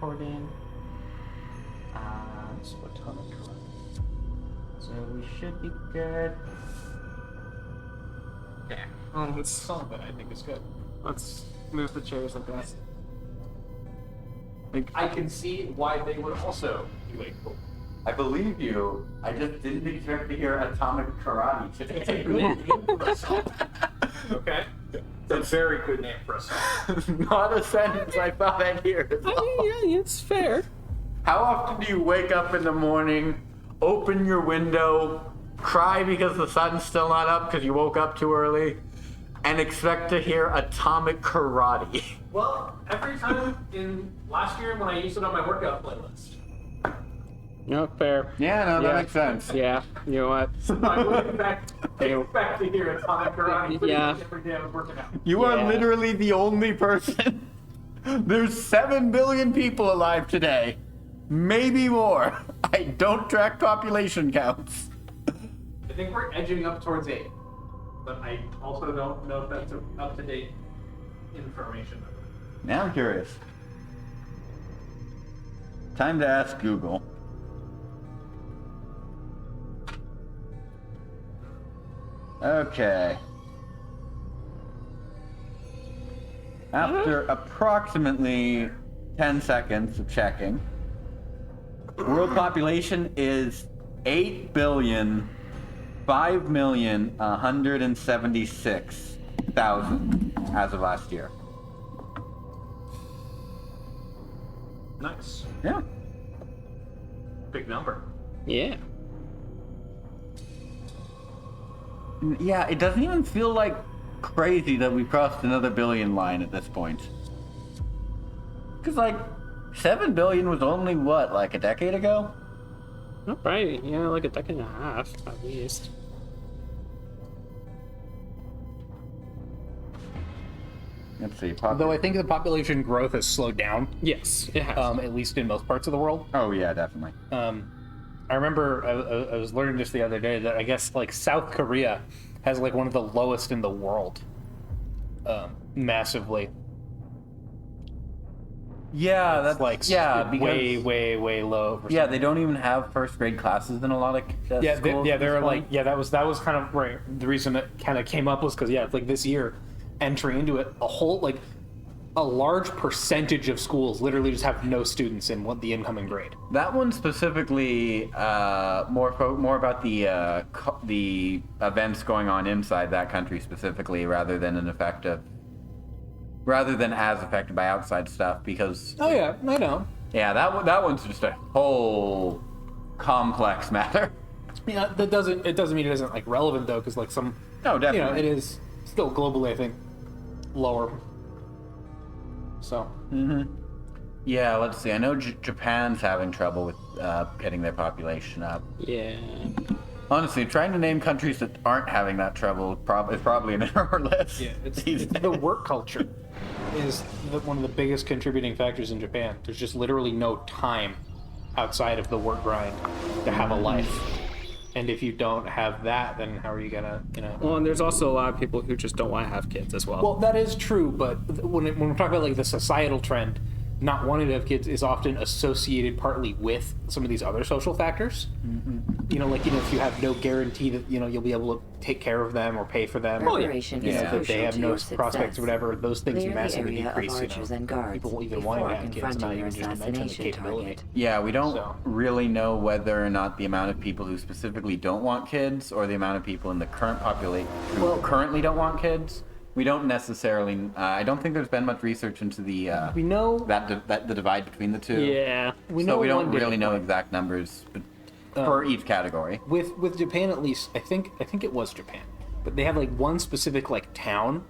recording. Atomic Karate. So we should be good. Yeah. It's solid, I think it's good. Let's move the chairs like that. I can see why they would also be like, cool. I believe you. I just didn't expect to hear Atomic Karate It's a today. good name for a song. Okay? It's a very good name for a song. Not a sentence I thought I'd hear. Yeah, it's fair. How often do you wake up in the morning, open your window, cry because the sun's still not up because you woke up too early, and expect to hear Atomic Karate? Well, every time in last year when I used it on my workout playlist. No, fair. Yeah, no, that Yeah. makes sense. Yeah, you know what? I would expect to hear Atomic Karate Yeah. every day I was working out. You Yeah. are literally the only person. There's 7 billion people alive today. Maybe more. I don't track population counts. I think we're edging up towards 8. But I also don't know if that's up-to-date information. Now I'm curious. Time to ask Google. Okay. After approximately 10 seconds of checking, world population is 8,5,176,000 as of last year. Nice. Yeah. Big number. Yeah. Yeah, it doesn't even feel like crazy that we crossed another billion line at this point. Because, like, 7 billion was only, what, like a decade ago? No, probably, yeah, like a decade and a half, at least. Let's see. Though I think the population growth has slowed down, Yes, it has. at least in most parts of the world. Oh, yeah, definitely. I remember I was learning this the other day that I guess like South Korea has like one of the lowest in the world, massively. Yeah, that's Like because, way low. Yeah, they don't even have first grade classes in a lot of schools. They're like that was kind of right. The reason it kind of came up was because it's like this year, entry into it, a large percentage of schools literally just have no students in the incoming grade. That one specifically, more about the events going on inside that country specifically, rather than as affected by outside stuff. Because Oh yeah, I know. yeah, that one's just a whole complex matter. Yeah, it doesn't mean it isn't like relevant though, because like some, No, definitely. it is still globally I think lower. So Yeah, let's see. I know Japan's having trouble with getting their population up. Yeah. Honestly, trying to name countries that aren't having that trouble is probably an error list. yeah, it's these the days. work culture is one of the biggest contributing factors in Japan. There's just literally no time outside of the work grind to have a life. And if you don't have that, then how are you gonna, Well, and there's also a lot of people who just don't want to have kids as well. Well, that is true, but when we're talking about like the societal trend, not wanting to have kids is often associated partly with some of these other social factors. If you have no guarantee that you'll be able to take care of them or pay for them, or Preparation is that crucial they have to no your prospects success. or whatever, those things Clear the massively area of decrease. archers and guards People even before wanting to have kids, not confronting even your just to mention the assassination capability. target. Yeah, we don't So- really know whether or not the amount of people who specifically don't want kids, or the amount of people in the current population who currently don't want kids. We don't necessarily. I don't think there's been much research into the We know the divide between the two. yeah. we So know we don't one data really know point. exact numbers for each category. With Japan at least. I think it was Japan, but they had like one specific like town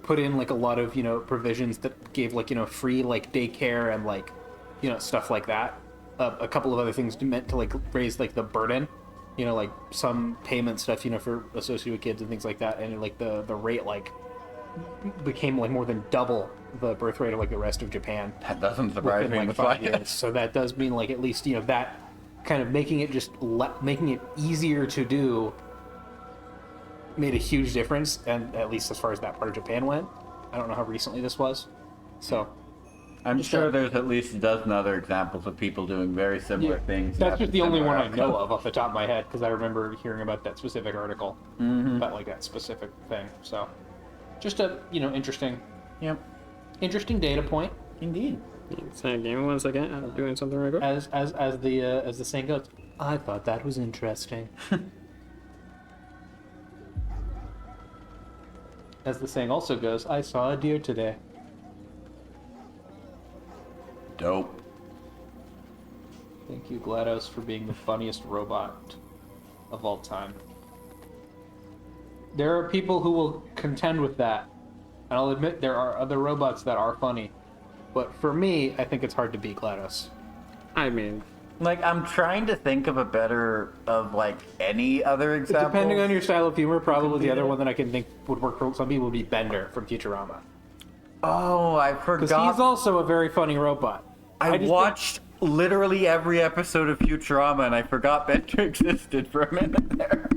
put in like a lot of provisions that gave like free like daycare and like stuff like that. A couple of other things meant to like raise like the burden, like some payment stuff for associated with kids and things like that, and like the rate like became like more than double the birth rate of like the rest of Japan That doesn't surprise within me in like the 5 years. slightest. So that does mean like at least that kind of making it making it easier to do made a huge difference, and at least as far as that part of Japan went. I don't know how recently this was, so I'm sure there's at least a dozen other examples of people doing very similar things. That's just the only similar one I know outcomes. of off the top of my head because I remember hearing about that specific article about like that specific thing. So, just a interesting Yep, data point. indeed. So, give me 1 second. I'm doing something real quick. As the saying goes, I thought that was interesting. As the saying also goes, I saw a deer today. Dope. Thank you, GLaDOS, for being the funniest robot of all time. There are people who will contend with that, and I'll admit there are other robots that are funny. But for me, I think it's hard to beat GLaDOS. I mean, Like, I'm trying to think of any other example. Depending on your style of humor, probably the other one that I can think would work for some people would be Bender from Futurama. Oh, I Because forgot. he's also a very funny robot. I just watched literally every episode of Futurama, and I forgot Bender existed for a minute there.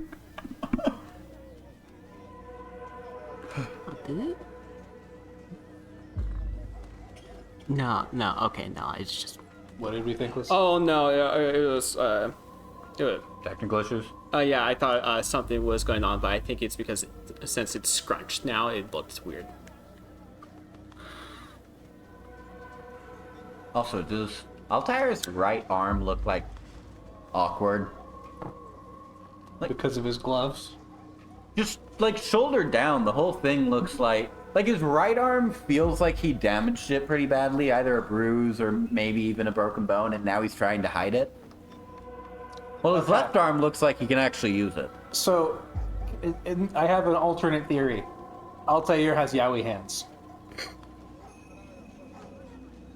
Did it? No, okay, no, it's just... What did we think was? oh no, it was Technical issues? yeah, I thought something was going on, but I think it's because since it's scrunched now, it looks weird. Also, does Altair's right arm look like awkward? Because of his gloves. Just like shoulder down, the whole thing looks like his right arm feels like he damaged it pretty badly, either a bruise or maybe even a broken bone, and now he's trying to hide it. Well, his left arm looks like he can actually use it. So, I have an alternate theory. Altair has Yowie hands.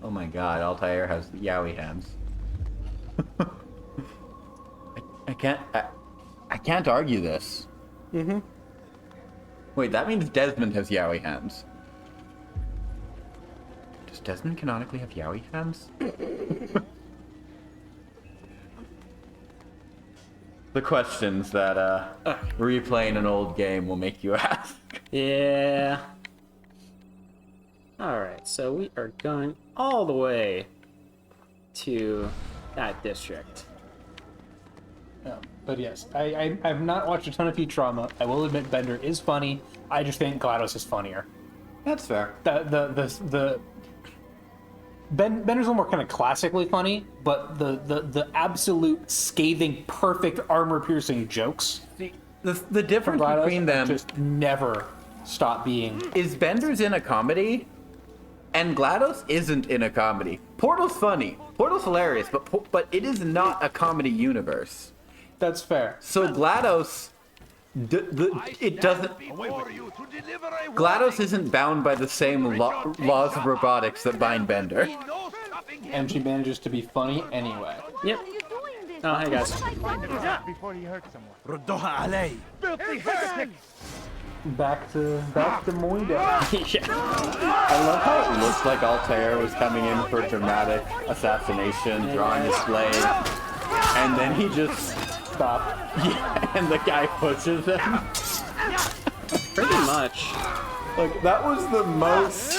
Oh my god, Altair has Yowie hands. I can't argue this. Mm-hmm. Wait, that means Desmond has Yowie hands. Does Desmond canonically have Yowie hands? The questions that replaying an old game will make you ask. Yeah. Alright, so we are going all the way to that district. Yeah, but yes, I've not watched a ton of Futurama. I will admit Bender is funny. I just think GLaDOS is funnier. That's fair. Bender's a little more kind of classically funny, but the absolute scathing, perfect armor-piercing jokes The from difference GLaDOS between them just never stop being. is Bender's in a comedy, and GLaDOS isn't in a comedy. Portal's funny. Portal's hilarious, but it is not a comedy universe. That's fair. So GLaDOS, it doesn't. GLaDOS isn't bound by the same laws of robotics that bind Bender. And she manages to be funny anyway. Yep. Oh, hey guys. Back to Moida. Yeah. I love how it looked like Altair was coming in for dramatic assassination, drawing his blade, and then he just Stop. and the guy pushes him. Pretty much. Like, that was the most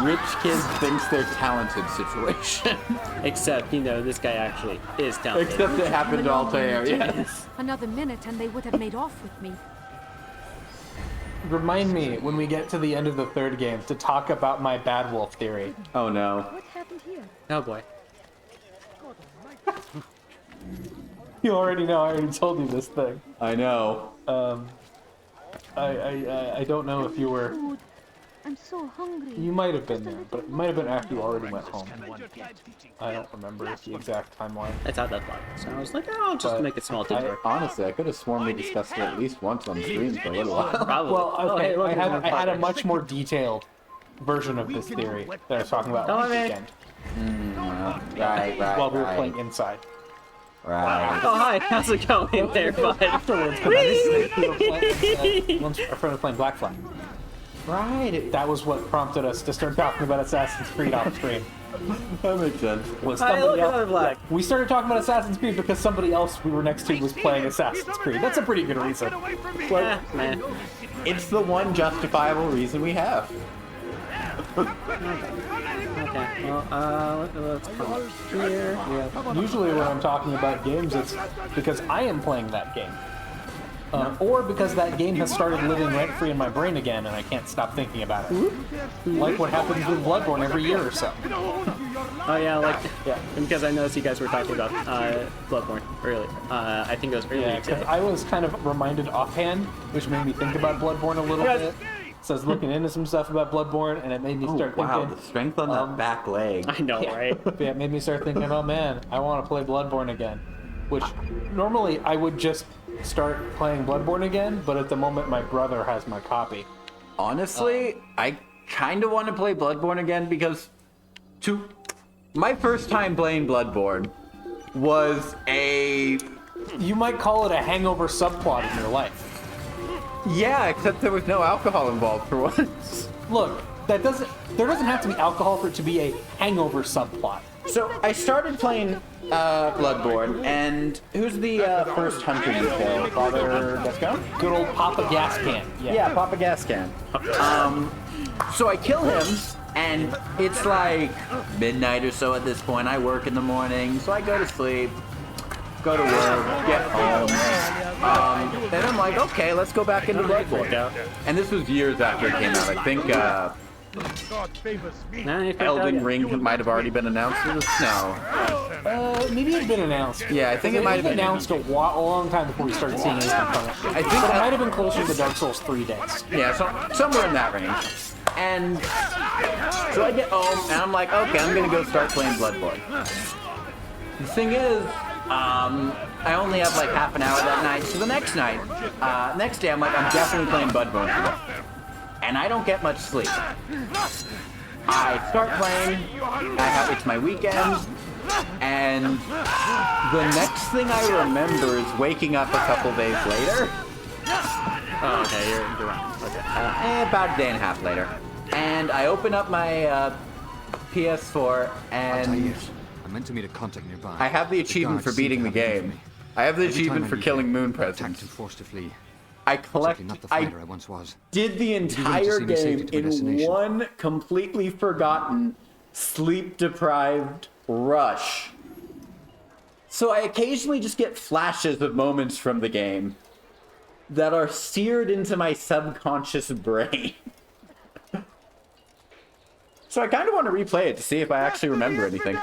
rich kid thinks they're talented situation. Except, this guy actually is talented. Except it happened to Altair, yes. Another minute and they would have made off with me. Remind me when we get to the end of the third game to talk about my bad wolf theory. Oh no. What happened here? Oh boy. You already know. I already told you this thing. I know. I don't know if you were. Food. I'm so hungry. You might have been there, but it might have been after you already went home. I don't remember the exact timeline. That's how that thought. So I was like, oh, I'll just But make it small detour. Honestly, I could have sworn we discussed it at least once on stream for a little while. Probably. Well, Oh, okay, hey, look, I there's had one I had a progress. much more detailed version of this theory that I was talking about Don't last worry. weekend Right, while we were playing inside. Right. Oh, hi. How's it going there, bud? Afterwards, because we were playing, once our friend was playing Black Flag. Right. That was what prompted us to start talking about Assassin's Creed off screen. That makes sense. Was Hi, somebody look, else- another Black. We started talking about Assassin's Creed because somebody else we were next to was playing Assassin's Creed. That's a pretty good reason. Eh, man. It's the one justifiable reason we have. Okay. Well, let's come here. Yeah. Usually when I'm talking about games, it's because I am playing that game. Or because that game has started living rent-free in my brain again and I can't stop thinking about it. Like what happens with Bloodborne every year or so. Oh yeah, yeah. And because I noticed you guys were talking about Bloodborne earlier. I think it was earlier Yeah, because today. I was kind of reminded offhand, which made me think about Bloodborne a little bit. So I was looking into some stuff about Bloodborne, and it made me start wow, thinking... the strength on that back leg. I know, right? Yeah, it made me start thinking, oh man, I want to play Bloodborne again. Which, normally I would just start playing Bloodborne again, but at the moment my brother has my copy. Honestly, I kind of want to play Bloodborne again because my first time playing Bloodborne was a... You might call it a hangover subplot in your life. Yeah, except there was no alcohol involved for once. Look, there doesn't have to be alcohol for it to be a hangover subplot. So I started playing Bloodborne, and who's the first hunter you kill? Father Gascon? Good old Papa Gascan. Yeah, Papa Gascan. So I kill him, and it's like midnight or so at this point. I work in the morning, so I go to sleep, go to work, get home. Then I'm like, okay, let's go back into Bloodborne. And this was years after it came out. I think Elden Ring might have already been announced. No. Maybe it had been announced. Yeah, I think it might have been announced a long time before we started seeing anything from it. I think But it that- might have been closer to Dark Souls 3 days. Yeah, somewhere in that range. And so I get home, and I'm like, okay, I'm gonna go start playing Bloodborne. The thing is, I only have like half an hour that night. So the next day, I'm like, I'm definitely playing Bloodborne today. And I don't get much sleep. I start playing, it's my weekend, and the next thing I remember is waking up a couple days later. Oh, okay, you're right. Okay. About a day and a half later. And I open up my PS4, and I meant to meet a contact nearby. I have the achievement for beating the game. I have the achievement for killing Moon Attacked Presence. and forced to flee. I Simply not the fighter I I once was. did the entire see me safely game to my in destination. one completely forgotten, sleep-deprived rush. So I occasionally just get flashes of moments from the game that are seared into my subconscious brain. So I kind of want to replay it to see if I actually remember anything.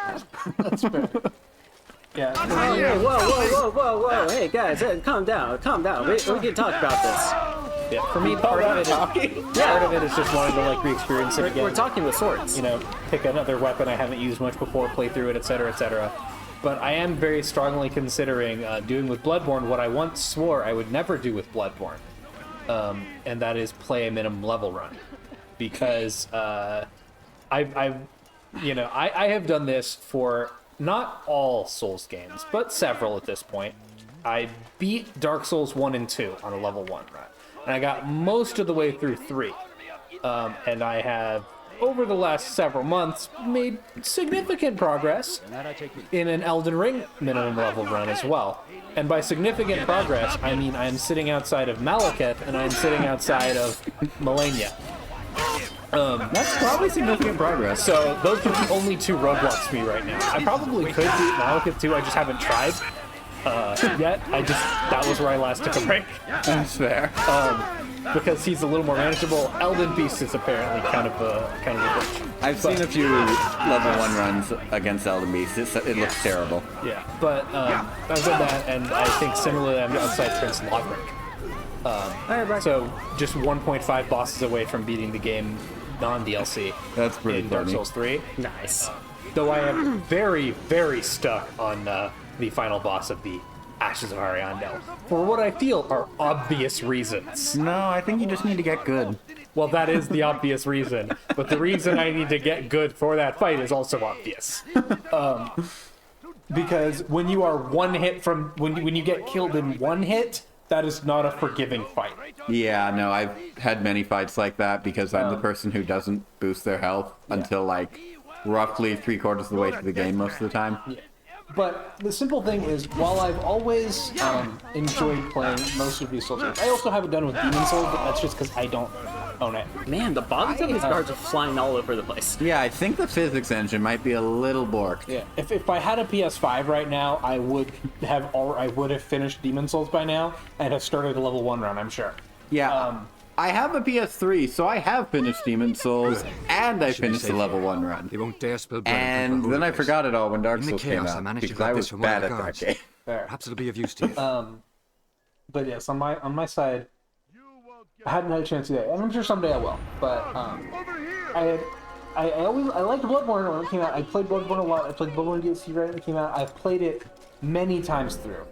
Yeah. Oh, yeah, whoa. Hey, guys, calm down. We can talk about this. Yeah, for me, part of it is just wanting to like re-experience it again. We're talking with swords. You know, pick another weapon I haven't used much before, play through it, etc., etc. But I am very strongly considering doing with Bloodborne what I once swore I would never do with Bloodborne, and that is play a minimum level run, because I have done this for not all Souls games, but several at this point. I beat Dark Souls 1 and 2 on a level 1 run, and I got most of the way through 3. And I have, over the last several months, made significant progress in an Elden Ring minimum level run as well. And by significant progress, I mean I'm sitting outside of Malekith and I'm sitting outside of Melania. That's probably significant progress. So those are the only two roadblocks for me right now. I probably could beat Malekith too, I just haven't tried yet. That was where I last took a break. That's fair. Because he's a little more manageable. Elden Beast is apparently kind of a bitch. I've seen a few level 1 runs against Elden Beast. It looks terrible. Yeah, but I've done that, and I think similarly I'm outside Prince Lothric. So just 1.5 bosses away from beating the game non-DLC. That's pretty in Dark funny. Souls 3. Nice. Though I am very, very stuck on the final boss of the Ashes of Ariandel for what I feel are obvious reasons. No, I think you just need to get good. Well, that is the obvious reason, but the reason I need to get good for that fight is also obvious. Because when you are one hit from when you get killed in one hit, that is not a forgiving fight. Yeah, no, I've had many fights like that because I'm the person who doesn't boost their health until like roughly 3/4 of the way through the game most of the time. But the simple thing is, while I've always enjoyed playing most of these Souls games, I also haven't done with Demon Souls, but that's just because I don't own it. Man, the bodies of these guards are flying all over the place. Yeah, I think the physics engine might be a little borked. Yeah, if I had a PS5 right now, I would have finished Demon Souls by now and have started a level 1 run, I'm sure. Yeah, I have a PS3, so I have finished Demon Souls, and I Should be finished the safe level here. 1 run. They won't dare spill blood. And then I forgot it all when Dark In the Souls came chaos, I out, managed to because grab I this was from one of bad the at that guards. game. Fair. Perhaps it'll be of use to you. But yes, on my side, I hadn't had a chance today, and I'm sure someday I will. But I liked Bloodborne when it came out. I played Bloodborne a lot. I played Bloodborne DLC right when it came out. I've played it many times through.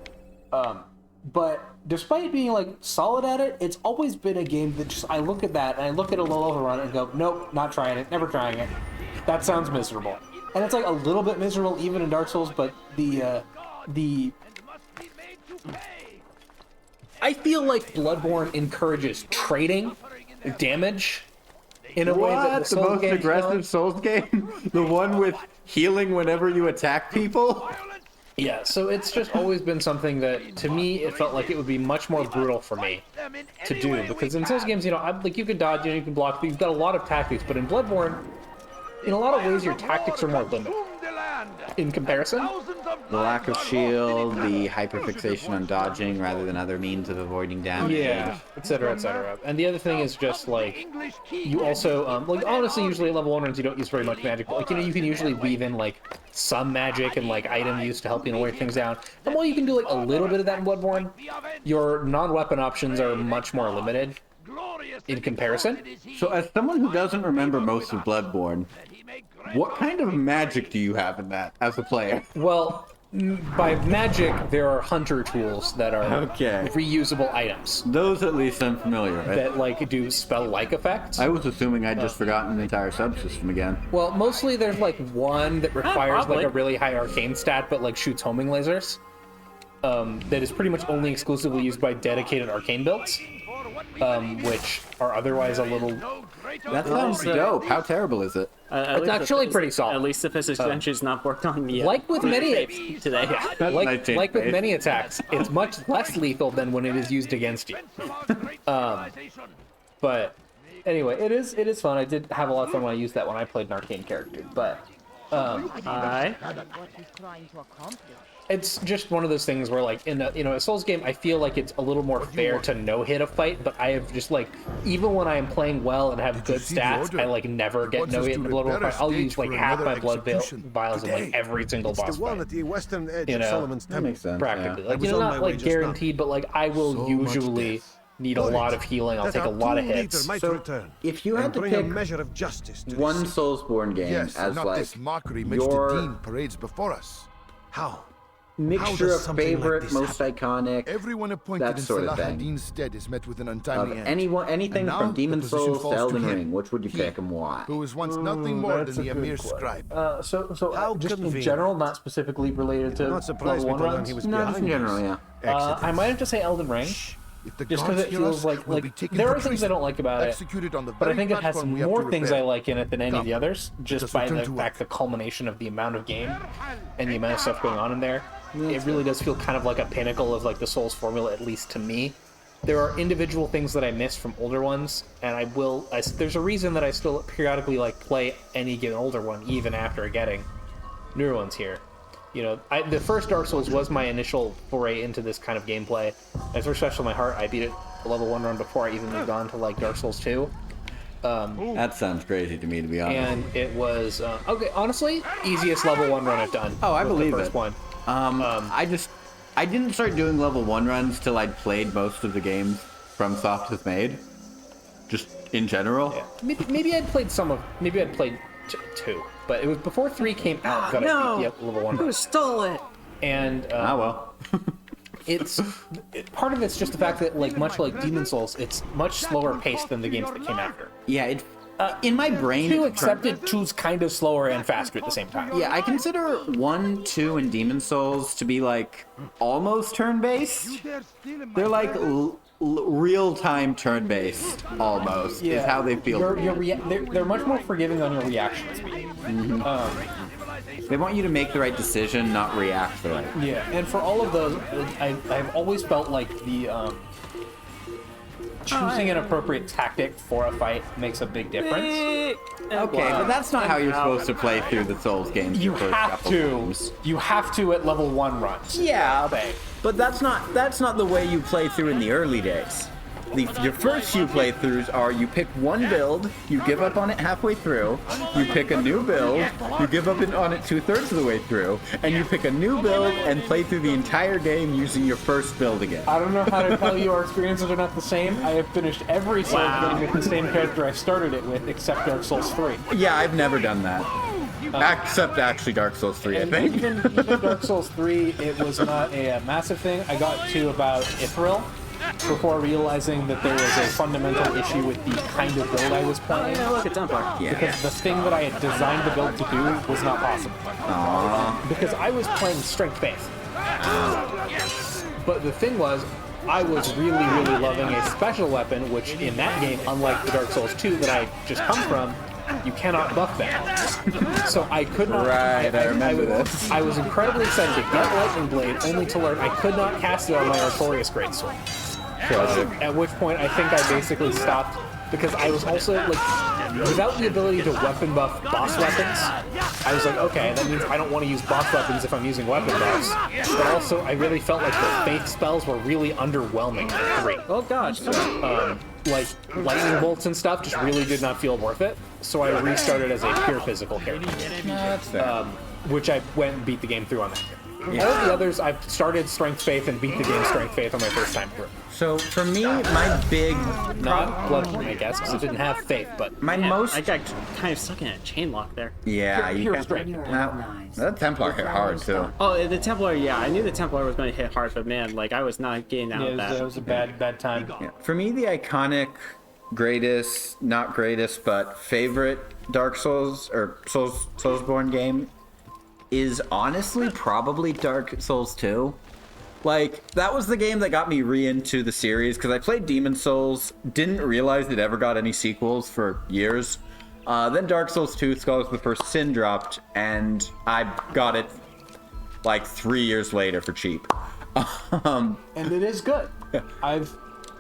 But despite being like solid at it, it's always been a game that just I look at that and I look at a low level run and go, nope, not trying it, never trying it. That sounds miserable. And it's like a little bit miserable even in Dark Souls, but the I feel like Bloodborne encourages trading damage in a way that What? The most aggressive Souls game? The one with healing whenever you attack people? Yeah, so it's just always been something that, to me, it felt like it would be much more brutal for me to do. Because in Souls games, you know, like you can dodge, you can block, you've got a lot of tactics. But in Bloodborne, in a lot of ways, your tactics are more limited in comparison. The lack of shield, the hyperfixation on dodging rather than other means of avoiding damage. Yeah, etc., etc. And the other thing is just like you also like honestly, usually at level 1 runs you don't use very much magic. But, like, you know, you can usually weave in like some magic and like item use to help you wear things down. And while you can do like a little bit of that in Bloodborne, your non-weapon options are much more limited in comparison. So as someone who doesn't remember most of Bloodborne, what kind of magic do you have in that as a player? Well, by magic, there are hunter tools that are Okay. reusable items Those at least I'm familiar with. that like do spell-like effects. I was assuming I'd just forgotten the entire subsystem again. Well, mostly there's like one that requires probably. like a really high arcane stat, but like shoots homing lasers. That is pretty much only exclusively used by dedicated arcane builds, which are otherwise a little. That sounds dope. How terrible is it? At least actually the- pretty solid. At least the physics engine's not worked on the Like with many- shapes today. That's Like, nice change like with pace. many attacks, it's much less lethal than when it is used against you. But anyway, it is fun. I did have a lot of fun when I used that when I played an arcane character. But Hi. What he's trying to accomplish. it's just one of those things where, like, in a Souls game, I feel like it's a little more fair to no-hit a fight. But I have just like, even when I am playing well and have good see the stats, order? I like never get wants us no-hit to in the Bloodborne prepare fight. a I'll stage use like for half my another blood execution vials in like today. every single It's boss the one fight. at the western edge You of know, Solomon's That Temple. makes sense. Practically, Yeah. like, I was you know, on not my way like just now. guaranteed, but like I will So much usually death. need a lot of healing. I'll That take a our lot of true hits. leader might So, return if you had and to bring a pick measure of justice to one this. Soulsborne game Yes, as not like this mockery Mr. your Dean parades before us. How? How mixture does of something like favorite, this most happen? iconic, Everyone appointed that in sort of Salah thing. ad-Din's stead is met with an of untimely end. anything And now from the Demon position Souls to falls to Elden him. Ring, which would you He, pick and why? Who was once nothing more That's than a the good mere question. scribe. So How just in convenient. general, not specifically related to Not surprised level me 1 to learn runs. he was No, just in behind general, this. yeah. I might have to say Elden Ring, If the just because guards it hear feels us, like we'll be taken there for are things I treason, don't like about it, executed on the but I very think it has platform we have to more things I repair. like in it than any of the Come, others, just us by return the to fact work. the culmination of the amount of game and the amount of stuff going on in there. It really does feel kind of like a pinnacle of like the Souls formula, at least to me. There are individual things that I miss from older ones, and there's a reason that I still periodically like play any given older one, even after getting newer ones here. You know, the first Dark Souls was my initial foray into this kind of gameplay. It's very special in my heart. I beat it a level 1 run before I even moved on to like Dark Souls 2. That sounds crazy to me, to be honest. And it was okay. Honestly, easiest level 1 run I've done. Oh, I was believe the first it. one. I didn't start doing level 1 runs till I'd played most of the games FromSoft has made. Just in general. Yeah. Maybe I'd played maybe I'd played 2, but it was before 3 came out that I beat the level 1 run. stole it? And Ah, well. part of it's just the fact that, like, much like Demon Souls, it's much slower paced than the games that came after. Yeah, in my brain... 2 it's accepted, 2's kind of slower and faster at the same time. Yeah, I consider 1, 2, and Demon Souls to be, like, almost turn-based. They're, like, real-time turn-based, almost, is how they feel. They're much more forgiving on your reaction speed. They want you to make the right decision, not react the right. Yeah, and for all of those, I've always felt like the choosing an appropriate tactic for a fight makes a big difference. Okay, but that's not how you're supposed to play through the Souls games. You the first have couple to. times. You have to at level 1 runs. Yeah, but that's not the way you play through in the early days. Your first few playthroughs are you pick one build, you give up on it halfway through, you pick a new build, you give up on it 2/3 of the way through, and you pick a new build and play through the entire game using your first build again. I don't know how to tell you our experiences are not the same. I have finished every Souls game with the same character I started it with, except Dark Souls 3. Yeah, I've never done that. Except actually Dark Souls 3, I And think. even Dark Souls 3, it was not a massive thing. I got to about Ithril before realizing that there was a fundamental issue with the kind of build I was playing. Yeah, look at Templar. Yeah. Because the thing that I had designed the build to do was not possible. Because I was playing Strength Faith. But the thing was, I was really loving a special weapon, which in that game, unlike the Dark Souls 2 that I just come from, you cannot buff that. So I could not. Right, I remember this. I was incredibly excited to get Lightning Blade, only to learn I could not cast it on my Artorias Greatsword. At which point I think I basically stopped because I was also like, without the ability to weapon buff boss weapons, I was like, okay, that means I don't want to use boss weapons if I'm using weapon buffs. But also, I really felt like the faith spells were really underwhelming in 3. Oh gosh. Like lightning bolts and stuff just really did not feel worth it. So I restarted as a pure physical character, That's fair. which I went and beat the game through on that. All of the others, I've started Strength Faith and beat the game Strength Faith on my first time through. So for me, my big, Not Bloodborne, I guess, because it didn't have Faith, but my Man, most, I got kind of stuck in a chain lock there. yeah, you pure can, strength. that Templar hit hard too. Oh, the Templar, yeah, I knew the Templar was going to hit hard, but man, like, I was not getting out of that. it was a bad time. Yeah. For me, the iconic, greatest, not greatest, but favorite Dark Souls or Soulsborne game is honestly probably Dark Souls 2. Like, that was the game that got me into the series because I played Demon Souls, didn't realize it ever got any sequels for years. Then Dark Souls 2, Scholars of the First Sin dropped, and I got it like 3 years later for cheap. And it is good. I've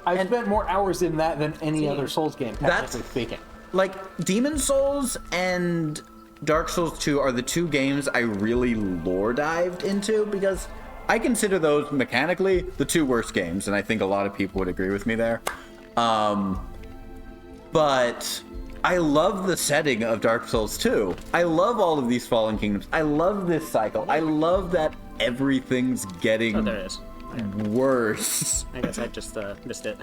spent more hours in that than any other Souls game, technically speaking. Like, Demon Souls and Dark Souls 2 are the two games I really lore dived into because I consider those mechanically the two worst games, and I think a lot of people would agree with me there. But I love the setting of Dark Souls 2. I love all of these Fallen Kingdoms. I love this cycle. I love that everything's getting Oh, there it is. worse. I guess I just missed it.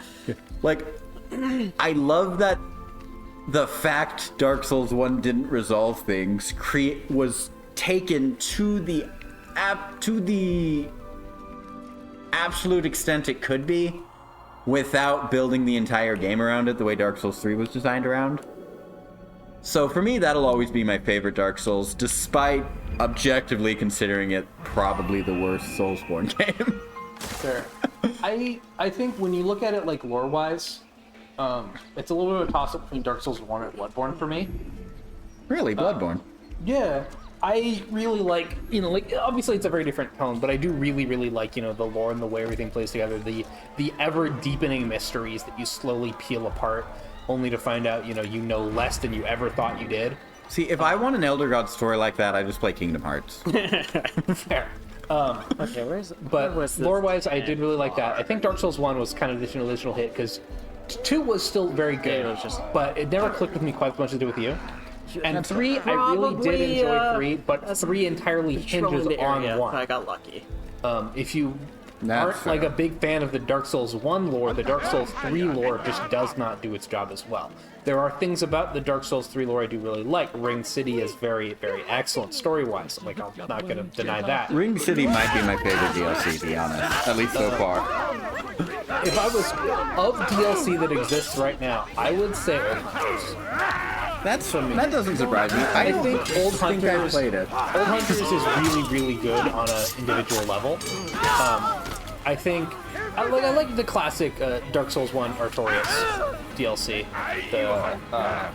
Like, I love that the fact Dark Souls 1 didn't resolve things was taken to the absolute extent it could be without building the entire game around it the way Dark Souls 3 was designed around. So for me, that'll always be my favorite Dark Souls, despite objectively considering it probably the worst Soulsborne game. Fair. I think when you look at it like lore-wise, it's a little bit of a toss-up between Dark Souls 1 and Bloodborne for me. Really, Bloodborne. Yeah, I really like, like, obviously it's a very different tone, but I do really like, the lore and the way everything plays together, the ever-deepening mysteries that you slowly peel apart, only to find out, you know less than you ever thought you did. See, if I want an Elder God story like that, I just play Kingdom Hearts. Fair. Okay, But where's the- lore-wise, I did really like that. I think Dark Souls 1 was kind of the initial hit, because 2 was still very good, Yeah, it was just- but it never clicked with me quite as much as it did with you. And 3, I really did Probably, enjoy 3, but 3 entirely hinges Controlling the on area, 1. but I got lucky. If you That's aren't like fair. a big fan of the Dark Souls 1 lore, the Dark Souls 3 lore just does not do its job as well. There are things about the Dark Souls 3 lore I do really like. Ring City is very excellent story-wise. Like, I'm not going to deny that. Ring City might be my favorite DLC, to be honest. At least so far. If I was of DLC that exists right now, I would say Old Hunters. That doesn't surprise me. I don't think Old think I Hunters- played it. Old Hunters is really good on an individual level. I think I like the classic Dark Souls 1 Artorias DLC. I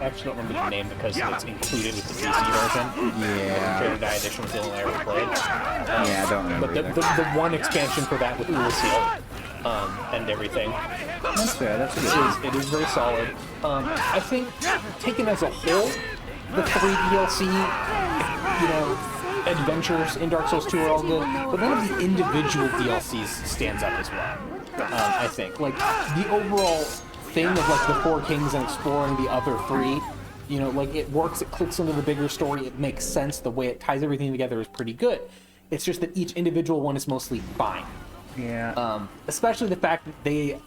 actually don't remember the name because it's included with the PC version. Yeah. Paradise Edition was the only I ever played. Yeah, I don't remember But either. the one expansion for that with Ulasil and everything. That's fair. That's a good. It is very solid. I think taken as a whole, the 3 DLC, adventures in Dark Souls 2 are all good, but none of the individual DLCs stands up as well. I think like the overall thing of like the 4 kings and exploring the other 3. Like it works, it clicks into the bigger story, it makes sense, the way it ties everything together is pretty good. It's just that each individual one is mostly fine. Yeah. Especially the fact that they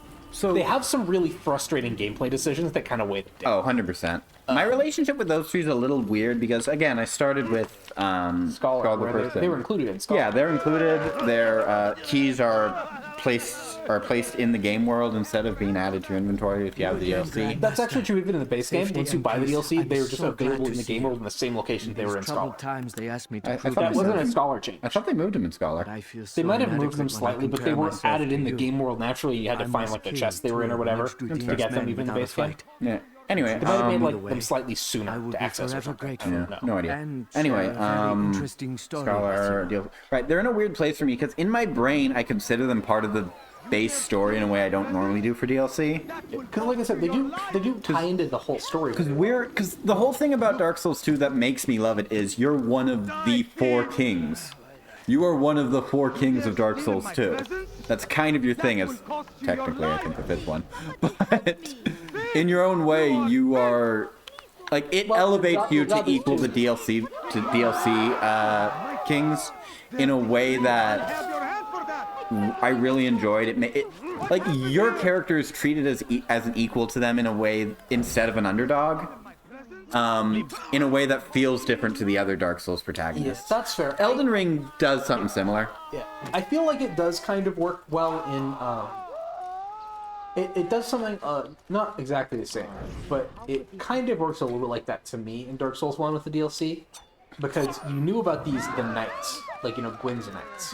have some really frustrating gameplay decisions that kind of weigh them down. Oh, 100%. My relationship with those 3 is a little weird because, again, I started with Scholar, the where First they were Sin. included in Scholar. Yeah, they're included. Their keys are placed in the game world instead of being added to your inventory if you have the DLC. That's actually true even in the base game. Once you buy the DLC, they were just so glad available to in the see game you. world in the same location they were in Scholar. troubled times, they asked me to I prove thought That they wasn't a moved- Scholar change. I thought they moved him in Scholar. I feel so They might have moved inadequate them when I slightly, but they compare weren't myself added to in the you. game world naturally. You had to I find must like the kill chests they were in or 2 whatever much too to dangerous get them men even in the without a base game. fight. Yeah. Anyway, They might have made like way. them slightly I sooner will to be access or forever something. grateful. no idea. And Anyway, share a very interesting story Scholar with you. deal. Right, they're in a weird place for me because in my brain I consider them part of the base story in a way I don't normally do for DLC. Because like I said, they do tie into the whole story. Because the whole thing about Dark Souls 2 that makes me love it is you're one of the 4 kings. You are one of the 4 kings of Dark Souls 2. That's kind of your thing, as technically I think the 5th one. But in your own way, you are like it elevates you to equal the DLC kings in a way that I really enjoyed. It like your character is treated as an equal to them in a way instead of an underdog. In a way that feels different to the other Dark Souls protagonists. Yes, that's fair. Elden Ring does something similar. Yeah, I feel like it does kind of work well in. It does something not exactly the same, but it kind of works a little bit like that to me in Dark Souls 1 with the DLC, because you knew about the knights, like Gwyn's knights,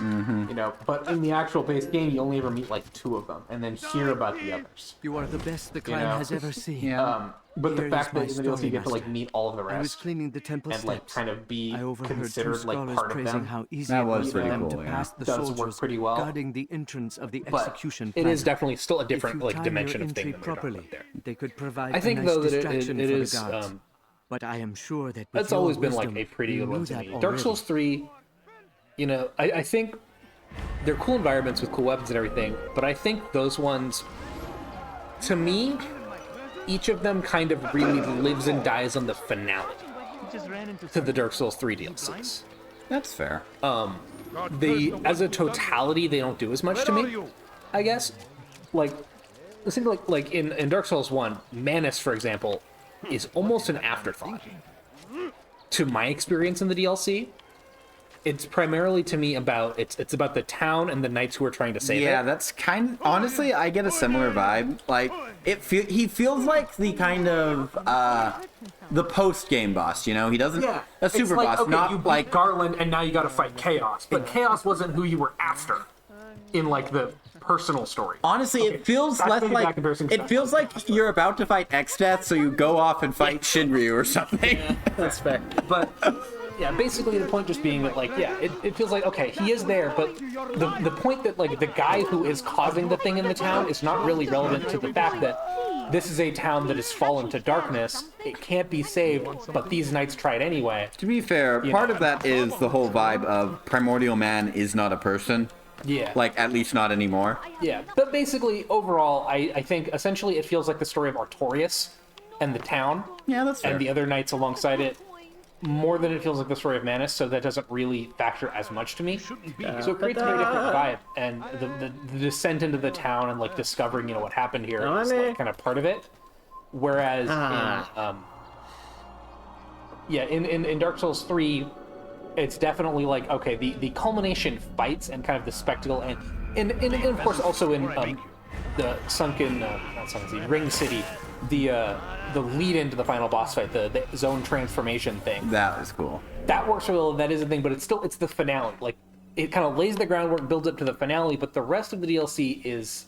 but in the actual base game you only ever meet like 2 of them, and then hear about the others. You are the best the clan know? has ever seen. But the Here fact is my that in the DLC you get to like story, meet all of the I was rest cleaning the temple and like steps. kind of be I overheard 2 considered like scholars part of praising them. how easy That it was was for pretty them cool, to yeah. pass the Does work soldiers pretty well. guarding the entrance of the But execution it plaza. is definitely still a different If you like time dimension your of thing entry that we're talking properly, about there. they could provide I think a nice though that distraction it for is. the guards. But I am sure that with That's your always been like wisdom, a pretty you good knew one to that me. Dark already. Souls 3, I think they're cool environments with cool weapons and everything, but I think those ones, to me, each of them kind of really lives and dies on the finale to the Dark Souls 3 DLCs. That's fair. As a totality, they don't do as much to me, I guess. Like, it seems like in Dark Souls 1, Manus, for example, is almost an afterthought to my experience in the DLC. It's primarily to me about it's about the town and the knights who are trying to save it. Yeah, that's kind. Honestly, I get a similar vibe. Like he feels like the kind of the post game boss. He doesn't a super boss, okay, not you beat like Garland, and now you got to fight Chaos. But Chaos wasn't who you were after in like the personal story. Honestly, it feels That's less maybe like that comparison it feels like you're about to fight Exdeath, so you go off and fight Shinryu or something. That's fair. But yeah, basically the point just being that like it feels like okay, he is there, but the point that like the guy who is causing the thing in the town is not really relevant to the fact that this is a town that has fallen to darkness. It can't be saved, but these knights tried anyway. To be fair, part of that is the whole vibe of Primordial Man is not a person. Yeah. Like, at least not anymore. Yeah, but basically, overall, I think essentially it feels like the story of Artorias and the town. Yeah, that's fair. And the other knights alongside it, more than it feels like the story of Manus, so that doesn't really factor as much to me. So it creates a very different vibe, and the descent into the town and like discovering what happened here is like kind of part of it. Whereas in Dark Souls 3, it's definitely like okay, the culmination fights and kind of the spectacle, and of course also in the Ring City, the lead into the final boss fight, the zone transformation thing. That was cool. That works really well. That is a thing, but it's the finale. Like it kind of lays the groundwork, builds up to the finale, but the rest of the DLC is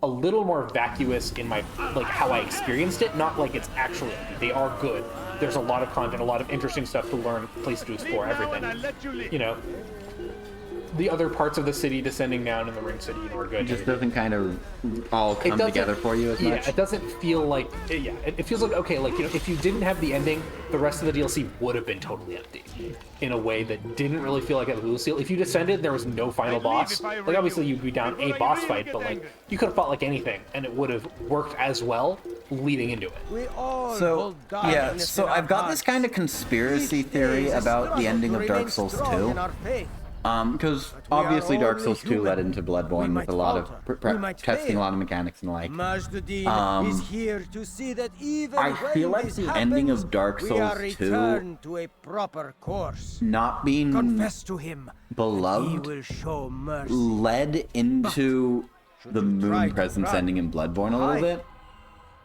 a little more vacuous in my like how I experienced it. Not like it's actually they are good. There's a lot of content, a lot of interesting stuff to learn, places to explore, everything. the other parts of the city descending down in the Ring City are good. It just doesn't kind of all come doesn't- together for you as Yeah, much. it doesn't feel like it feels like okay, like if you didn't have the ending, the rest of the DLC would have been totally empty in a way that didn't really feel like a Blue Seal. If you descended, there was no final boss. Like obviously you'd be down a boss fight, but like you could have fought like anything and it would have worked as well leading into it. So, yeah, so I've got this kind of conspiracy theory about the ending of Dark Souls 2. Because obviously Dark Souls 2 led into Bloodborne with a lot of testing a lot of mechanics and the like. I feel like the ending of Dark Souls 2 not being to him. beloved Show mercy. led into the Moon Presence ending in Bloodborne a little bit.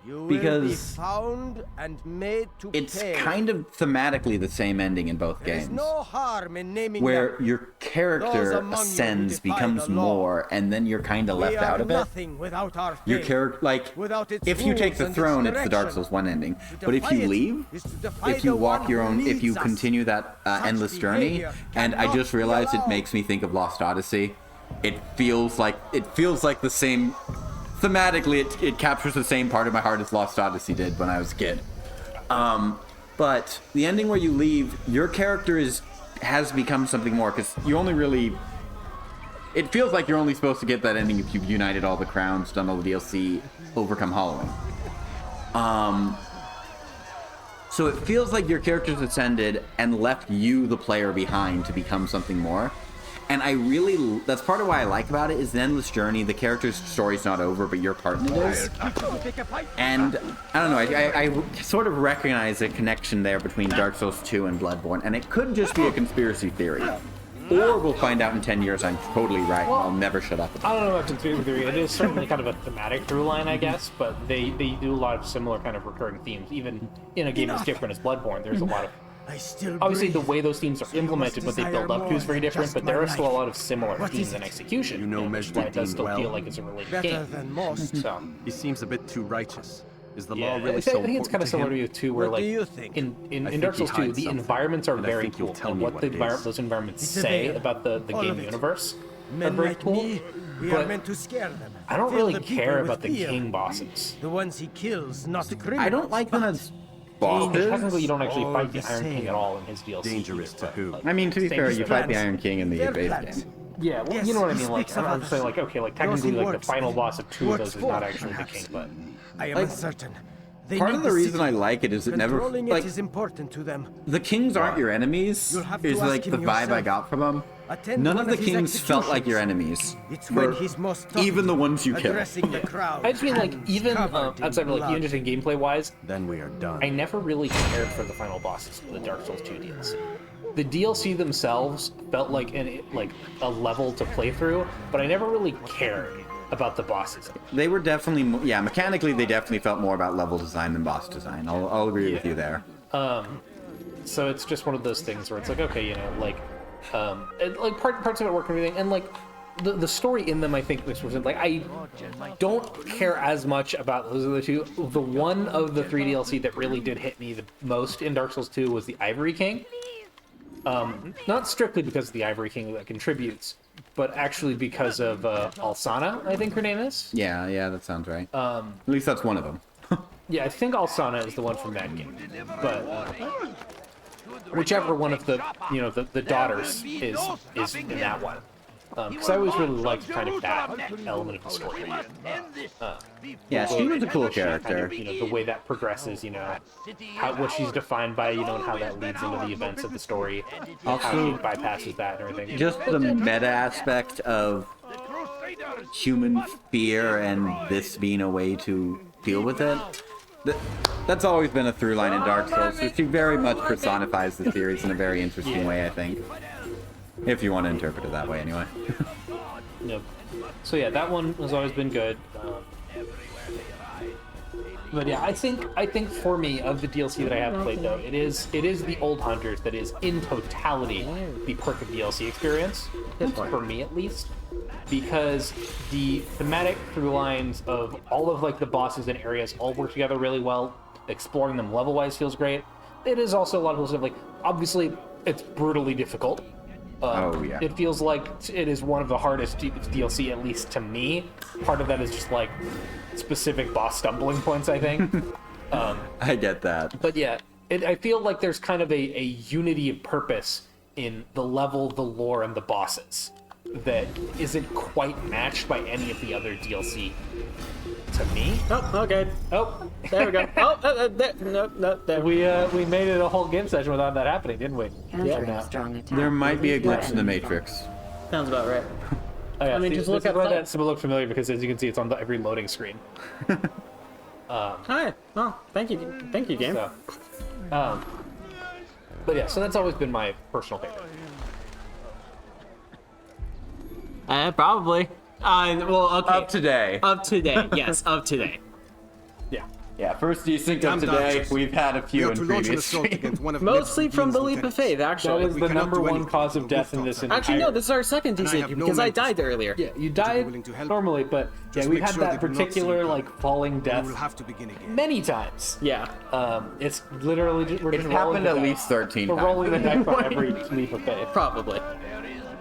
You Because will be found and made to It's pay. kind of thematically the same ending in both There is games. no harm in naming Where them. your Those character among you who ascends, defy becomes the law. more, and then you're kind of We left are out of it. nothing without our Your faith. character, like, Without its if you take rules the and throne, its it's the Dark direction. Souls 1 ending. To But if defy you it leave, is to defy if you the walk one your who own, if you leads us. continue that endless journey, behavior and I cannot just be realized it allowed. makes me think of Lost Odyssey. It feels like the same. Thematically, it captures the same part of my heart as Lost Odyssey did when I was a kid. But the ending where you leave, your character has become something more, because you only really... It feels like you're only supposed to get that ending if you've united all the crowns, done all the DLC, overcome Hollowing. So it feels like your character's ascended and left you, the player, behind to become something more. And that's part of why I like about it, is the endless journey. The character's story's not over, but your part in it is. And I don't know, I sort of recognize a connection there between Dark Souls 2 and Bloodborne, and it could just be a conspiracy theory. Or we'll find out in 10 years I'm totally right and I'll never shut up about I don't know about conspiracy theory. It is certainly kind of a thematic through line, I guess, but they do a lot of similar kind of recurring themes. Even in a game as different as Bloodborne, there's a lot of... I still Obviously, the breathe. way those themes are implemented, what they build up to is very different, but there are still a lot of similar themes and execution. You know which is why it does Mejdouin still well. feel like it's a related Better game. than most. So, He seems a bit too righteous. Is the yeah, law really I so think it's kind of similar to you too, where What do like you think? in Dark Souls 2, the environments are and I very think you'll cool, tell and me what what the it is. those environments It's a say veil. about the All game of it. universe are Men very like cool. me, we are but meant to scare them. I don't Fill really the people care with about the fear. king bosses. The ones he kills, not the criminals. I don't like them as Technically, bosses. you don't actually all fight the the Iron King same. at all in his DLC. Dangerous to but, who? like, I mean, to be same fair, as you the fight the plans. Iron King in the Their base plans. game. Yeah, well, Yes, you know what I he mean. Like, speaks of I'm saying, others. like, okay, like Those technically, he like the works final with. boss of two of Works those is not for, actually the perhaps. king, but I am Like, uncertain. They Part need of the reason city. I like it is it never Controlling like it is important to them. the kings aren't your enemies. You'll have to Is ask like the him vibe I yourself. got from them. Attend None one of the of his kings felt like your executions. enemies. It's when For he's most even the ones you kill. addressing the crowd. I just mean like hands even covered in outside of like blood. even just in gameplay wise, Then we are done. I never really cared for the final bosses of the Dark Souls 2 DLC. The DLC themselves felt like a level to play through, but I never really cared about the bosses. They were definitely mechanically they definitely felt more about level design than boss design. I'll agree with you there. So it's just one of those things where it's like, okay, you know, like, like parts of it work and everything, and like the story in them, I think this was like I don't care as much about those other two. The one of the 3 DLC that really did hit me the most in Dark Souls 2 was the Ivory King. Not strictly because of the Ivory King that contributes, but actually because of Alsana, I think her name is. Yeah, that sounds right. At least that's one of them. Yeah, I think Alsana is the one from that game, but whichever one of the the daughters is in that one. Because I always really liked kind of that element of the story. Yeah, she was a cool character. Kind of, the way that progresses, what she's defined by, and how that leads into the events of the story, how she Also, bypasses that and everything. just the meta aspect of human fear and this being a way to deal with it. That's always been a through line in Dark Souls. So she very much personifies the theories in a very interesting way, I think. If you want to interpret it that way, anyway. Yep. So yeah, that one has always been good. But yeah, I think for me, of the DLC that I have played though, it is the Old Hunters that is in totality the perfect DLC experience, for me at least, because the thematic through lines of all of like the bosses and areas all work together really well. Exploring them level wise feels great. It is also a lot of stuff like obviously it's brutally difficult. Oh, yeah. It feels like it is one of the hardest DLC, at least to me. Part of that is just like specific boss stumbling points, I think. I get that. But yeah, I feel like there's kind of a unity of purpose in the level, the lore, and the bosses that isn't quite matched by any of the other DLC. To me. Oh, okay. Oh, There we go. Oh, there. No, there. we made it a whole game session without that happening, didn't we? Entering strong attack. There might be a glitch in the Threatened. Matrix. Sounds about right. Oh, yeah, I mean, see, just this look is at why that. that symbol looked familiar because, as you can see, it's on every loading screen. Hi. Oh, thank you, game. So, but yeah, so that's always been my personal favorite. Probably. Well, okay. Up today. Of today, yes, of today. Yeah. Yeah, first desync of Damn today. dodgers. We've had a We few are in to launch an previous assault streams. against one of Mostly Ned from the Dean's leap of lieutenants. faith, That actually. was We the cannot number do one anything cause of until death in rooftops this are Actually, no, entire... this is our second And I desync have no because I mind to died earlier. Yeah, you Would died be willing to help? normally, but yeah, Just we've make had sure that they do not see particular you. like falling We death will have to begin again. many times. Yeah. It's literally just, we're It's just rolling happened the at dice. least 13 We're times. rolling the dice on every leap of faith. Probably.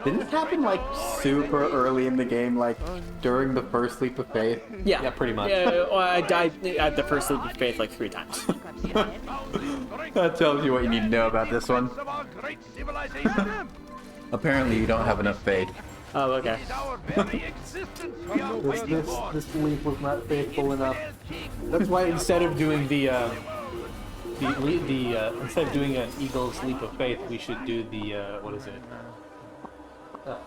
Didn't it happen like super early in the game, like during the first leap of faith? Yeah. Yeah, pretty much. Yeah, well, I died at the first leap of faith like 3 times. That tells you what you need to know about this one. Apparently you don't have enough faith. Oh, okay. This leap was not faithful enough. That's why instead of doing instead of doing an eagle's leap of faith, we should do the what is it?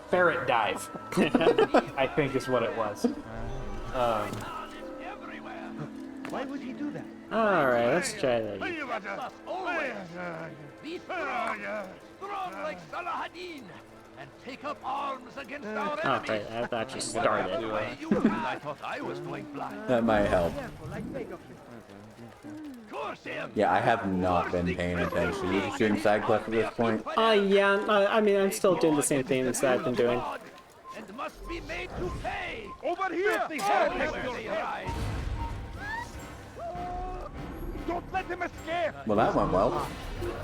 Ferret dive. I think is what it was. Why would he do that? Alright, let's try that again. Be strong like Salahadin, and take up arms against our Oh, enemies. right, I have to actually start it. I thought I was going blind. That might help. Curse him! Yeah, I have not been paying attention. You're just doing side quests at this point? Yeah, I mean, I'm still doing the same things that I've been doing. And must be made to pay. Over here! Where they arise. Don't let him escape! Well, that went well.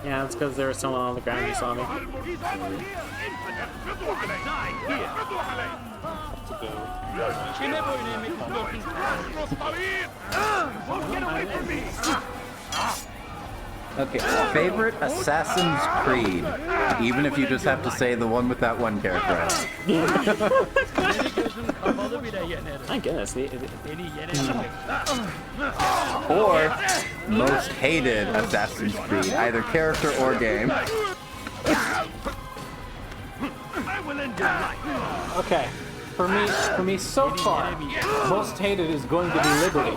Yeah, it's because there was someone on the ground who saw me. He's over here! Get away from me! Okay, favorite Assassin's Creed. Even if you just have to say the one with that one character. My goodness, Or most hated Assassin's Creed, either character or game. Okay. For me, so far, most hated is going to be Liberty.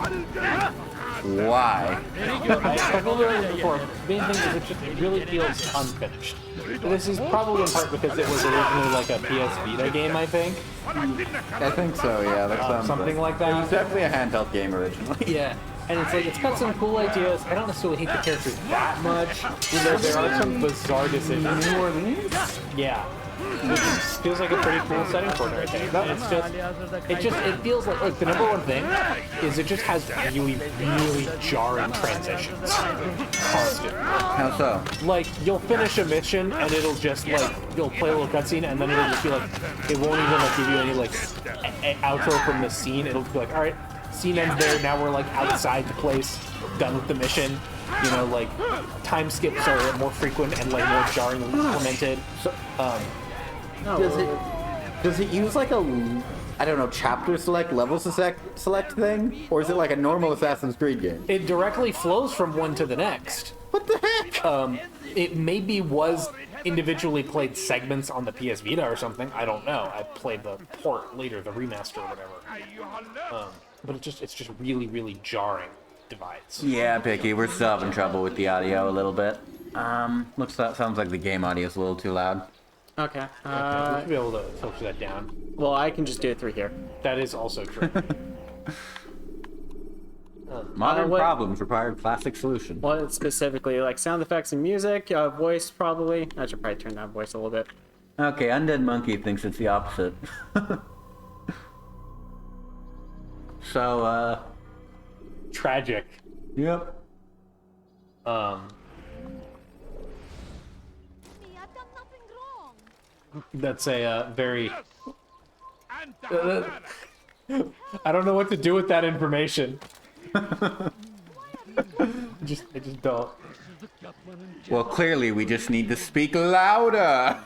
Why? I've alluded to it before. The main thing is it really feels unfinished. This is probably in part because it was originally like a PS Vita game, I think. I think so, yeah. That sounds Something like that. It was definitely a handheld game originally. Yeah. And it's like, it's got some cool ideas. I don't necessarily hate the characters that much. There are some bizarre decisions. New Orleans? Yeah. Which feels like a pretty cool setting for it, I think. It feels like the number one thing is it just has really, really jarring transitions. Constant. How so? Like, you'll finish a mission and it'll just like, you'll play a little cutscene and then it'll just be like, it won't even like give you any like outro from the scene. It'll be like, alright, scene ends there, now we're like outside the place, done with the mission. You know, like, time skips are more frequent and like more jarringly implemented. Does it use like a, I don't know, chapter select, level select thing? Or is it like a normal Assassin's Creed game? It directly flows from one to the next. What the heck? It maybe was individually played segments on the PS Vita or something. I don't know. I played the port later, the remaster or whatever. But it's just really, really jarring divides. Yeah, Picky, we're still having trouble with the audio a little bit. Sounds like the game audio is a little too loud. Okay. We should be able to filter that down. Well, I can just do it through here. That is also true. Modern what- problems require classic solution. What specifically? Like sound effects and music, voice probably. I should probably turn down voice a little bit. Okay, Undead Monkey thinks it's the opposite. So, Tragic. yep. Me, I've done nothing wrong. That's a very. And down there. I don't know what to do with that information. I just don't. Well, clearly we just need to speak louder.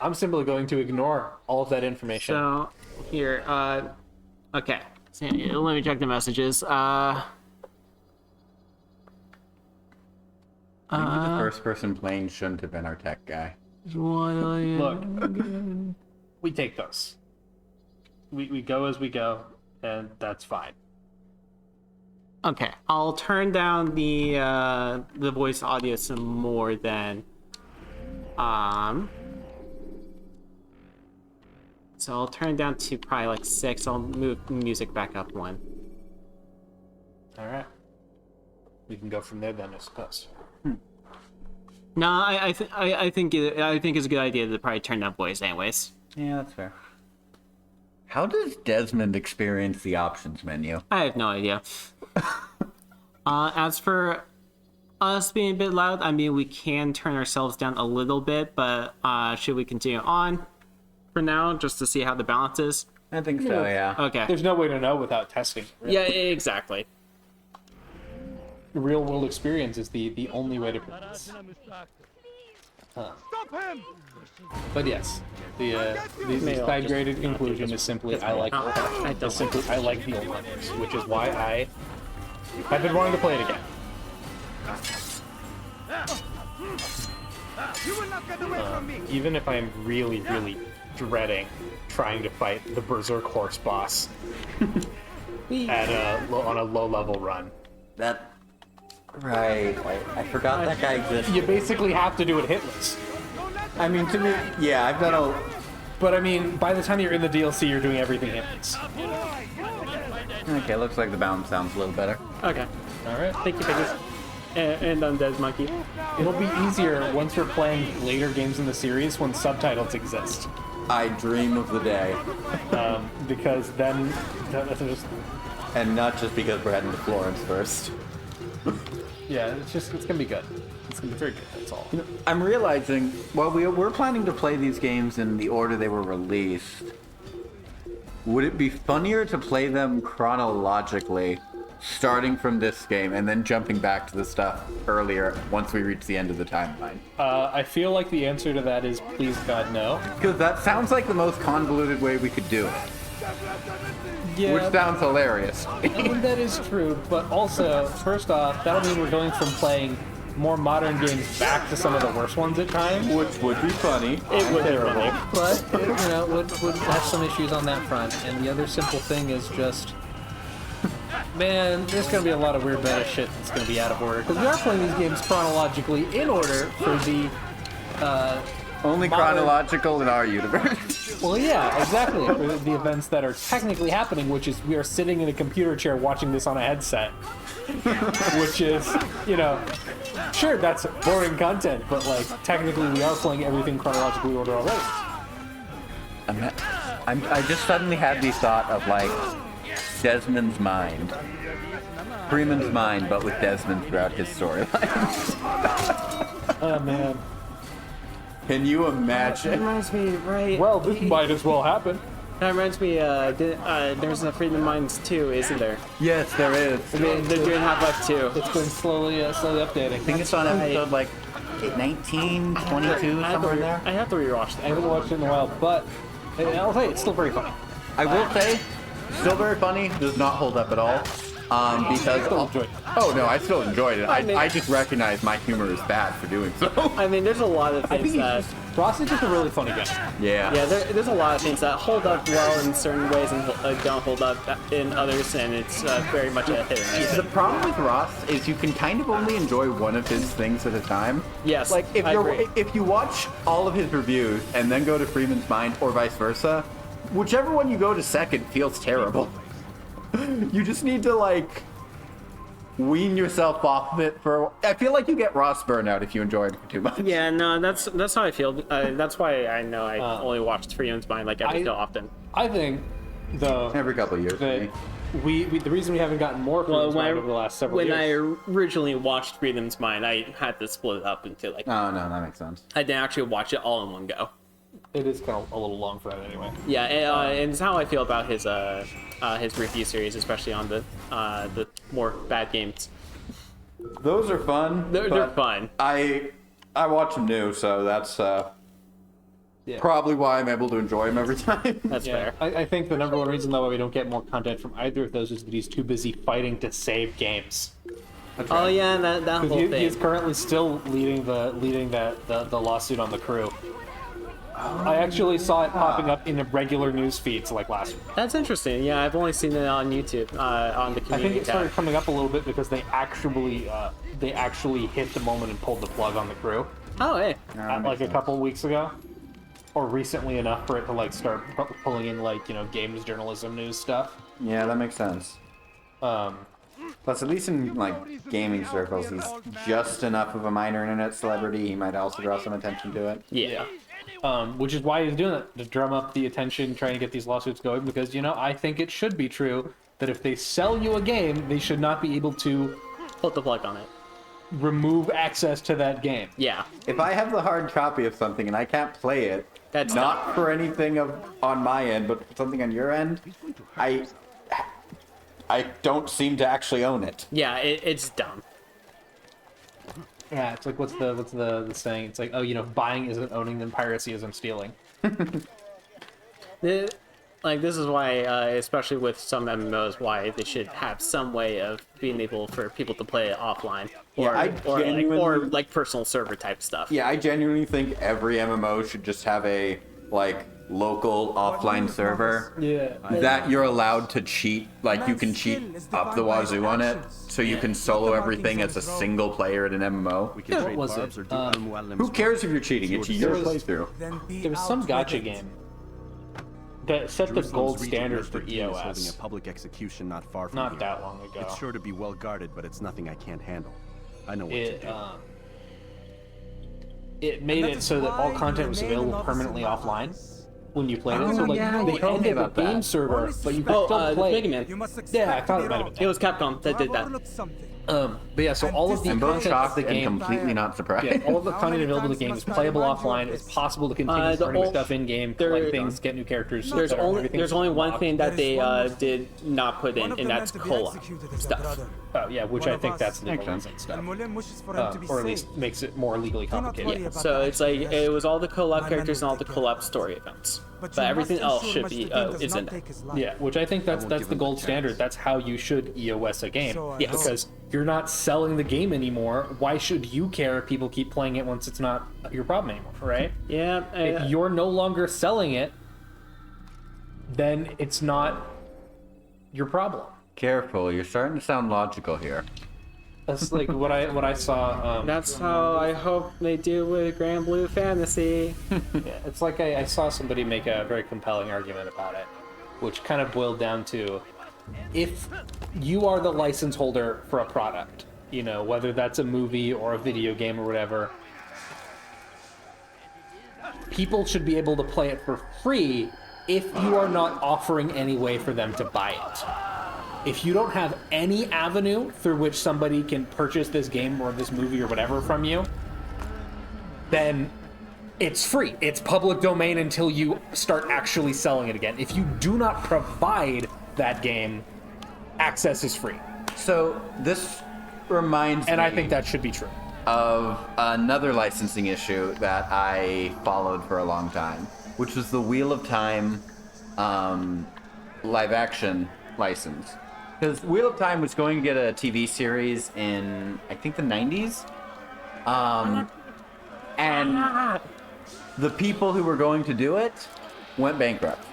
I'm simply going to ignore all of that information. So here, okay. So, let me check the messages. Maybe the first person playing shouldn't have been our tech guy. Look, we take those. We go as we go, and that's fine. Okay, I'll turn down the voice audio some more then. So I'll turn it down to probably like 6. I'll move music back up 1. All right. We can go from there then, I suppose. No, I think it's a good idea to probably turn down voice anyways. Yeah, that's fair. How does Desmond experience the options menu? I have no idea. As for us being a bit loud, I mean, we can turn ourselves down a little bit, but should we continue on for now just to see how the balance is? I think so, yeah. Okay. There's no way to know without testing. Yeah, exactly. Real world experience is the only way to prove this. Stop him! But yes, the side graded conclusion is simply I like the old ones, which is why I have been wanting to play it again. You will not get away from me! Even if I'm really, really dreading trying to fight the Berserk horse boss on a low level run. Right. I forgot that guy existed. You basically have to do it hitless. I mean, to me, yeah, I've done a... But I mean, by the time you're in the DLC, you're doing everything hitless. Okay, looks like the balance sounds a little better. Okay. All right. Thank you, Pegasus. And Undead Monkey. It'll be easier once we're playing later games in the series when subtitles exist. I dream of the day. Because then that's just... And not just because we're heading to Florence first. Yeah, it's gonna be good. It's gonna be very good, that's all. You know, I'm realizing, well, we're planning to play these games in the order they were released. Would it be funnier to play them chronologically, starting from this game, and then jumping back to the stuff earlier once we reach the end of the timeline? I feel like the answer to that is please God no. Because that sounds like the most convoluted way we could do it. Yeah, Which sounds hilarious. I mean, that is true, but also, first off, that'll mean we're going from playing more modern games back to some of the worst ones at times. Which would be funny. It would be funny. But, you know, would have some issues on that front. And the other simple thing is just, man, there's going to be a lot of weird meta shit that's going to be out of order. Because we are playing these games chronologically in order for the... Only modern... chronological in our universe. Well, yeah, exactly. For the events that are technically happening, which is we are sitting in a computer chair watching this on a headset. Which is, you know, sure, that's boring content, but, like, technically we are playing everything chronologically order already. I just suddenly had the thought of, like, Desmond's mind. Freeman's mind, but with Desmond throughout his storyline. Oh, man. Can you That imagine? reminds me, right? Well, this might as well happen. That reminds me, there's a Freedom Minds 2, isn't there? Yes, there is. I mean, they're doing Half-Life 2. It's been slowly updating. I think it's on episode, like, 19, 22, somewhere in there. I have to rewatch I that. haven't watched it in a while, but I'll say it's still very funny. I will say, still very funny, does not hold up at all. Because... Still enjoyed it. Oh, no, I still enjoyed it. I just recognize my humor is bad for doing so. I mean, there's a lot of things that... Ross is just a really funny guy. Yeah. Yeah, there's a lot of things that hold up well in certain ways and don't hold up in others, and it's very much a hit or miss. The problem with Ross is you can kind of only enjoy one of his things at a time. Yes, Like, I agree. if you watch all of his reviews and then go to Freeman's Mind or vice versa, whichever one you go to second feels terrible. You just need to, like, wean yourself off of it for... I feel like you get Ross burnout if you enjoy it for too much. Yeah, no, that's how I feel. That's why I know I only watch Freedom's Mind like every so often. I think, though, Every couple of years, that maybe. the reason we haven't gotten more Freedom's Mind over the last several when years. I originally watched Freedom's Mind, I had to split it up into like. Oh no, that makes sense. I didn't actually watch it all in one go. It is kind of a little long for that anyway. Yeah, and it's how I feel about his review series, especially on the more bad games. Those are fun. They're fun. I watch them new, so that's probably why I'm able to enjoy them every time. That's fair. I think the number one reason though why we don't get more content from either of those is that he's too busy fighting to save games. Oh yeah, that whole thing. He's currently still leading the lawsuit on the crew. I actually saw it popping up in the regular news feeds like last week. That's interesting. Yeah, I've only seen it on YouTube on the community I think it started tab. coming up a little bit because they actually hit the moment and pulled the plug on the crew. Oh hey. Like a couple weeks ago, or recently enough for it to like start pulling in like games journalism news stuff. Yeah, that makes sense. Plus, at least in like gaming circles, he's just enough of a minor internet celebrity. He might also draw some attention to it. Yeah. Which is why he's doing it, to drum up the attention, trying to get these lawsuits going, because, I think it should be true that if they sell you a game, they should not be able to Pull the plug on it. remove access to that game. Yeah. If I have the hard copy of something and I can't play it, That's not for anything on my end, but for something on your end, I don't seem to actually own it. Yeah, it's dumb. Yeah, it's like, what's the saying? It's like, buying isn't owning, then piracy isn't stealing. Like, this is why, especially with some MMOs, why they should have some way of being able for people to play it offline. Or like personal server type stuff. Yeah, I genuinely think every MMO should just have a, local offline server. Yeah. That you're allowed to cheat, you can cheat up the wazoo on it, so you can solo everything as a single player in an MMO. We can trade was barbs it? or do unwell Who cares if you're cheating? It's your playthrough. There was some gacha game that set the Jerusalem's gold regional standard for district team is holding a EOS. public execution not far from Not here. that long ago. It's sure to be well guarded, but it's nothing I can't handle. I know what to do. It made it so that all content was available permanently offline when you played it. So yeah, they you told me ended the about that. game server, but you could Oh, still the play. Mega Man. Yeah, I thought it might have been. It was Capcom that did that. But yeah, so all of the I'm both content of shocked the and game, completely not surprised. yeah, all of the content available in the game is playable offline. It's possible to continue the learning ol- stuff in game, there- collect things, get new characters. There's etc. only Everything's there's only one locked. thing that they did not put in, and that's co-op stuff. Yeah, which I think that's legal Makes and stuff. Or at least makes it more legally complicated. Yeah. So it's like it was all the co-op characters and all the co-op story events, but everything else should be is in there. Yeah, which I think that's the gold standard. That's how you should EOS a game. Yes. Because you're not selling the game anymore. Why should you care if people keep playing it once it's not your problem anymore, right? Yeah. If you're no longer selling it, then it's not your problem. Careful, you're starting to sound logical here. That's like what I saw. That's how I hope they do with Grand Blue Fantasy. Yeah, it's like I saw somebody make a very compelling argument about it, which kind of boiled down to, if you are the license holder for a product, whether that's a movie or a video game or whatever, people should be able to play it for free if you are not offering any way for them to buy it. If you don't have any avenue through which somebody can purchase this game or this movie or whatever from you, then it's free. It's public domain until you start actually selling it again. If you do not provide that game, access is free. So this reminds And me I think that should be true. of another licensing issue that I followed for a long time, which was the Wheel of Time live action license. Because Wheel of Time was going to get a TV series in, I think, the 90s. And the people who were going to do it went bankrupt.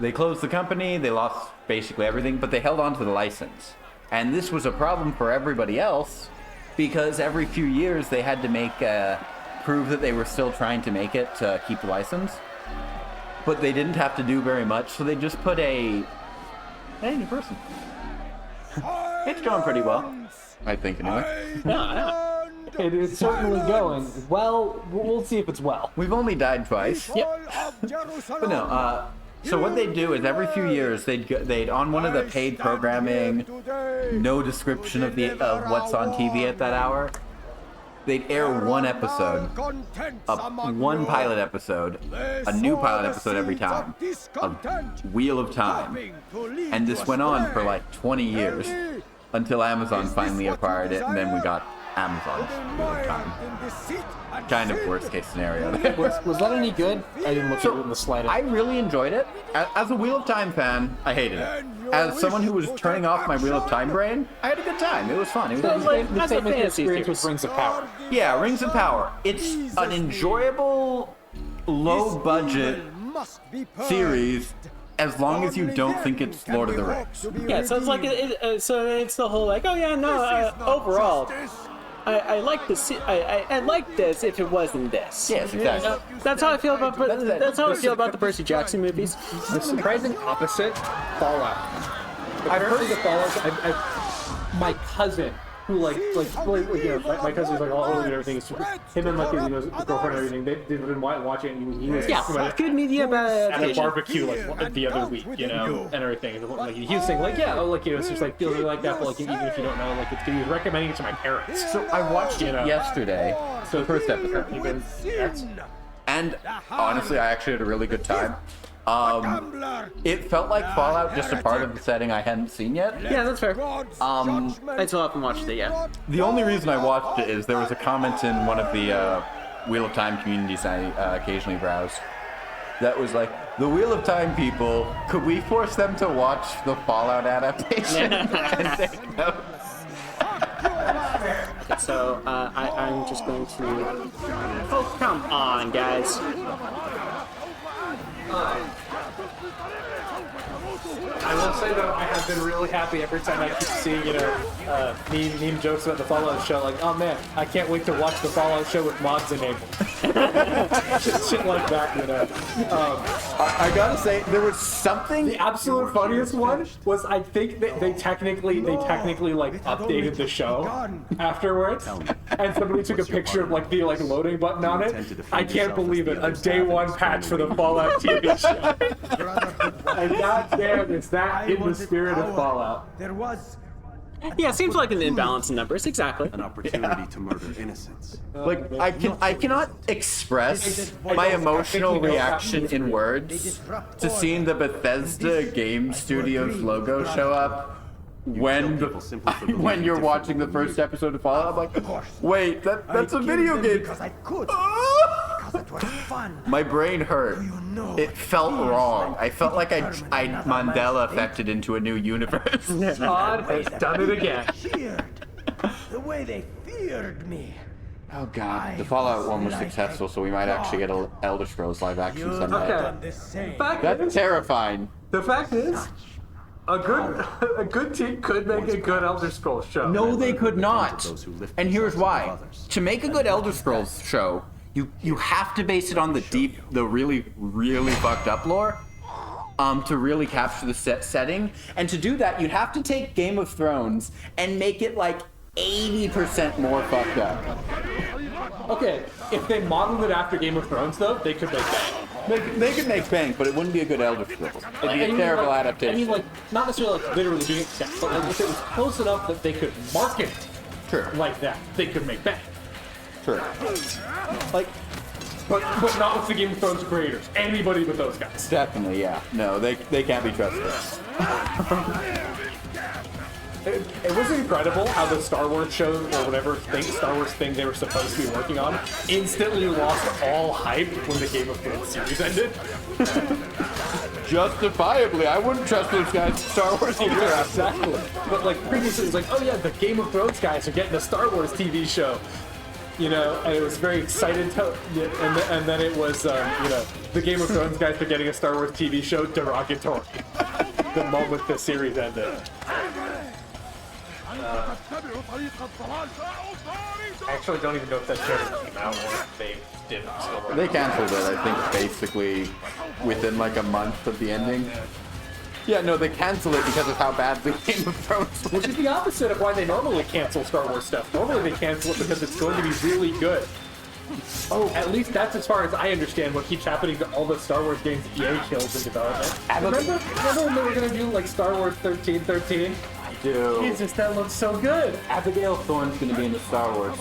They closed the company, they lost basically everything, but they held on to the license. And this was a problem for everybody else, because every few years they had to make prove that they were still trying to make it to keep the license. But they didn't have to do very much, so they just put hey, new person. It's going pretty well, I think, anyway. It is certainly going well. We'll see if it's well. We've only died twice. Yep. But no, So what they'd do is every few years they'd on one of the paid programming, no description of what's on TV at that hour. They'd air one episode, one pilot episode, a new pilot episode every time, of Wheel of Time, and this went on for like 20 years until Amazon finally acquired it, and then we got Amazon's Wheel of Time. Kind of worst case scenario. Was that any good? I didn't look at it in the slightest. I really enjoyed it. As a Wheel of Time fan, I hated it. As someone who was turning off my Wheel of Time brain, I had a good time. It was fun. It was like the same fantasy experience with Rings of Power. Yeah, Rings of Power. It's an enjoyable, low-budget series as long as you don't think it's Lord of the Rings. Yeah, so it's like so it's the whole like, oh yeah, no, overall, I like this. I like this if it wasn't this. Yes, exactly. That's how I feel about. That's how I feel about the Percy Jackson movies. The surprising opposite, Fallout. Apparently, the Fallout. My cousin, who like you know, my cousin's like all old and everything. It's him and like his girlfriend and everything. They've been watching it. And he was good media at a barbecue like the other week, you know, and everything. And, like he was saying like like you know, it's just like feels like that. But like even if you don't know, like it's good. He was recommending it to my parents. So I watched it yesterday. So the first episode. And honestly, I actually had a really good time. It felt like Fallout, just a part of the setting I hadn't seen yet. Yeah, that's fair. I still haven't watched it yet. The only reason I watched it is there was a comment in one of the Wheel of Time communities I occasionally browse that was like, the Wheel of Time people, could we force them to watch the Fallout adaptation and take notes? Okay, so I'm just going to. Oh, come on, guys. I will say that I have been really happy every time I keep seeing, you know, meme jokes about the Fallout show. Like, oh man, I can't wait to watch the Fallout show with mods enabled. Shit like that, you know. I gotta say, there was something. The absolute funniest one was I think they technically like updated the show afterwards, and somebody took a picture of like the loading button on it. I can't believe it. A day one patch for the Fallout TV show. And goddamn, it's that in the spirit of Fallout. There was. Yeah, it seems like an imbalance in numbers. Exactly. An opportunity to murder innocents. Like, I cannot express my emotional reaction in words to seeing the Bethesda Game Studios logo show up when you're watching the first episode of Fallout. I'm like, wait, that's a video game. Because I could. Because it was fun. My brain hurt. It felt wrong. I felt like I Mandela affected into a new universe. God has done it again. The way they feared me. Oh god, the Fallout one was successful, so we might actually get an Elder Scrolls live action someday. That's terrifying. The fact is, a good team could make a good Elder Scrolls show. No, they could not. And here's why. To make a good Elder Scrolls show, you have to base it on the really, really fucked up lore, to really capture the setting. And to do that, you'd have to take Game of Thrones and make it like 80% more fucked up. Okay, if they modeled it after Game of Thrones, though, they could make bank. They could make bank, but it wouldn't be a good Elder Scrolls. It'd be a terrible adaptation. I mean, like, not necessarily like literally doing it, but like, if it was close enough that they could market it like that, they could make bank. Sure. Like, but not with the Game of Thrones creators. Anybody but those guys. Definitely, yeah. No, they can't be trusted. It was incredible how the Star Wars show, or whatever Star Wars thing they were supposed to be working on, instantly lost all hype when the Game of Thrones series ended. Justifiably, I wouldn't trust those guys in Star Wars either. Yeah, exactly. But like previously, it was like, oh yeah, the Game of Thrones guys are getting a Star Wars TV show. You know, and it was very excited to, and then it was, you know, the Game of Thrones guys are getting a Star Wars TV show derogatory the moment the series ended. I actually don't even know if that show came out or if they didn't. They canceled it, I think, basically within like a month of the ending. Yeah, no, they canceled it because of how badly Game of Thrones was. Which is the opposite of why they normally cancel Star Wars stuff. Normally they cancel it because it's going to be really good. Oh, at least that's as far as I understand what keeps happening to all the Star Wars games EA kills in development. Remember when they were gonna do like Star Wars 1313? Dude. Jesus, that looks so good. Abigail Thorne's gonna be in the Star Wars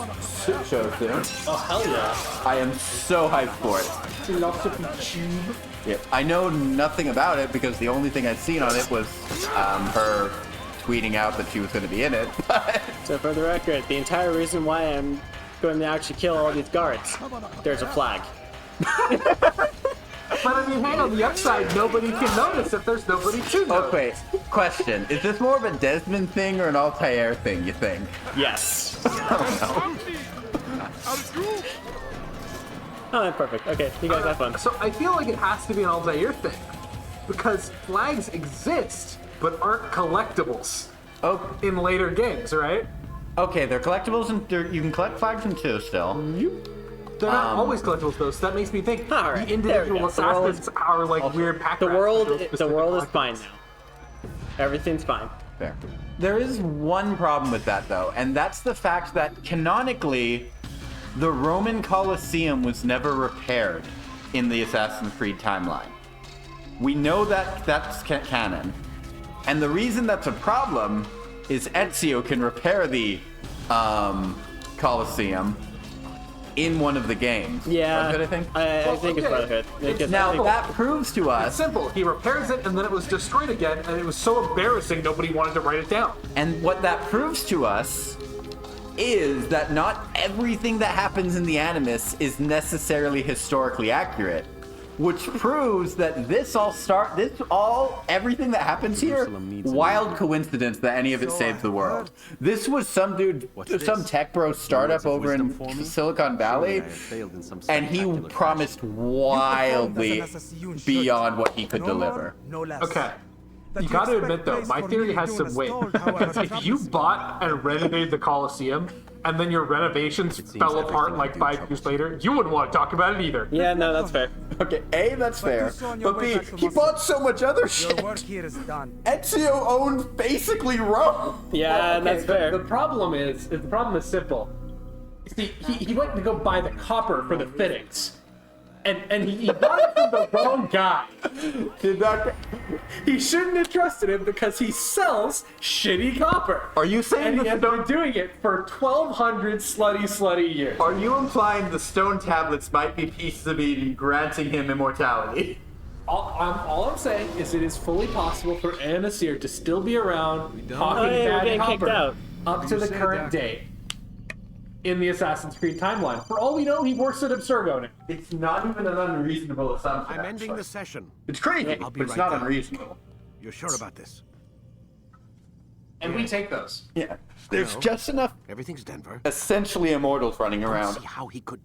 show soon. Oh hell yeah! I am so hyped for it. Philosophy Tube. Yeah, I know nothing about it because the only thing I've seen on it was her tweeting out that she was going to be in it. So for the record, the entire reason why I'm going to actually kill all these guards, there's a flag. But I mean, hey, on the upside, nobody can notice if there's nobody to notice. Okay, question. Is this more of a Desmond thing or an Altair thing, you think? Yes. I Oh, perfect. Okay, you guys have fun. So I feel like it has to be an Altair thing. Because flags exist, but aren't collectibles in later games, right? Okay, they're collectibles and you can collect flags in 2 still. They're not always collectibles though, so that makes me think All right, the individual assassins are like weird pack The rats world, with those the specific world is collectibles. fine now. Everything's fine. Fair. There is one problem with that though, and that's the fact that canonically, the Roman Colosseum was never repaired in the Assassin's Creed timeline. We know that that's canon. And the reason that's a problem is Ezio can repair the Colosseum in one of the games. Yeah, Brotherhood, I think. I think it's Brotherhood. Because I Now think- that proves to It's us, simple. He repairs it and then it was destroyed again, and it was so embarrassing nobody wanted to write it down. and what that proves to us is that not everything that happens in the Animus is necessarily historically accurate. Which proves that everything that happens here, wild coincidence that any of it saves the world. This was some dude, some tech bro startup over in Silicon Valley, and he promised wildly beyond what he could deliver. Okay. You gotta admit though, my theory has some weight. Because if you bought and renovated the Colosseum, and then your renovations fell apart like 5 years later, you wouldn't want to talk about it either. Yeah, no, that's fair. Okay, A, that's fair. But B, he bought so much other shit. Ezio owned basically Rome. Yeah, that's fair. The problem is simple. See, he went to go buy the copper for the fittings. And he bought it from the wrong guy. He shouldn't have trusted him because he sells shitty copper. Are you saying And he the has been doing it for 1,200 slutty years. Are you implying the stone tablets might be pieces of Eden granting him immortality? All I'm saying is it is fully possible for Anasir to still be around talking Oh, yeah, we're bad getting kicked copper out. up to the current day in the Assassin's Creed timeline. For all we know, he works at Abstergo now. It's not even an unreasonable assumption. I'm ending the session. It's crazy, I'll but be it's right not back. unreasonable. You're sure about this? And we take those. Yeah. There's just enough Everything's Denver. essentially immortals running around. See how he could.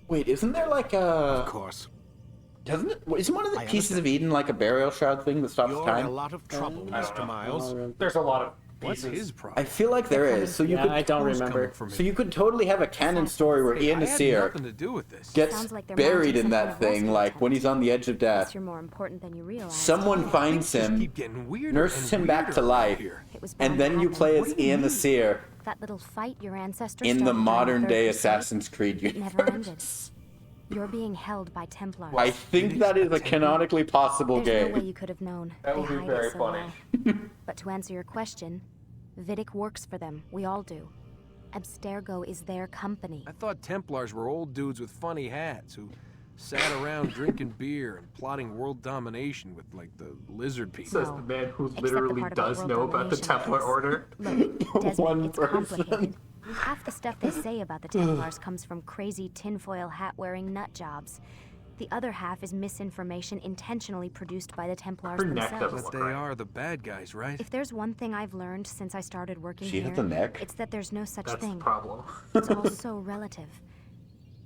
Wait, isn't there like Of a... course. Isn't one of the I pieces understand. of Eden like a burial shroud thing that stops You're in a time? lot of trouble, Mr. Miles. There's a lot of What's pieces. his problem? I feel like there is. So you Yeah, could... I don't remember. So you could totally have a canon story where Ian I had Nasir nothing to do with this. gets Sounds like they're buried mounting in some that kind of thing, rescue like attempt. when he's on the edge of Guess death. you're more important than you realize. Someone finds Just him, keep getting weirder nurses and him back to weirder life, here. It was bound and to then you happen. play What as do you Ian mean? Nasir That little fight your ancestors in the started during modern Third day Crusade, Assassin's Creed it never ended. universe. You're being held by Templars. I think that is a canonically possible There's no way game. you could have known. That They would be hide very it so funny. well. But to answer your question, Vidic works for them. We all do. Abstergo is their company. I thought Templars were old dudes with funny hats who sat around drinking beer and plotting world domination with, like, the lizard people. Says the man who Except the literally part about does world know about the domination, Templar yes. Order. Look, Desmond, One it's person. complicated. Half the stuff they say about the Templars comes from crazy tinfoil hat-wearing nut jobs. The other half is misinformation intentionally produced by the Templars Her neck themselves. doesn't But they are the bad guys, right? If there's one thing I've learned since I started working She here, has a neck? it's that there's no such That's the thing. problem. It's all so relative.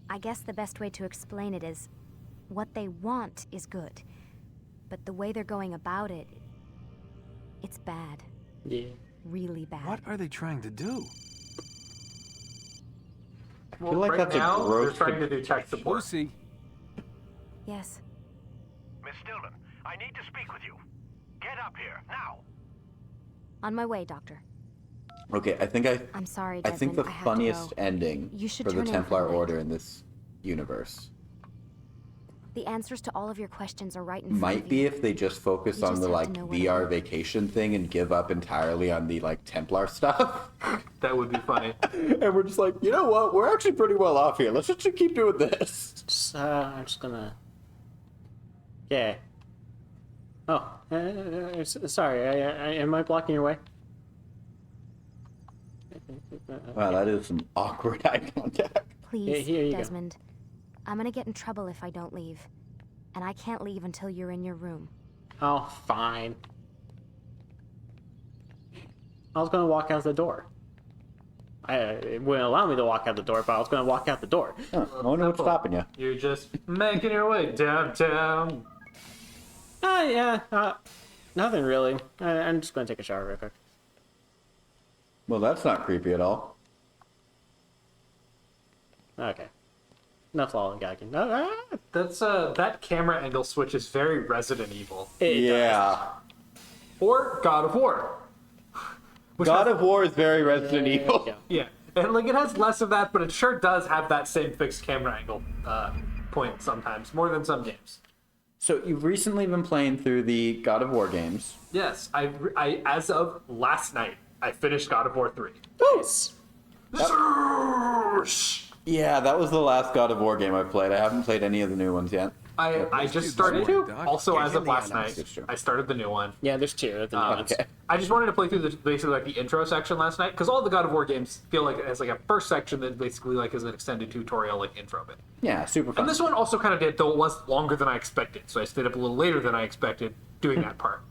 I guess the best way to explain it is, what they want is good, but the way they're going about it, it's bad. Yeah. Really bad. What are they trying to do? Well, feel like right that's a now, they're gross- trying to do tech support. Lucy, Yes. Miss Stillman, I need to speak with you. Get up here, now. On my way, Doctor. Okay, I think I'm sorry, I Desmond. think the I have to funniest go. ending You should for the turn in Templar for the night. Order in this universe. The answers to all of your questions are right in front Might of be you. if they just focus You on just the have like to know where to VR look. vacation thing and give up entirely on the like Templar stuff. That would be funny. And we're just like, you know what? We're actually pretty well off here. Let's just keep doing this. I'm just gonna. Yeah. Oh, sorry. Am I blocking your way? Wow, that is some awkward eye contact. Please, here you go. Desmond. I'm gonna get in trouble if I don't leave. And I can't leave until you're in your room. Oh, fine. I was gonna walk out the door. It wouldn't allow me to walk out the door, but I was gonna walk out the door. Huh, I wonder what's stopping you. You're just making your way downtown. Yeah. Nothing really. I'm just gonna take a shower real quick. Well, that's not creepy at all. Okay. Enough lollygagging. That's that camera angle switch is very Resident Evil. Yeah. Or God of War. God of War is very Resident Evil. Yeah. Yeah, and like it has less of that, but it sure does have that same fixed camera angle point sometimes, more than some games. So you've recently been playing through the God of War games. Yes, I as of last night, I finished God of War 3. Nice. Yeah, that was the last God of War game I've played. I haven't played any of the new ones yet. I just started also as of last night. It's true. I started the new one. Yeah, there's two of the new ones. Okay. I just wanted to play through basically like the intro section last night because all the God of War games feel like it has like a first section that basically like is an extended tutorial like intro bit. Yeah, super fun. And this one also kind of did, though it was longer than I expected. So I stayed up a little later than I expected doing that part.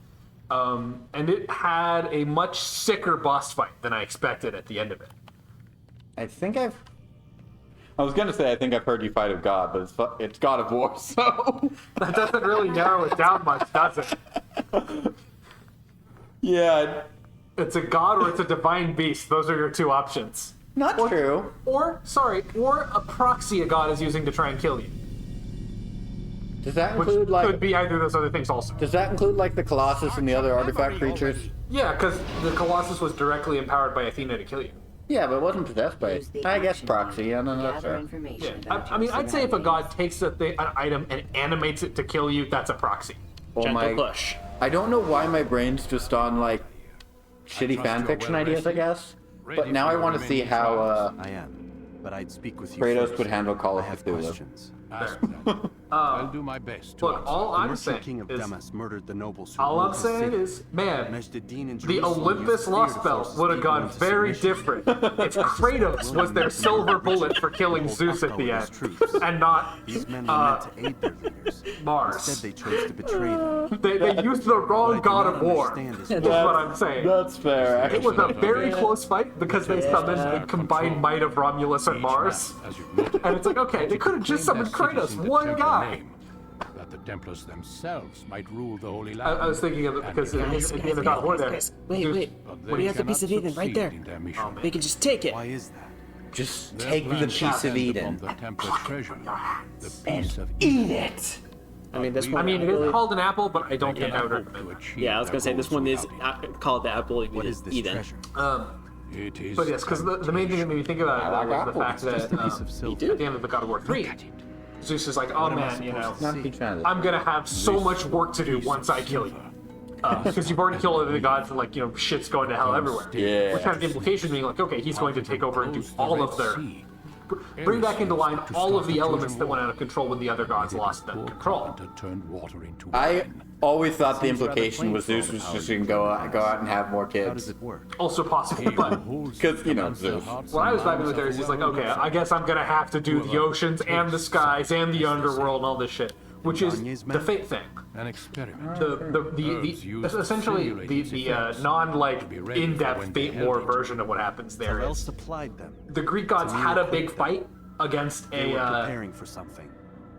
And it had a much sicker boss fight than I expected at the end of it. I was gonna say I think I've heard you fight of God, but it's God of War, so That doesn't really narrow it down much, does it? yeah, It's a god or it's a divine beast. Those are your two options. not true. Or a proxy a god is using to try and kill you. Does that Which include like? could be either of those other things also. Does that include like the Colossus and the other artifact creatures? Yeah, because the Colossus was directly empowered by Athena to kill you. Yeah, but it wasn't possessed by it. I guess proxy. Yeah, no, that's fair. Yeah, I mean, I'd say if a god takes an item and animates it to kill you, that's a proxy. Or Gentle push. I don't know why my brain's just on like shitty fanfiction ideas, I guess. But now I want to see how I am, but I'd speak with you Kratos first. would handle Call I of have Cthulhu. questions. Ask them. I'll do my best to Look, answer. all The I'm merchant saying king of is, Damas murdered the nobles who all ruled I'm his saying city. is, man, Mejdedin in the Jerusalem Olympus used fear Lost to Belt force would have people gone into very submission. different if Kratos was their silver bullet for killing Zeus at the end, and not These men were meant to aid their leaders. Mars. Instead, they chose to betray them. They used the wrong What I do god not of war. understand is Is why- what I'm saying. That's fair. It was a very close fight because they summoned the combined might of Romulus and Mars. As you've noted, And it's like, okay, they could have just summoned Kratos, one guy. That the Templars themselves might rule the Holy Land. I was thinking of it because at the end of God of War there, Wait. But What do you have the cannot piece of Eden right succeed there? in their mission. We can just take it. Why is that? Just Their take the plan piece is of to Eden. bomb the Templar treasure, the piece of Eat it! I mean, this I one. I mean, it is called an apple, but I don't think I would hope recommend to it. achieve Yeah, I was gonna say their this one goals is without it. called the Apple What is this Eden. treasure? It is But yes, because the main thing that made me think about it was the fact Just a that piece of silver. at the end of the God of War 3, Zeus is like, oh man, you know, Not a big fan of this. I'm gonna have so much work to do once I kill you. Because you've already killed the gods and like, you know, shit's going to hell everywhere. Yeah. Which had the implication being like, okay, he's going to take over and do all of their... Bring back into line all of the elements that went out of control when the other gods lost that control. I always thought the implication was Zeus was just gonna go out and have more How kids. does it work? Also possible, but Because, you know, Zeus. what I was vibing with there is he's like, okay, I guess I'm gonna have to do the oceans and the skies and the underworld and all this shit, which is the fate thing. An experiment. Essentially the non like in-depth fate war version of what happens there Who else is supplied them? the Greek gods had a big fight against They were a preparing for something.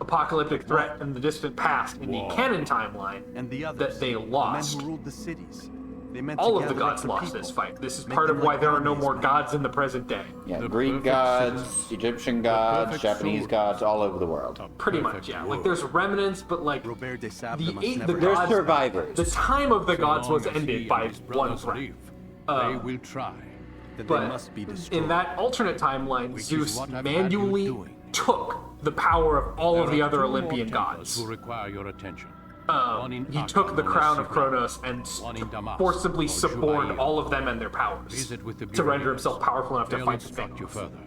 apocalyptic threat in the distant past in the canon timeline And the others, that they lost. the men who ruled the cities. They meant All to of the gather gods up the lost people, this fight. This is make part them of why like there are no armies more now. gods in the present day. Yeah, The Greek perfect gods, citizen. Egyptian gods, perfect Japanese sword. gods, all over the world. Pretty much, yeah. Like there's remnants, but like Robert de Sable the must eight, the never They're gods, survivors. the time of the gods was Long as he ended and by his one brothers threat. live, they will try. Then But they must be destroyed. in that alternate timeline, Which is Zeus what I've had you manually doing. took the power of all of the There are other 2 more Olympian temples gods. who require your attention. One in He Akka took the on crown of Essigran, Kronos and one in Damascus forcibly on suborned Jubail. all of them and their powers Visit with the to render Bureans. himself powerful enough to They'll fight the instruct you Thanos. further.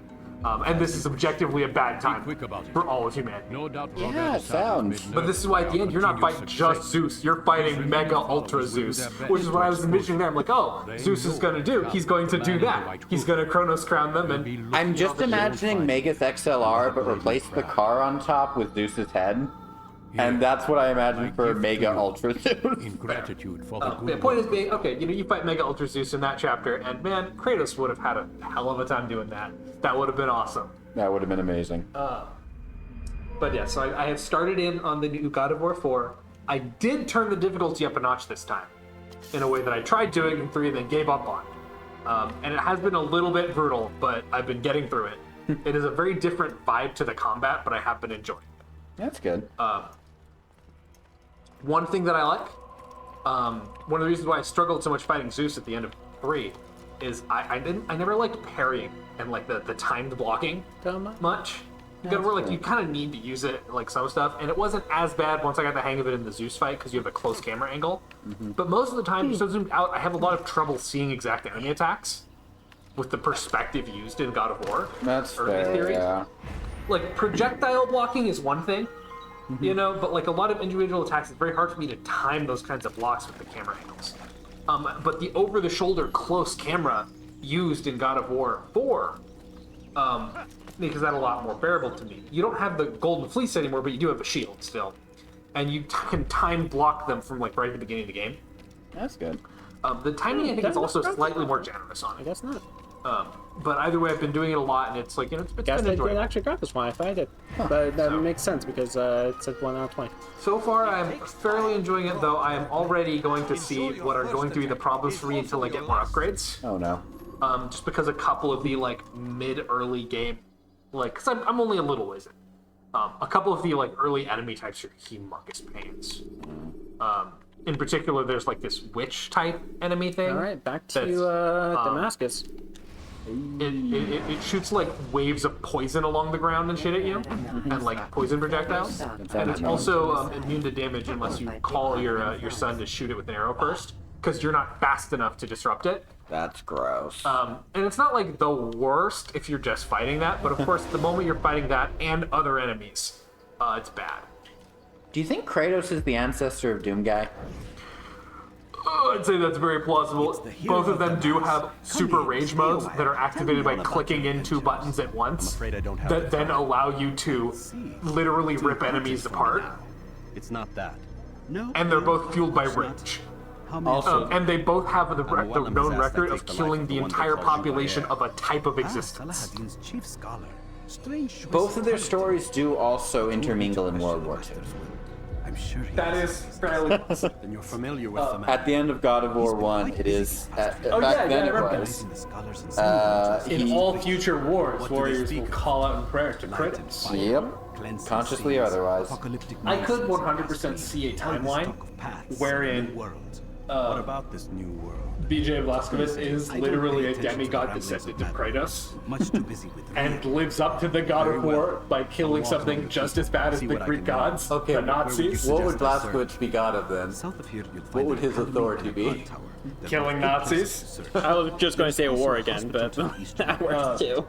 And this is objectively a bad time quick about it. for all of humanity. No doubt Yeah, Robert it sounds. Saturn But this is why at the end you're not fighting just Zeus, you're fighting Mega Ultra Zeus, which is what I was envisioning there. I'm like, oh, Zeus is gonna do. He's going to do that. He's gonna Kronos crown them, and I'm just imagining Megas XLR, but replace the car on top with Zeus's head. And that's what I imagine for Mega Ultra Zeus. in gratitude for the the good point is work. being, okay, you fight Mega Ultra Zeus in that chapter, and man, Kratos would have had a hell of a time doing that. That would have been awesome. That would have been amazing. But yeah, so I have started in on the new God of War 4. I did turn the difficulty up a notch this time, in a way that I tried doing in 3 and then gave up on. And it has been a little bit brutal, but I've been getting through it. It is a very different vibe to the combat, but I have been enjoying it. That's good. One thing that I like, one of the reasons why I struggled so much fighting Zeus at the end of 3, is I never liked parrying and like the timed blocking much. You gotta like you kind of need to use it like some stuff, and it wasn't as bad once I got the hang of it in the Zeus fight because you have a close camera angle. But most of the time, so zoomed out, I have a lot of trouble seeing exact enemy attacks with the perspective used in God of War. That's early fair, theory. yeah. Like projectile blocking is one thing, you know, but like a lot of individual attacks, it's very hard for me to time those kinds of blocks with the camera angles. But the over-the-shoulder close camera used in God of War 4 makes that a lot more bearable to me. You don't have the Golden Fleece anymore, but you do have a shield still, and you can time block them from like right at the beginning of the game. That's good. The timing I think is also slightly more generous on I it. guess not. But either way, I've been doing it a lot, and it's like it's Guess been they didn't enjoyable. actually grab this one. I thought I did. But that makes sense because it said 1 out of 20. So far, I'm fairly enjoying it, though I am already going to see what are going to be the problems for me until I get more upgrades. Oh no. Just because a couple of the like mid-early game, like, cause I'm only a little ways in. A couple of the like early enemy types are humongous pains. In particular, there's like this witch type enemy thing. All right, back to that's, Damascus. It shoots like waves of poison along the ground and shit at you, and like poison projectiles. And it's also immune to damage unless you call your son to shoot it with an arrow first, because you're not fast enough to disrupt it. That's gross. And it's not like the worst if you're just fighting that, but of course, the moment you're fighting that and other enemies, it's bad. Do you think Kratos is the ancestor of Doomguy? I'd say that's very plausible. Both of them do have super range modes that are activated by clicking in 2 buttons at once that then allow you to literally rip enemies apart. It's not that. And they're both fueled by rage. And they both have the known record of killing the entire population of a type of existence. Both of their stories do also intermingle in World War II. I'm sure That is fairly... Then you're familiar with the At the end of God of War 1, it is... back then I it remember was. In all future wars, warriors will call out in prayer to Kratos. Yep. Consciously or otherwise. I could 100% see a timeline wherein what about this new world? BJ Blazkowicz is literally a demigod descendant of Kratos Much too busy with the and lives up to the God of War by killing something just as bad as the Greek gods, the Nazis. What would Blazkowicz be god of then? South of here, you'll What find would his authority be? Killing Nazis? I was just going to say war again, but that works too.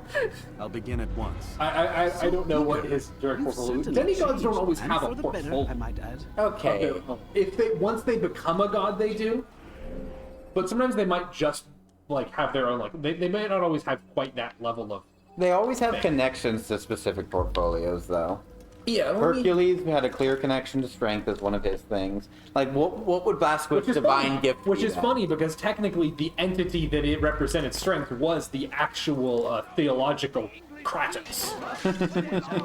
I'll begin at once. I don't know what his direct portfolio is. Demigods don't always have a portfolio. I might add. Okay. Once they become a god, they do. But sometimes they might just like have their own they might not always have quite that level of. They always have connections to specific portfolios, though. Yeah, Hercules had a clear connection to strength as one of his things. Like, what would Blazkowicz's divine gift be? Which is funny because technically the entity that it represented strength was the actual theological Kratos,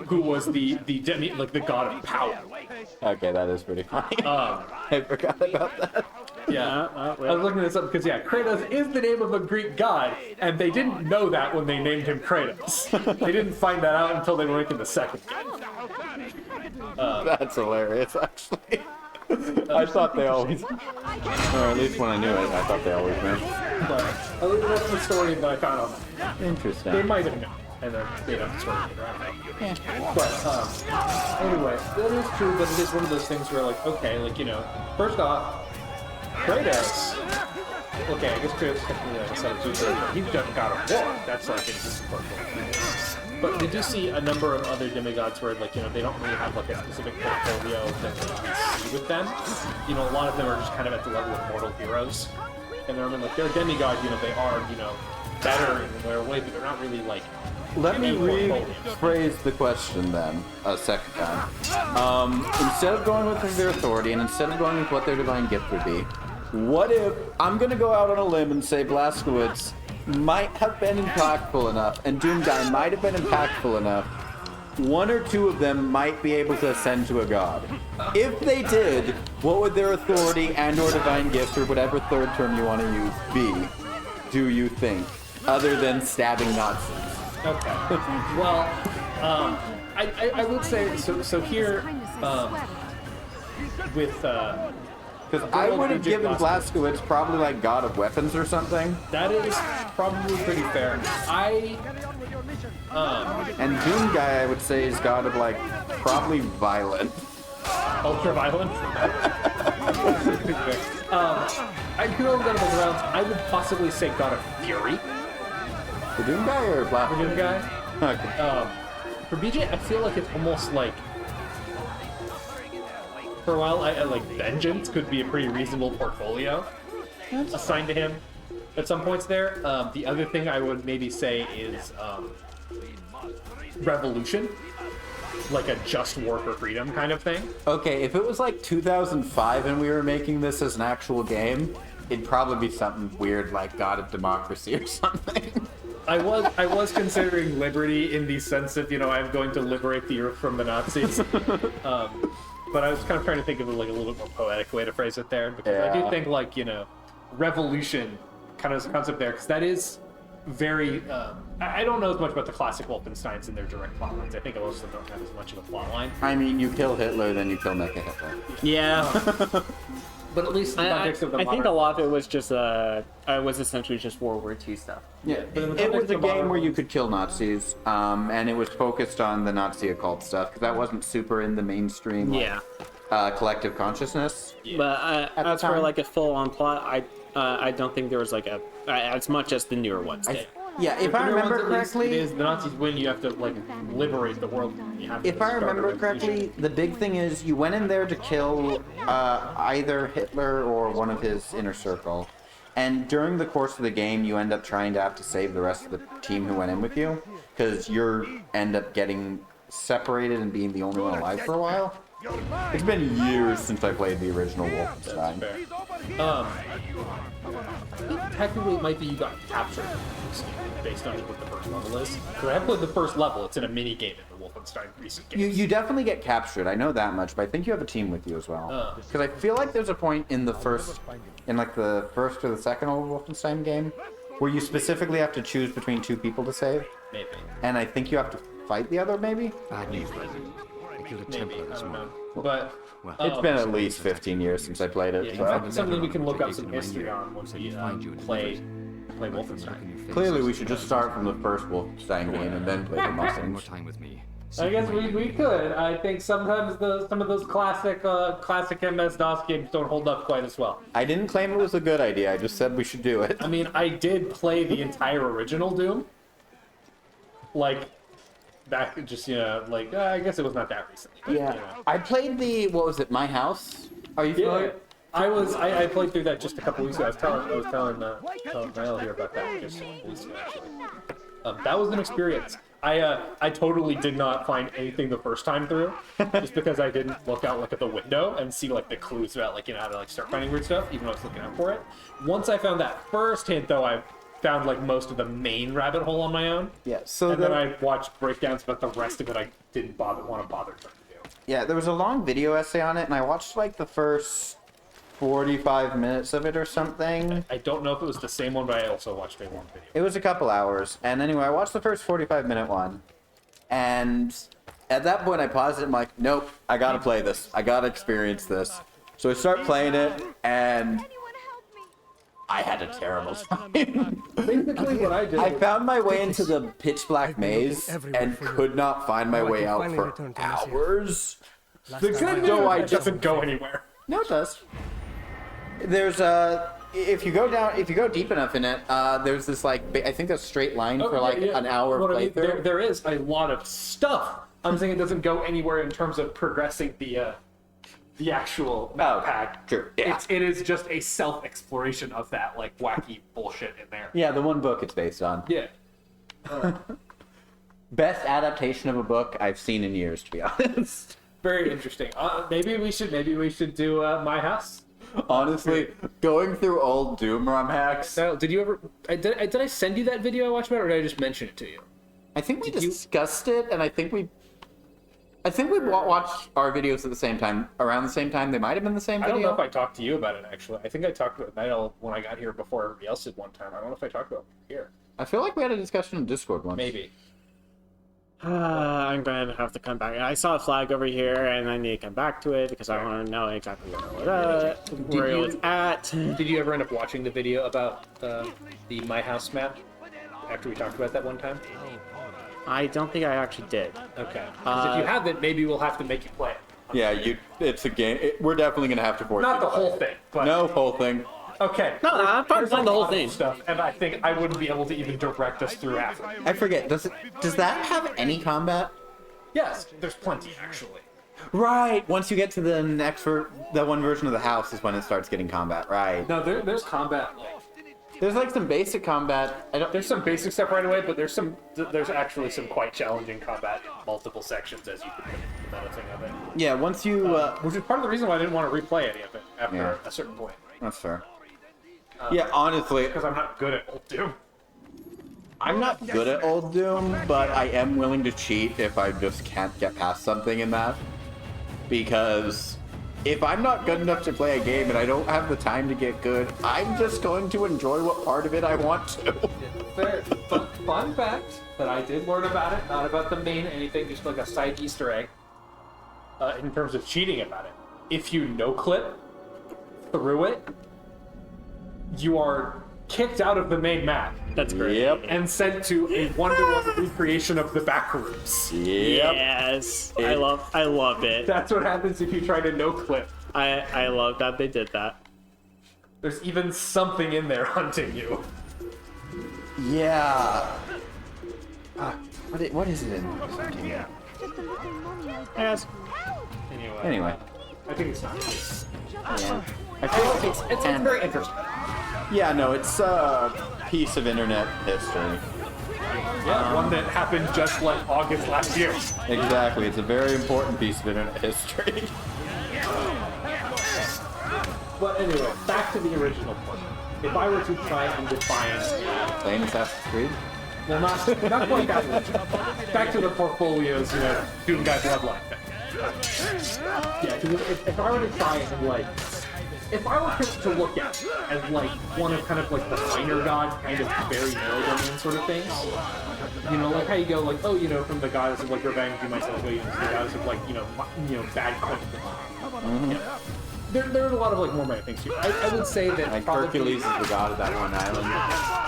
who was the god of power. Okay, that is pretty funny. I forgot about that. Yeah, I was looking this up because Kratos is the name of a Greek god, and they didn't know that when they named him Kratos. They didn't find that out until they were making the second game. That's hilarious, actually. I thought they always, or at least when I knew it, I thought they always knew. But that's the story that I found on that. They Interesting. might have known, and then they don't sort of figure out. But anyway, that is true, but it is one of those things where, like, okay, like, you know, first off, Kratos. Okay, I guess Kratos is technically like a set of two thirds, but he's done God of War. That's like his portfolio. But we do see a number of other demigods where, like, you know, they don't really have like a specific portfolio that we see with them. You know, a lot of them are just kind of at the level of mortal heroes, and they're like they're demigods. You know, they are, you know, better in their way, but they're not really like. Let me rephrase the question then a second time. Instead of going with their authority and instead of going with what their divine gift would be, what if I'm gonna go out on a limb and say Blazkowicz might have been impactful enough and Doomguy might have been impactful enough, one or two of them might be able to ascend to a god. If they did, what would their authority and or divine gift, or whatever third term you want to use, be, do you think, other than stabbing Nazis? Okay. Well, I would say so here with because I would have given Blazkowicz probably like God of Weapons or something. That is probably pretty fair. And Doomguy I would say is God of like probably violent. Ultra violent. I could have done both rounds. I would possibly say God of Fury. The Doomguy or Blazkowicz? Doomguy. Okay. For BJ, I feel like it's almost like. For a while, I like Vengeance could be a pretty reasonable portfolio assigned to him at some points there. The other thing I would maybe say is Revolution, like a just war for freedom kind of thing. Okay, if it was like 2005 and we were making this as an actual game, it'd probably be something weird like God of Democracy or something. I was considering Liberty in the sense of, you know, I'm going to liberate the earth from the Nazis. But I was kind of trying to think of like a little bit more poetic way to phrase it there, because I do think like, you know, revolution kind of is a concept there, because that is very. I don't know as much about the classic Wolfensteins and their direct plot lines. I think most of them don't have as much of a plot line. I mean, you kill Hitler, then you kill Mecha Hitler. Yeah. But at least in the context of the I think a lot of it was just was essentially just World War II stuff. Yeah, it was a game where you could kill Nazis, and it was focused on the Nazi occult stuff, because that wasn't super in the mainstream collective consciousness. Yeah. But as for like a full-on plot, I don't think there was like as much as the newer ones did. Yeah, if I remember correctly, it is the Nazis win. You have to like liberate the world. If I remember correctly, the big thing is you went in there to kill either Hitler or one of his inner circle, and during the course of the game, you end up trying to have to save the rest of the team who went in with you, because you end up getting separated and being the only one alive for a while. It's been years since I played the original Wolfenstein. Technically, it might be you got captured based on what the first level is. So I played the first level. It's in a mini game in the Wolfenstein recent games. You definitely get captured. I know that much, but I think you have a team with you as well. Because I feel like there's a point in the first or the second old Wolfenstein game, where you specifically have to choose between two people to save. Maybe. And I think you have to fight the other, maybe? Bad news, President. I killed a Templar this morning. But it's been at least 15 years since I played it. Yeah, so. Something we can look up some history on once we play Wolfenstein. Clearly, we should just start from the first Wolfenstein game and then play the Mustangs. I guess we could. I think sometimes some of those classic MS-DOS games don't hold up quite as well. I didn't claim it was a good idea. I just said we should do it. I mean, I did play the entire original Doom. Like, back just, you know, like, I guess it was not that recent. But, yeah. You know. I played what was it, My House? Are you familiar? I played through that just a couple weeks ago. I was telling Niall here about that just a couple weeks ago, actually. That was an experience. I totally did not find anything the first time through, just because I didn't look out at the window and see like the clues about like, you know, how to like start finding weird stuff, even though I was looking out for it. Once I found that first hint, though, I found like most of the main rabbit hole on my own. Yeah. Then I watched breakdowns, but the rest of it I didn't want to bother trying to do. Yeah, there was a long video essay on it, and I watched like the first 45 minutes of it or something. I don't know if it was the same one, but I also watched a long video. It was a couple hours, and anyway, I watched the first 45-minute one, and at that point I paused it. I'm like, nope, I gotta play this. I gotta experience this. So I start playing it, and I had a terrible time. Basically, what I did. I found my way into the pitch black maze and could not find my way out for hours. The good news doesn't go anywhere. No, it does. There's if you go deep enough in it, there's this like I think a straight line for like an hour playthrough. There is a lot of stuff. I'm saying it doesn't go anywhere in terms of progressing the actual map pack. True. Yeah. It is just a self-exploration of that like wacky bullshit in there. Yeah, the one book it's based on. Yeah. Best adaptation of a book I've seen in years, to be honest. Very interesting. Maybe we should do My House. Honestly, going through old Doom ROM hacks. Now, did you ever? Did I send you that video I watched about it, or did I just mention it to you? I think we discussed it, and I think we watched our videos at the same time, around the same time. They might have been the same video. I don't know if I talked to you about it, actually. I think I talked about Niall when I got here before everybody else did one time. I don't know if I talked about it here. I feel like we had a discussion in Discord once. Maybe. I'm going to have to come back. I saw a flag over here, and I need to come back to it because I want to know exactly where it was at. Did you ever end up watching the video about the My House map after we talked about that one time? I don't think I actually did. Okay. Because if you haven't, maybe we'll have to make you play it. Yeah, it's a game. We're definitely gonna have to force. Not the whole thing, but no whole thing. Okay. No, I'm fine playing the whole thing. Stuff, and I think I wouldn't be able to even direct us through half of it. I forget. Does that have any combat? Yes, there's plenty actually. Right. Once you get to the next the one version of the house is when it starts getting combat. Right. No, there's combat. There's like some basic combat. There's some basic stuff right away, but there's actually some quite challenging combat in multiple sections as you put the meta thing of it. Yeah, once you which is part of the reason why I didn't want to replay any of it after a certain point. That's fair. Yeah, honestly, because I'm not good at old Doom. I'm not good at old Doom, but I am willing to cheat if I just can't get past something in that. Because if I'm not good enough to play a game and I don't have the time to get good, I'm just going to enjoy what part of it I want to. Fair. Fun fact that I did learn about it, not about the main anything, just like a side Easter egg, in terms of cheating about it. If you no-clip through it, you are kicked out of the main map. That's great. Yep. And sent to a one-to-one recreation of the back rooms. Yep. Yes. I love it. That's what happens if you try to no-clip. I love that they did that. There's even something in there hunting you. Yeah. What is it in? Yes. Anyway. I think it's not. Yeah. I feel like It's very interesting. Yeah, no, it's a piece of internet history. Yeah, one that happened just like August last year. Exactly, it's a very important piece of internet history. But anyway, back to the original point. If I were to try and define... Playing Assassin's Creed? Well, not quite that. Back to the portfolios, Doom Guy Bloodline thing. Yeah, because if I were to try and, like... If I were to look at it as, like, one of kind of, like, the minor god, kind of very narrow domain sort of things, like how you go, like, from the goddess of, like, revenge, you might say, like, the goddess of, like, bad punishment. There are a lot of, like, more minor things, too. I would say that like probably... Hercules is the god of that one island.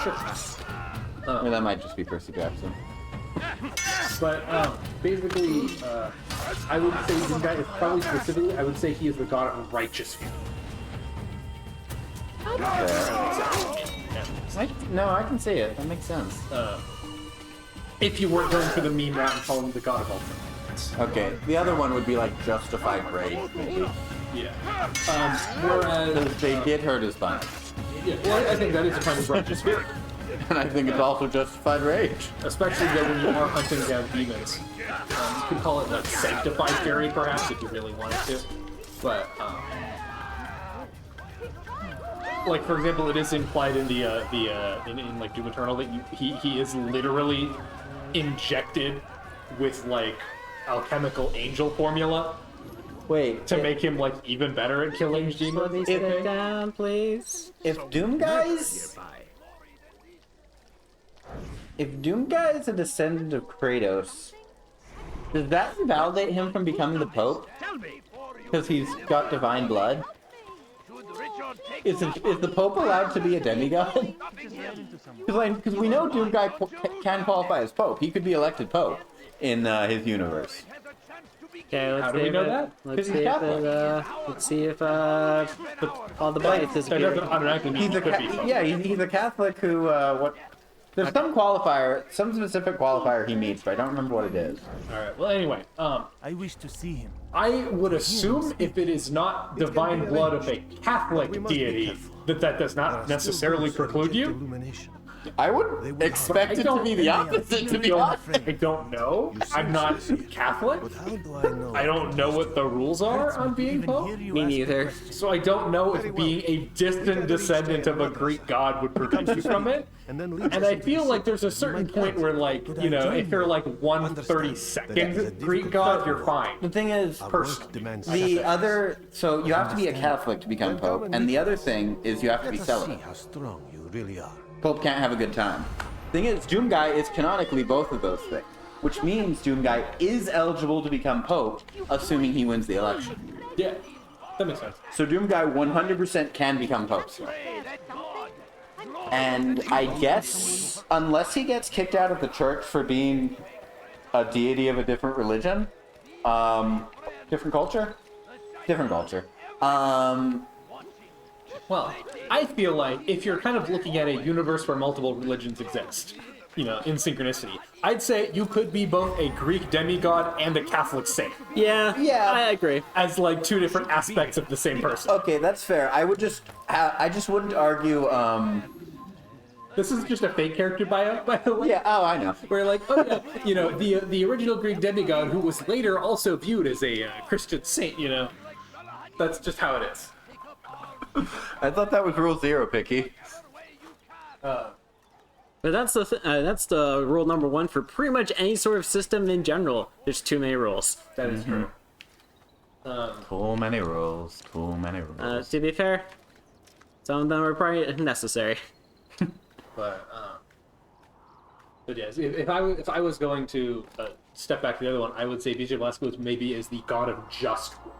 Sure. Or that might just be Percy Jackson. But basically, I would say this guy is probably specifically, I would say he is the god of righteous fury. No, I can see it. That makes sense. If you weren't going for the meme route and calling him the god of ultimate. Okay, the other one would be like justified rage, maybe. Yeah. Whereas they did hurt his body. Yeah, well, I think that is a kind of righteous fury. And I think it's also justified rage. Especially when you are hunting down demons. You could call it a sanctified fury, perhaps, if you really wanted to. But, like, for example, it is implied in in like Doom Eternal that he is literally injected with like alchemical angel formula. Wait, to make him like even better at killing demons. Sit down, please. If Doom Guy is a descendant of Kratos, does that invalidate him from becoming the Pope? Because he's got divine blood? Is the Pope allowed to be a demigod? Because we know Doomguy can qualify as Pope. He could be elected Pope in his universe. Okay, let's How see do we if know it- that? Let's He's see if Catholic. let's see if all the bites That disappear. doesn't automatically mean He's he a could be Pope. yeah, he's a Catholic who what? There's some qualifier, some specific qualifier he meets, but I don't remember what it is. All right. Well, anyway, I wish to see him. I would assume if it is not divine blood of a Catholic deity, that does not necessarily preclude you. I would expect it to be the opposite, to be honest. I don't know. I'm not Catholic. I don't know what the rules are on being Pope. Me neither. So I don't know if being a distant descendant of a Greek god would prevent you from it. And I feel like there's a certain point where, like, you know, if you're like 1/32nd Greek god, you're fine. The thing is, the other, so you have to be a Catholic to become Pope, and the other thing is you have to be celibate. How strong you really are. Pope can't have a good time. Thing is, Doomguy is canonically both of those things, which means Doomguy is eligible to become Pope, assuming he wins the election. Yeah, that makes sense. So Doomguy 100% can become Pope. And I guess, unless he gets kicked out of the church for being a deity of a different religion, different culture? Different culture. Well, I feel like if you're kind of looking at a universe where multiple religions exist, you know, in synchronicity, I'd say you could be both a Greek demigod and a Catholic saint. Yeah, I agree. As like two different aspects of the same person. Okay, that's fair. I just wouldn't argue, This is just a fake character bio, by the way. Yeah, oh, I know. Where like, oh yeah, you know, the original Greek demigod who was later also viewed as a Christian saint, you know. That's just how it is. I thought that was rule 0, Picky. But that's the rule number 1 for pretty much any sort of system in general. There's too many rules. That is true. Too many rules. Too many rules. To be fair, some of them are probably necessary. But yes, if I was going to step back to the other one, I would say Vijay Velasquez maybe is the god of just war.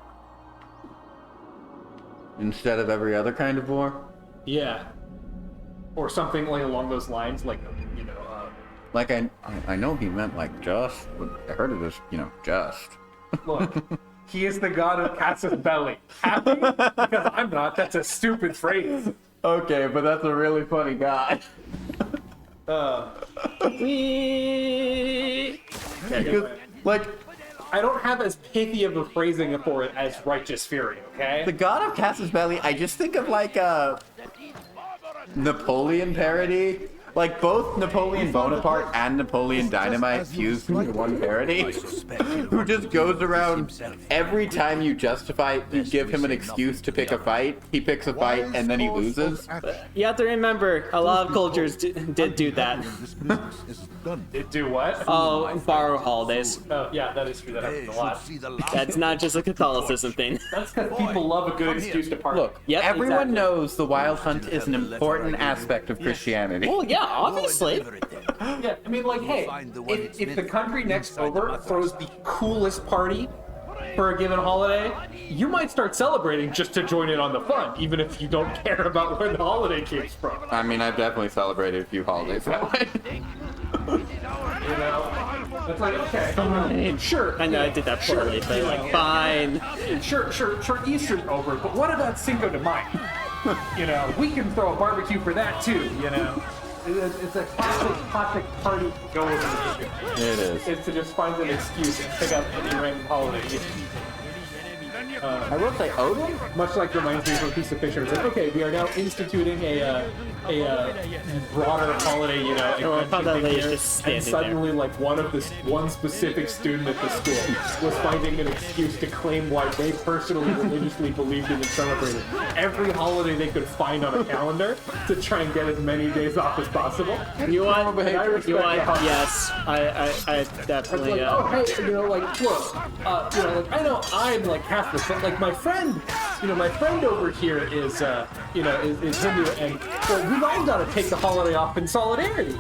Instead of every other kind of war? Yeah. Or something like along those lines, like, you know, Like, I know he meant, like, just, but I heard it as, you know, just. look, he is the god of Casus Belli. Happy? Because I'm not. That's a stupid phrase. Okay, but that's a really funny guy. Like, I don't have as pithy of a phrasing for it as Righteous Fury, okay? the god of Casus Belli, I just think of, like, a Napoleon parody. Like, both Napoleon Bonaparte and Napoleon Dynamite fused into one parody, who just goes around every time you justify, you give him an excuse to pick a fight, he picks a fight, and then he loses. You have to remember, a lot of cultures did do that. It do what? Oh, borrow holidays. Oh, yeah, that is true. That happens a lot. That's not just a Catholicism thing. That's because people love a good excuse to party. Look, Yep, everyone exactly. knows the Wild Hunt is an important aspect of Christianity. Well, yeah, obviously. Yeah, I mean, like, hey, if the country next over throws the coolest party for a given holiday, you might start celebrating just to join in on the fun, even if you don't care about where the holiday came from. I mean, I've definitely celebrated a few holidays that way. You know, it's like, okay, sure. I know I did that poorly, but like, fine. Sure, Easter's over, but what about Cinco de Mayo? You know, we can throw a barbecue for that too. You know, it's a classic party goer. It is. It's to just find an excuse and pick up any random holiday. I will say Odin? Much like reminds me of a piece of fiction. It's like, okay, we are now instituting a broader holiday, you know, Oh, I thought that lady here, just and standing suddenly, like, one specific student at the school was finding an excuse to claim why they personally religiously believed in and celebrated every holiday they could find on a calendar to try and get as many days off as possible. You want? And I respect You want? that. Yes, I It's definitely. like, oh, hey, you know, like, look, you know, like, I know I'm, like, Catholic, but, like, my friend over here is, you know, is Hindu, and well, we've all got to take the holiday off in solidarity,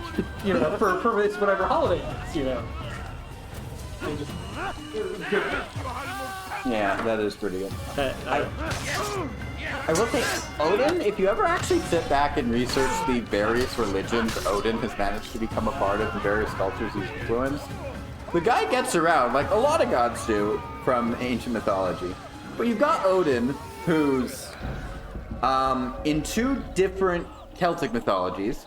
you know, for this whatever holiday it is, you know. And just, Yeah, that is pretty good. I I will say, Odin, if you ever actually sit back and research the various religions Odin has managed to become a part of and various cultures he's influenced, the guy gets around, like a lot of gods do from ancient mythology. But you've got Odin, who's in 2 different Celtic mythologies.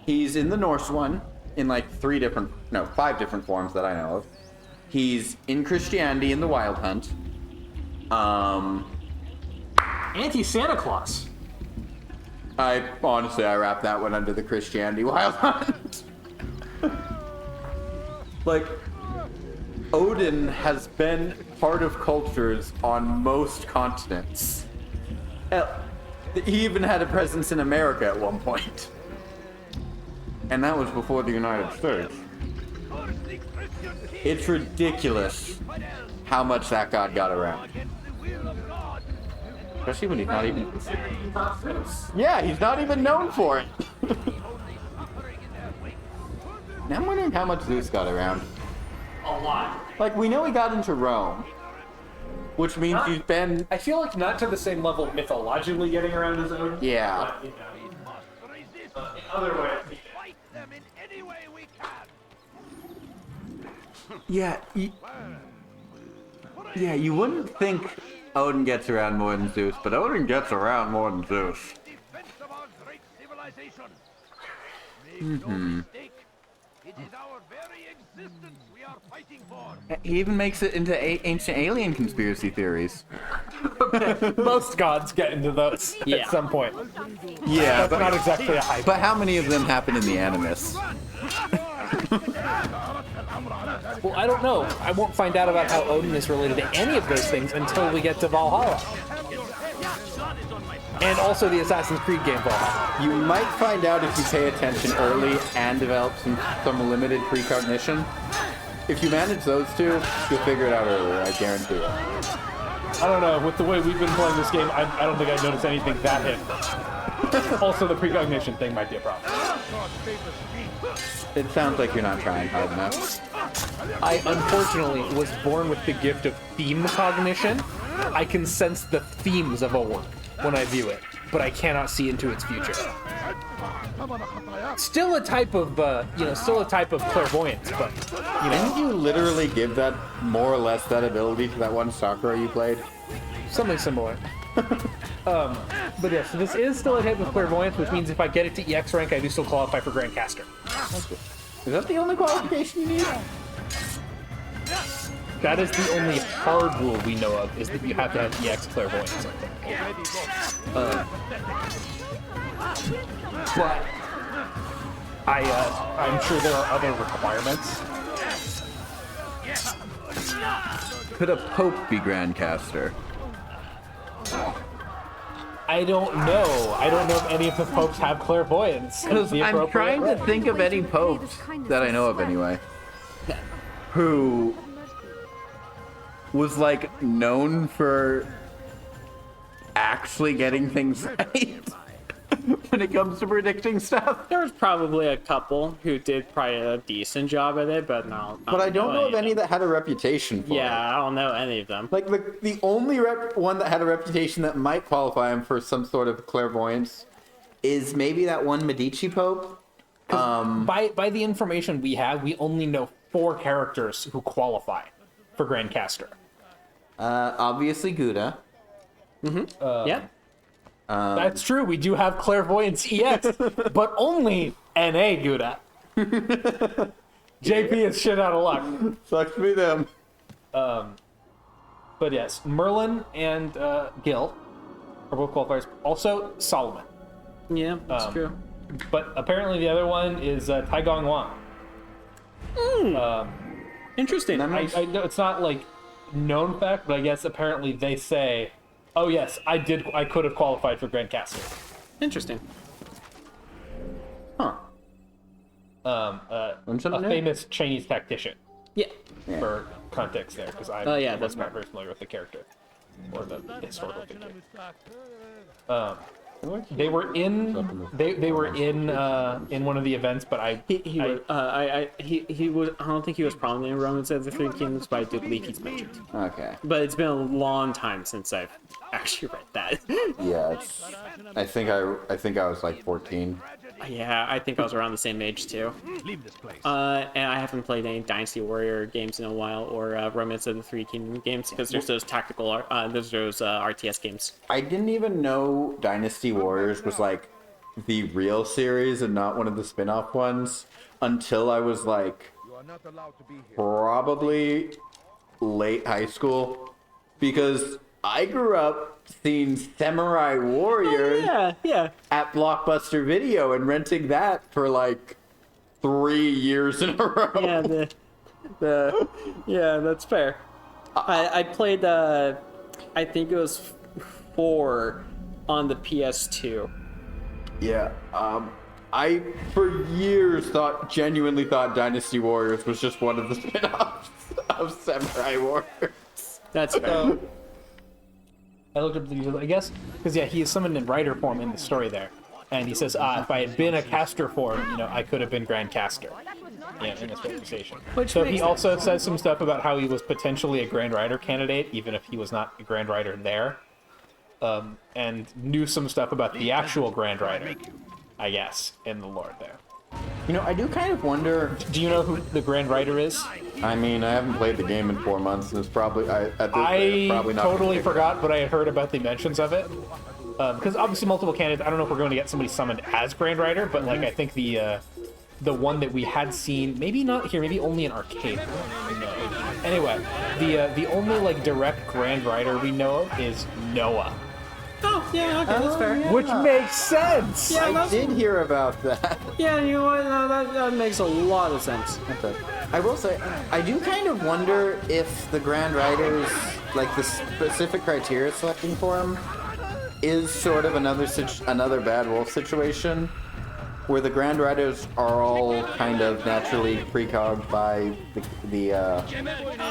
He's in the Norse one, in like 5 different forms that I know of. He's in Christianity in the Wild Hunt. Anti-Santa Claus. I wrap that one under the Christianity Wild Hunt. Like, Odin has been part of cultures on most continents. He even had a presence in America at one point. And that was before the United States. It's ridiculous how much that god got around. Especially when he's not even... Yeah, he's not even known for it. Now I'm wondering how much Zeus got around. A lot. Like, we know he got into Rome, which means he's been... I feel like not to the same level mythologically getting around his own. Yeah. But, in other ways. Yeah, you wouldn't think Odin gets around more than Zeus, but Odin gets around more than Zeus. It is our very existence we are fighting for. He even makes it into ancient alien conspiracy theories. Most gods get into those at some point. Yeah, That's not exactly a hype. But how many of them happen in the Animus? Well, I don't know. I won't find out about how Odin is related to any of those things until we get to Valhalla. And also the Assassin's Creed game Valhalla. You might find out if you pay attention early and develop some limited precognition. If you manage those 2, you'll figure it out earlier, I guarantee it. I don't know, with the way we've been playing this game, I don't think I'd notice anything that hidden. Also, the precognition thing might be a problem. It sounds like you're not trying hard enough. I unfortunately was born with the gift of theme cognition. I can sense the themes of a work when I view it, but I cannot see into its future. Still a type of, clairvoyance, but, Didn't you literally give that, more or less, that ability to that one Sakura you played? Something similar. But yeah, so this is still a hit with clairvoyance, which means if I get it to EX rank, I do still qualify for Grandcaster. Is that the only qualification you need? That is the only hard rule we know of, is that you have to have EX clairvoyance, I think. But I'm sure there are other requirements. Could a Pope be Grandcaster? I don't know. I don't know if any of the popes have clairvoyance. Because I'm trying to think of any popes that I know of anyway, who was like known for actually getting things right when it comes to predicting stuff. There was probably a couple who did probably a decent job at it, but no. But I don't know of any that had a reputation for it. Yeah, I don't know any of them. Like the only one that had a reputation that might qualify him for some sort of clairvoyance is maybe that one Medici Pope. By the information we have, we only know 4 characters who qualify for Grandcaster. Obviously Gouda. Yeah. That's true. We do have clairvoyance EX, but only NA Gouda. JP is shit out of luck. Sucks to be them. But yes, Merlin and Gil are both qualifiers. Also Solomon. Yeah, that's true. But apparently the other one is Tai Gong Wang. Interesting. I know it's not like known fact, but I guess apparently they say, oh yes, I could have qualified for Grandcaster. Interesting. Huh. A famous Chinese tactician. Yeah. For context there, because I was not very familiar with the character or the historical figure. They were in one of the events, but he was. I don't think he was prominently in Romance of the Three Kingdoms, but I do believe he's mentioned. Okay. But it's been a long time since I've actually read that. Yeah, I think I was like 14. Yeah, I think I was around the same age too. And I haven't played any Dynasty Warrior games in a while, or Romance of the Three Kingdoms games, because there's those tactical, there's those RTS games. I didn't even know Dynasty Warriors was like the real series and not one of the spin-off ones until I was like probably late high school, because I grew up seeing Samurai Warriors at Blockbuster Video and renting that for like 3 years in a row. Yeah, that's fair. I played I think it was 4 on the PS2. Yeah, I for years genuinely thought Dynasty Warriors was just one of the spin-offs of Samurai Warriors. That's fair. I looked up the, I guess, because he is summoned in rider form in the story there, and he says, if I had been a caster form, I could have been Grand Caster. Yeah, in this conversation. So he also says some stuff about how he was potentially a Grand Rider candidate, even if he was not a Grand Rider there, and knew some stuff about the actual Grand Rider, I guess, in the lore there. I do kind of wonder. Do you know who the Grand Rider is? I mean, I haven't played the game in 4 months, and it's probably probably not. Totally forgot, but I had heard about the mentions of it. Because obviously multiple candidates. I don't know if we're going to get somebody summoned as Grand Rider, but like I think the one that we had seen, maybe not here, maybe only in arcade. No. Anyway, the only like direct Grand Rider we know of is Noah. Oh, yeah, okay, that's fair. Which makes sense! Yeah, I did hear about that. Yeah, you know what? No, that makes a lot of sense. Okay. I will say, I do kind of wonder if the Grand Riders, like the specific criteria selecting for them, is sort of another Bad Wolf situation, where the Grand Riders are all kind of naturally precogged by the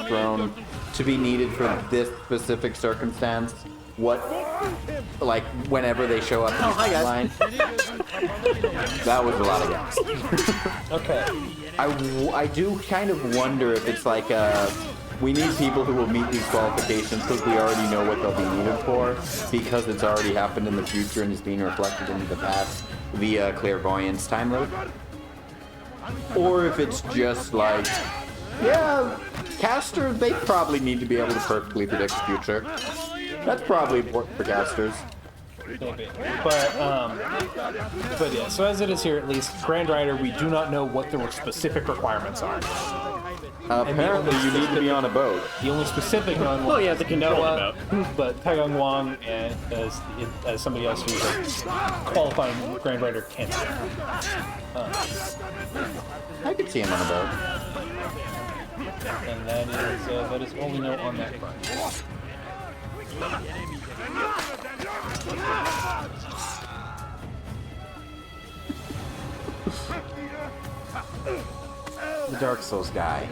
throne to be needed for this specific circumstance. Like whenever they show up in the timeline. That was a lot of gas. Okay. I do kind of wonder if it's like we need people who will meet these qualifications because we already know what they'll be needed for, because it's already happened in the future and is being reflected into the past via clairvoyance time loop. Or if it's just like, casters, they probably need to be able to perfectly predict the future. That's probably important for casters. Maybe. But yeah, so as it is here, at least, Grand Rider, we do not know what the specific requirements are. Apparently, you need to be on a boat. The only specific known one is Noah, but Taigung Wang and as somebody else who's a qualifying Grand Rider candidate. I could see him on a boat. And that is all we know on that front. The Dark Souls guy.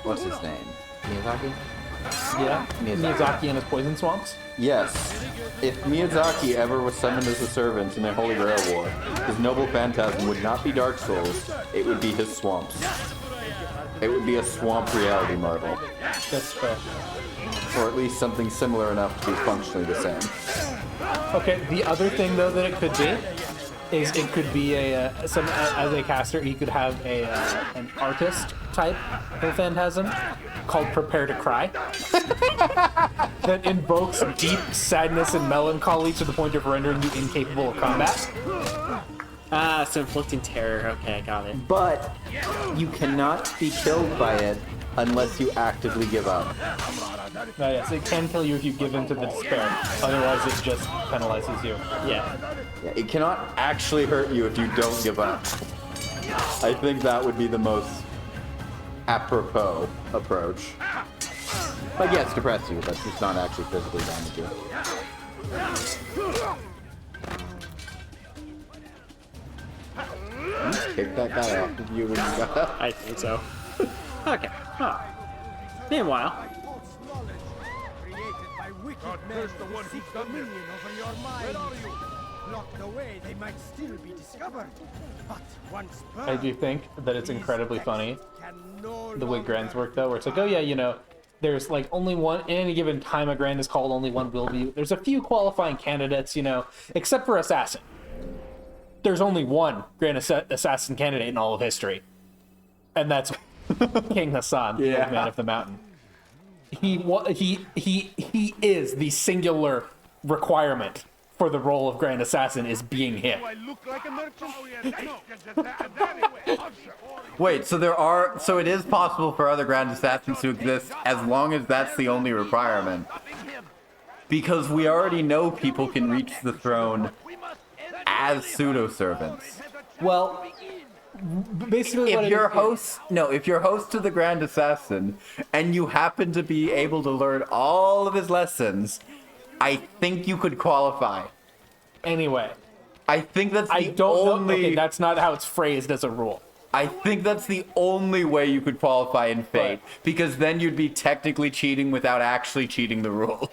What's his name? Miyazaki? Yeah, Miyazaki and his poison swamps? Yes. If Miyazaki ever was summoned as a servant in the Holy Grail War, his noble phantasm would not be Dark Souls, it would be his swamps. It would be a swamp reality marvel. That's fair. Or at least something similar enough to be functionally the same. Okay, the other thing though that it could be is it could be as a caster, you could have an artist type of phantasm called Prepare to Cry that invokes deep sadness and melancholy to the point of rendering you incapable of combat. So inflicting terror. Okay, I got it. But you cannot be killed by it unless you actively give up. Yes, it can kill you if you give in to the despair. Otherwise, it just penalizes you. Yeah, it cannot actually hurt you if you don't give up. I think that would be the most apropos approach. Like, yes, depress you, but it's not actually physically damage you. Kick that guy off of you when you got up? I think so. Okay. Huh. Meanwhile, wicked men who seek dominion over your mind. Locked away, they might still be discovered. But once I do think that it's incredibly funny the way Grands work, though, where it's like, oh yeah, you know, there's like only one, in any given time a Grand is called, only one will be. There's a few qualifying candidates, you know, except for Assassin. There's only one Grand Assassin candidate in all of history. And that's King Hassan, the Old Man of the Mountain. He is the singular requirement for the role of Grand Assassin is being him. Do I look like a merchant? Wait, so it is possible for other Grand Assassins to exist as long as that's the only requirement. Because we already know people can reach the throne as pseudo-servants. Well, basically if you're host to the Grand Assassin and you happen to be able to learn all of his lessons, I think you could qualify. Anyway, I think that's I don't know. Okay, that's not how it's phrased as a rule. I think that's the only way you could qualify in Fate, because then you'd be technically cheating without actually cheating the rules.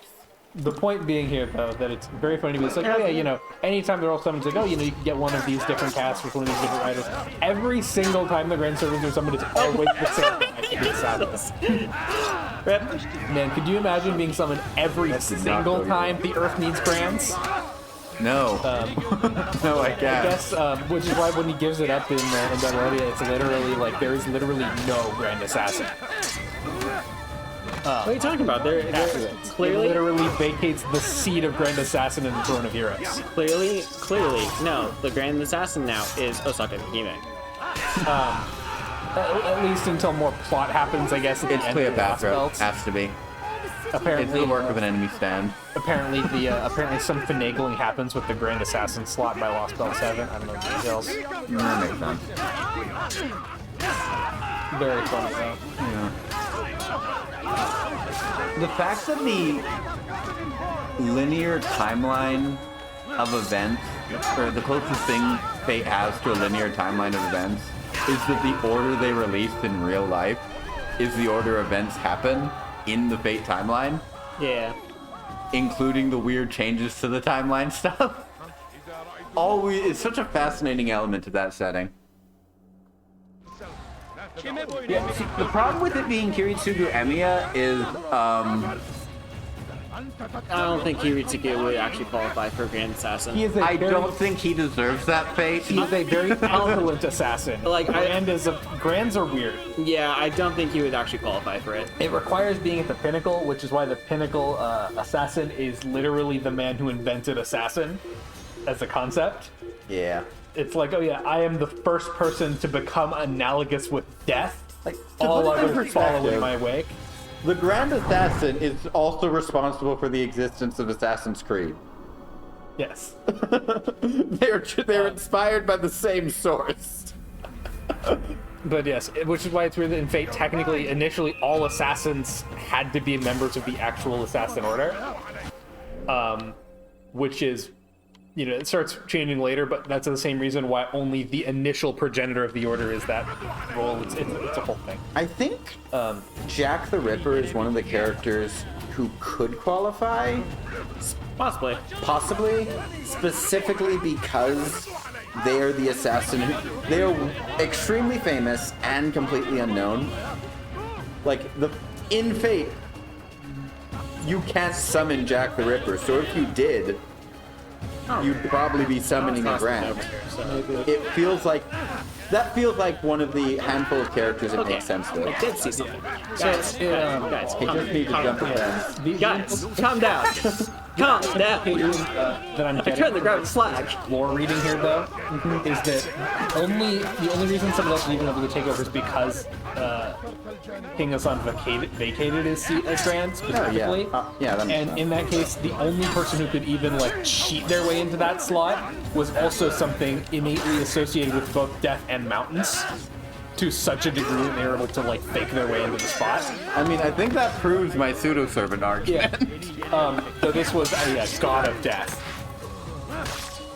The point being here, though, that it's very funny to me. It's like, oh yeah, you know, anytime they're all summoned, it's like, oh, you know, you can get one of these different casts with one of these different riders. Every single time the Grand Servants are summoned, it's always the same. Man, could you imagine being summoned every single time the Earth needs Grands? No. No, I guess, which is why when he gives it up in Babylonia, it's literally like there is literally no Grand Assassin. What are you talking about? They're clearly it literally vacates the seat of Grand Assassin in the Throne of Heroes. Clearly, no. The Grand Assassin now is Osaka Hime. At least until more plot happens, I guess. It's Cleopatra. Has to be. Apparently, it's the work of an enemy stand. Apparently, apparently some finagling happens with the Grand Assassin slot by Lost Belt 7. I don't know the details. That makes sense. Very funny though. Yeah. The fact that the linear timeline of events, or the closest thing Fate has to a linear timeline of events, is that the order they released in real life is the order events happen in the Fate timeline. Yeah. Including the weird changes to the timeline stuff. It's such a fascinating element to that setting. Yeah, see, the problem with it being Kiritsugu Emiya is, I don't think Kiritsugu would actually qualify for Grand Assassin. I don't think he deserves that fate. He is a very opulent assassin. Grands are weird. Yeah, I don't think he would actually qualify for it. It requires being at the pinnacle, which is why the pinnacle assassin is literally the man who invented assassin as a concept. Yeah. It's like, oh yeah, I am the first person to become analogous with death. Like, all others follow in my wake. The Grand Assassin is also responsible for the existence of Assassin's Creed. Yes. They're inspired by the same source. But yes, which is why it's weird that in Fate, technically, initially, all assassins had to be members of the actual Assassin Order. Which is, you know, it starts changing later, but that's the same reason why only the initial progenitor of the Order is that role. It's a whole thing. I think Jack the Ripper is one of the characters who could qualify. Possibly. Specifically because they are the assassin. They are extremely famous and completely unknown. Like, in Fate, you can't summon Jack the Ripper, so if you did, you'd probably be summoning a Grand. It feels like one of the handful of characters it makes sense to. I did see something. Guys, he just needs to jump in. Guys, calm down. Calm down. That I'm I turned the ground slack. Lore reading here, though, is that the only reason someone else is even able to take over is because King Hassan vacated his seat as Grand specifically. That makes sense. In that case, the only person who could even like cheat their way into that slot was also something innately associated with both death and mountains, to such a degree that they were able to like fake their way into the spot. I mean, I think that proves my pseudo-servant argument. So this was a god of death.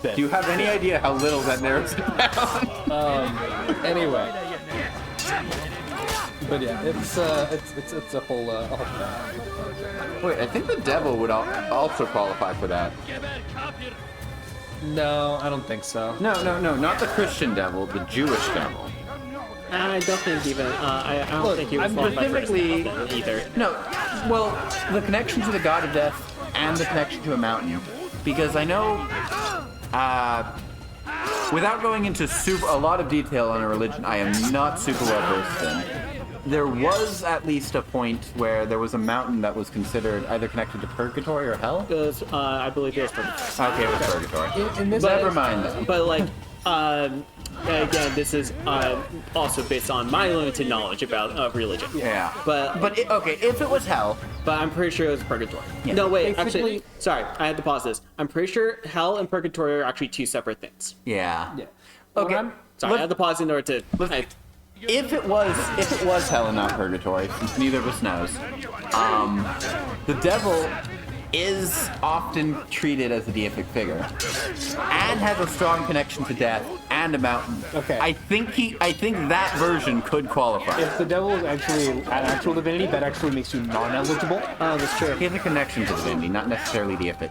Do you have any idea how little that narrows it down? Anyway. But yeah, it's a whole thing. Wait, I think the devil would also qualify for that. No, I don't think so. No, not the Christian devil, the Jewish devil. I don't think even. I don't Look, think he was I'm qualified for specifically- devil either. No, well, the connection to the god of death and the connection to a mountain. Because I know, without going into a lot of detail on a religion I am not super well versed in, there was at least a point where there was a mountain that was considered either connected to purgatory or hell. It was, I believe it was purgatory. Okay, it was purgatory. In this Never mind then. But like, again, this is also based on my limited knowledge about religion. Yeah. But okay, if it was hell. But I'm pretty sure it was purgatory. Yeah. No, wait, Basically- actually, sorry, I had to pause this. I'm pretty sure hell and purgatory are actually two separate things. Yeah. Yeah. Okay. Sorry, I had to pause in order to. If it was hell and not purgatory, since neither of us knows, the devil is often treated as a deific figure and has a strong connection to death and a mountain. Okay. I think that version could qualify. If the devil is actually an actual divinity, that actually makes you non-eligible. Oh, that's true. He has a connection to divinity, not necessarily deific.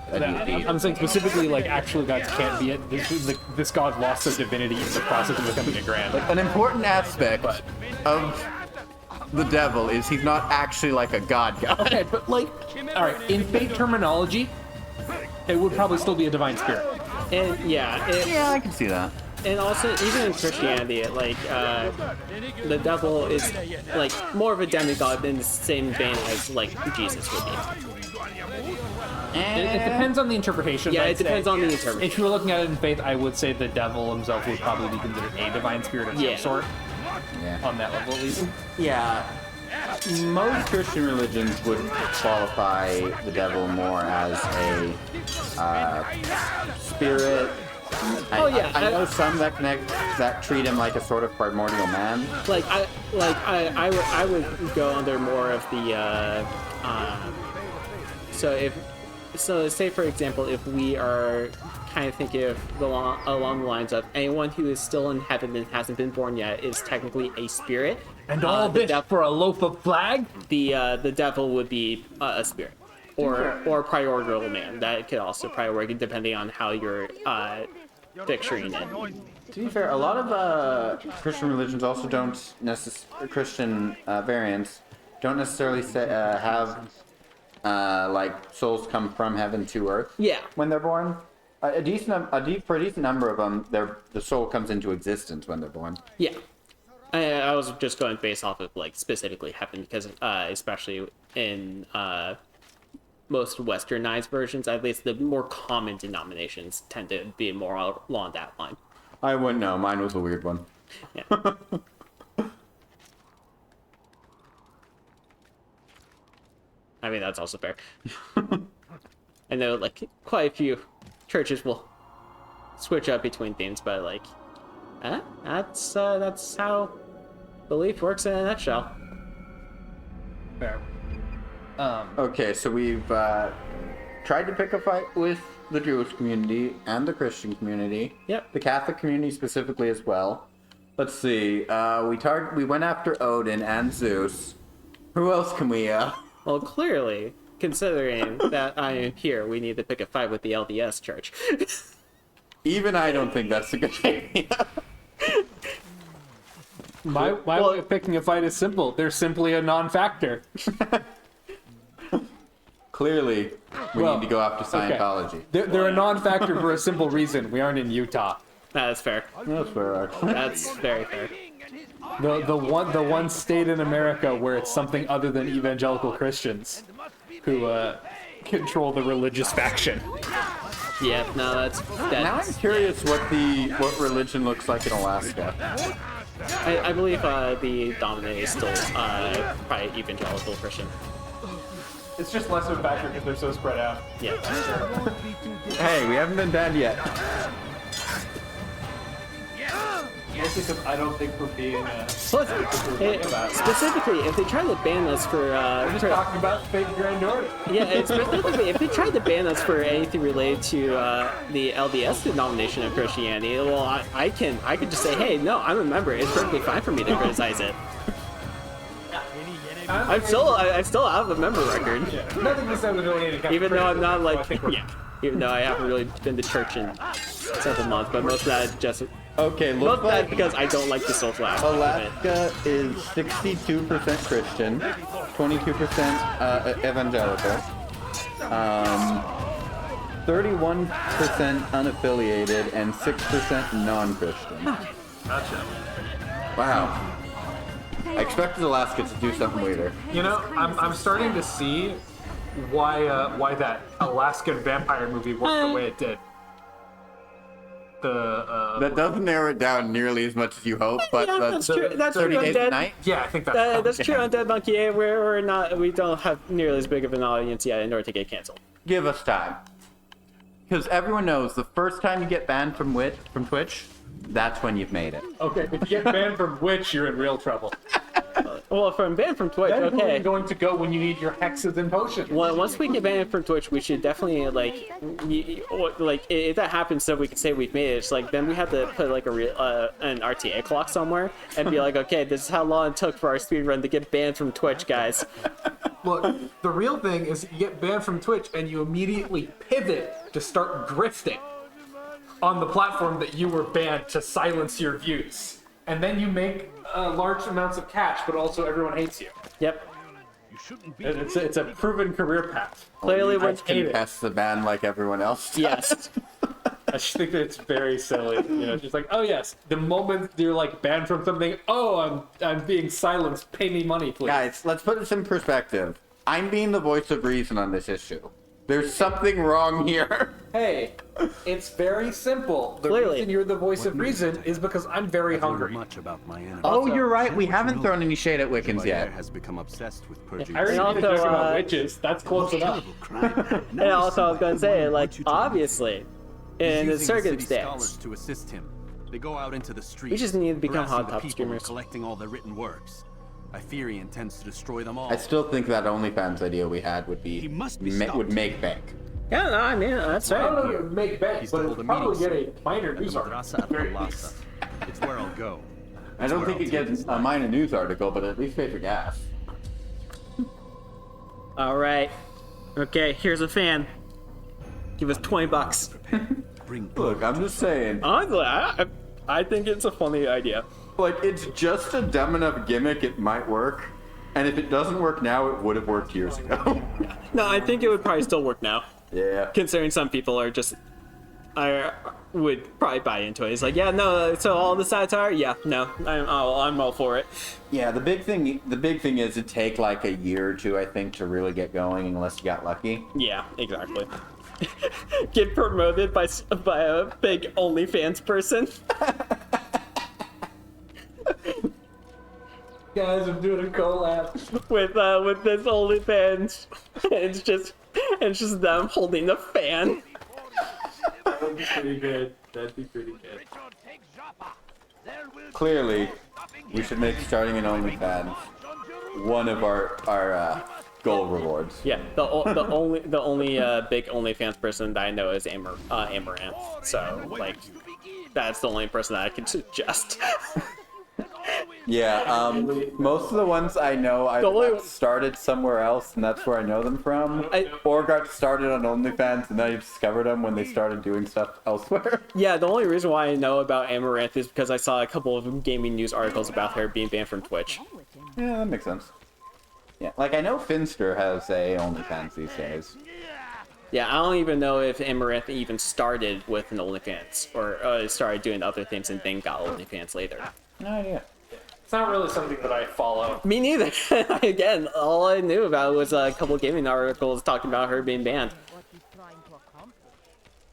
I'm saying specifically, like, actual gods can't be it. This god lost their divinity in the process of becoming a grand. An important aspect of the devil is he's not actually like a god. Okay, but like, all right, in fate terminology, it would probably still be a divine spirit. And yeah, I can see that. And also, even in Christianity, like, the devil is, like, more of a demigod in the same vein as, like, Jesus would be. It depends on the interpretation. Yeah, I'd it depends say. on the interpretation. If you were looking at it in faith, I would say the devil himself would probably be considered a divine spirit of some sort. Yeah. On that level, at least. Yeah. Most Christian religions would qualify the devil more as a spirit. I know some that treat him like a sort of primordial man. I would go under more of the so say for example, if we are kind of thinking of along the lines of anyone who is still in heaven and hasn't been born yet is technically a spirit. And all this for a loaf of flag? The devil would be a spirit. Or primordial man. That could also probably work depending on how you're picturing it. To be fair, a lot of Christian religions also don't Christian variants don't necessarily have like souls come from heaven to earth. Yeah. When they're born, for a decent number of them, the soul comes into existence when they're born. Yeah. I was just going based off of like specifically heaven because especially in most westernized versions, at least the more common denominations tend to be more along that line. I wouldn't know. Mine was a weird one. Yeah. I mean, that's also fair. I know, like, quite a few churches will switch up between themes, but, like, that's how belief works in a nutshell. Fair. Okay, so we've tried to pick a fight with the Jewish community and the Christian community. Yep. The Catholic community specifically as well. Let's see. We went after Odin and Zeus. Who else can we? Well, clearly, considering that I am here, we need to pick a fight with the LDS Church. Even I don't think that's a good idea. My way of picking a fight is simple. They're simply a non-factor. Clearly, we need to go after Scientology. Okay. They're a non-factor for a simple reason. We aren't in Utah. That's fair. That's fair, actually. That's very fair. The one state in America where it's something other than evangelical Christians who control the religious faction. Yeah, no, that's Now I'm curious what religion looks like in Alaska. I believe the dominant is still probably evangelical Christian. It's just less of a factor because they're so spread out. Yeah. Hey, we haven't been banned yet. Mostly because I don't think we're being. Specifically, if they try to ban us for we're just talking about fake grand order. Yeah, specifically, if they tried to ban us for anything related to the LDS denomination of Christianity, well, I could just say, hey, no, I'm a member. It's perfectly fine for me to criticize it. I still have a member record. Yeah. Nothing to say with really any Even though I'm not like, I think we're- yeah. Even though I haven't really been to church in several months, but most of that just Okay, most looks of that like because I don't like the social aspect of it. Alaska is 62% Christian, 22% evangelical, 31% unaffiliated, and 6% non-Christian. Gotcha. Wow. I expected Alaska to do something weirder. You know, I'm starting to see why that Alaskan vampire movie worked the way it did. That doesn't narrow it down nearly as much as you hope, but Yeah, that's true. That's 30 true. Days a Night? Yeah, I think that's That's true on Dead Monkey 8. We don't have nearly as big of an audience yet in order to get canceled. Give us time. Because everyone knows the first time you get banned from Twitch, that's when you've made it. Okay, if you get banned from Twitch, you're in real trouble. Well, if I'm banned from Twitch, That's where okay. you're going to go when you need your hexes and potions. Well, once we get banned from Twitch, we should definitely like if that happens, so we can say we've made it. It's like then we have to put like an RTA clock somewhere and be like, okay, this is how long it took for our speedrun to get banned from Twitch, guys. Look, the real thing is you get banned from Twitch and you immediately pivot to start grifting on the platform that you were banned to silence your views. And then you make large amounts of cash, but also everyone hates you. Yep. It's a proven career path. Clearly, I we're contest the ban like everyone else does. yes. I just think that it's very silly. You know, just like, oh yes, the moment you're like banned from something, oh, I'm being silenced. Pay me money, please. Guys, let's put this in perspective. I'm being the voice of reason on this issue. There's something wrong here. Hey, it's very simple. The Clearly. reason you're the voice of reason is because I'm very hungry. Much about my enemy. Oh, you're right. We haven't thrown any shade at Wiccans Jabir yet. has become obsessed with purging. I already And made a also, joke about witches. That's close enough. And also, I was gonna say, like, obviously, in the circumstance, to assist him. They go out into the streets. we just need to become harassing hot the top people streamers. and collecting all their written works. I fear he intends to destroy them all. I still think that OnlyFans idea we had would He be must be would make bank. Yeah, no, I mean that's I don't right. know if it would make bank, He's but to it'd hold a probably get meeting a minor at the news article. Madrasa at Very Al-Lasa. least. It's where I'll go. I don't where think I'll it take gets his a minor news article, but at least pay for gas. All right. Okay, here's a fan. Give us $20. Look, I'm just saying. Honestly, I think it's a funny idea. Like, it's just a dumb enough gimmick, it might work. And if it doesn't work now, it would have worked years ago. No, I think it would probably still work now, Yeah. considering some people are just. I would probably buy into it. It's like, yeah, no. So all the satire, yeah, no, I'm all for it. Yeah, the big thing is it'd take like a year or two, I think, to really get going unless you got lucky. Yeah, exactly. Get promoted by a big OnlyFans person. Guys, I'm doing a collab. with this OnlyFans. It's just them holding the fan. That'd be pretty good. That'd be pretty good. Clearly, we should make starting an OnlyFans one of our goal rewards. Yeah, the only big OnlyFans person that I know is Amaranth. So like, that's the only person that I can suggest. Yeah, most of the ones I know I got started somewhere else, and that's where I know them from. Or got started on OnlyFans, and then I discovered them when they started doing stuff elsewhere. Yeah, the only reason why I know about Amaranth is because I saw a couple of gaming news articles about her being banned from Twitch. Yeah, that makes sense. Yeah, like I know Finster has a OnlyFans these days. Yeah, I don't even know if Amaranth even started with an OnlyFans or started doing other things and then got OnlyFans later. No idea. It's not really something that I follow. Me neither. Again, all I knew about was a couple of gaming articles talking about her being banned.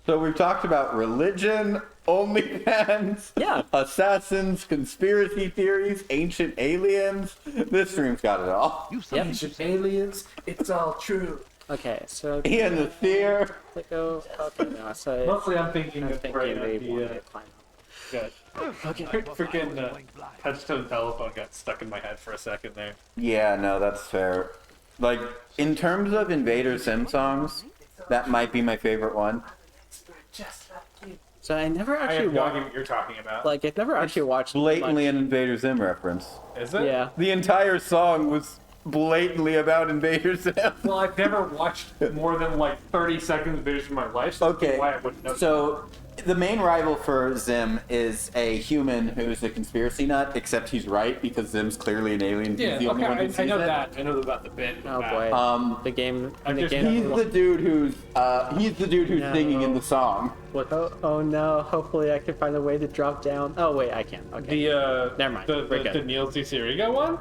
So we've talked about religion, OnlyFans, yeah, assassins, conspiracy theories, ancient aliens. This stream's got it all. Ancient aliens, it's all true. Okay, so Ian the Seer. Go. Okay, no, so Mostly I'm thinking of thinking right they the wanted to climb good. Okay. Freaking touch-tone telephone got stuck in my head for a second there. Yeah, no, that's fair. Like, in terms of Invader Sim songs, that might be my favorite one. Just like you. So I never I actually have no watched. idea what you're talking about. Like I've never actually watched. Blatantly much. an Invader Sim reference. Is it? Yeah. The entire song was blatantly about Invader Zim. Well, I've never watched more than like 30 seconds of videos in my life, so Okay, that's why I wouldn't know. so the main rival for Zim is a human who's a conspiracy nut, except he's right because Zim's clearly an alien. He's Yeah, the only okay, one who sees I know it. that. I know about the bit. Oh that. boy. The game. just- He's the dude who's No. singing in the song. What? Oh no! Hopefully I can find a way to drop down. Oh wait, I can't. Okay. Never mind. The We're good. Neil Cicierega one?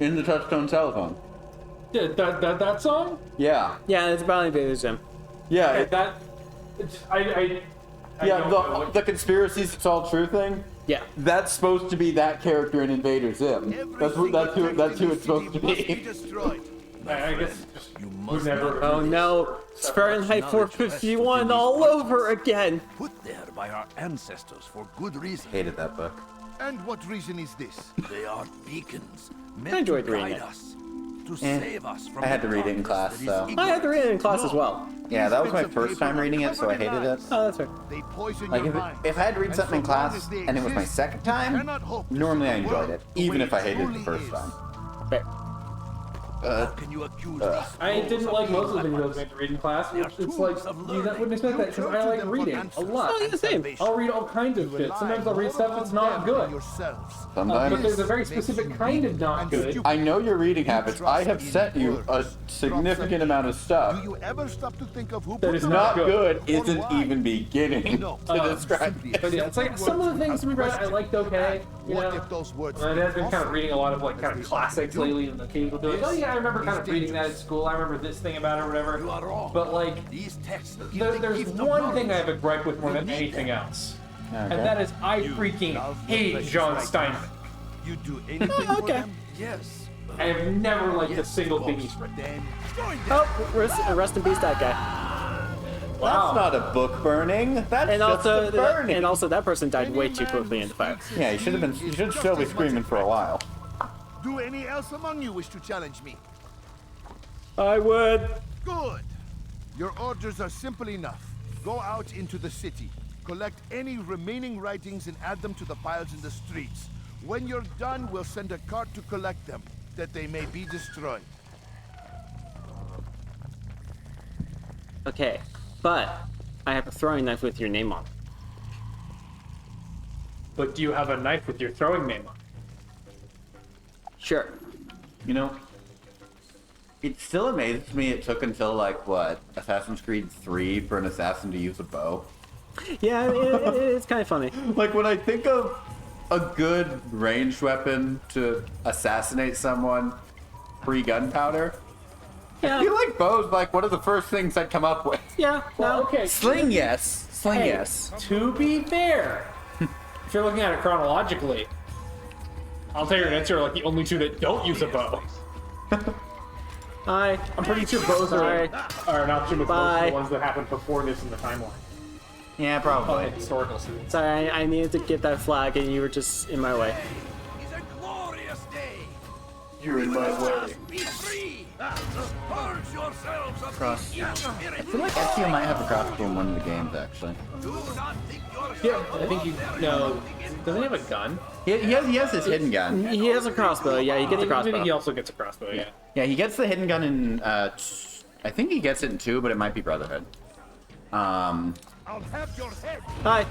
In the touchstone telephone. Yeah, that song? Yeah. Yeah, it's about Invader Zim. Yeah. Okay, it- that. I yeah, don't know the, what- the conspiracies it's all true thing. Yeah. That's supposed to be that character in Invader Zim. That's who it's supposed to be. I guess we've never. Oh no! It's Fahrenheit 451 all over again. Put there by our ancestors for good reason. Hated that book. And what reason is this? They are beacons I meant enjoyed to reading guide it. us, to Eh, save us from I had the to read it in darkness class, that is so. I had to read it in class as ignorant. well. Yeah, that was my Bits of first time paper reading it, so I covered in hated it. lies. Oh, that's right. They poison Like your if, mind. if I had to read And something in so long class as they and it was my exist, second you time, cannot hope to normally see I the enjoyed world it, the even way if I it hated it the truly first is. time. Fair. How can you accuse these I didn't fools like of most of the being things I was weapons? made to read in class. They are It's tools like, of you learning. wouldn't expect that because I like reading a lot. Oh, yeah, same. I'll read all kinds of shit. Sometimes I'll read stuff that's not good. But there's a very specific kind of not good. I know your reading habits. I have sent you a significant amount of Do stuff you ever stop to think of who That put is them not there? good Or isn't why? even beginning to describe it. But yeah, it's like some of the things we read I liked okay, you What know. if those words And I've been kind of offer? reading a lot of like kind of classics lately, and the people doing, oh yeah, I remember kind of reading that at school. I remember this thing about it or whatever. You are wrong. But like, These texts give there's the gift of one thing I knowledge. have a gripe with more than anything else, and Okay. that is I freaking hate John Steinbeck. You do anything for Okay. them? Yes. I have never liked a single thing he's written. Then join them. Oh, rest in peace, that guy. That's not a book burning. That's And just also, a burning. and also, that person died way too quickly in the fire. Yeah, you should still be screaming for a while. Do any else among you wish to challenge me? I would. Good. Your orders are simple enough. Go out into the city, collect any remaining writings and add them to the piles in the streets. When you're done, we'll send a cart to collect them, that they may be destroyed. Okay, but I have a throwing knife with your name on. But do you have a knife with your throwing name on? Sure. You know, it still amazes me it took until, like, what, Assassin's Creed 3 for an assassin to use a bow. Yeah, it's kind of funny. Like, when I think of a good ranged weapon to assassinate someone pre-gunpowder, Yeah. I feel like bow's like one of the first things I'd come up with. Yeah. Well, No. okay. Sling, yes. Sling, Hey, yes. to be fair, if you're looking at it chronologically, I'll tell you an answer like the only two that don't use a bow. Hi. I'm pretty sure bows Sorry. are an option with most of Bye. the ones that happened before this in the timeline. Yeah, Oh, probably. in historical series. Sorry, I needed to get that flag, and you were just in my way. It's a glorious day. You're in my way. Be free. Purge yourselves of Cross. the evil spirit. I feel like Ezio might have a crossbow in one of the games, actually. Do not think yourself Yeah, I think you know. Doesn't he have a gun? He has his hidden gun. He has a crossbow. Yeah, you get the I think crossbow. he also gets a crossbow. Yeah. Yeah, he gets the hidden gun in, I think he gets it in 2, but it might be Brotherhood. I'll have your head. Hi.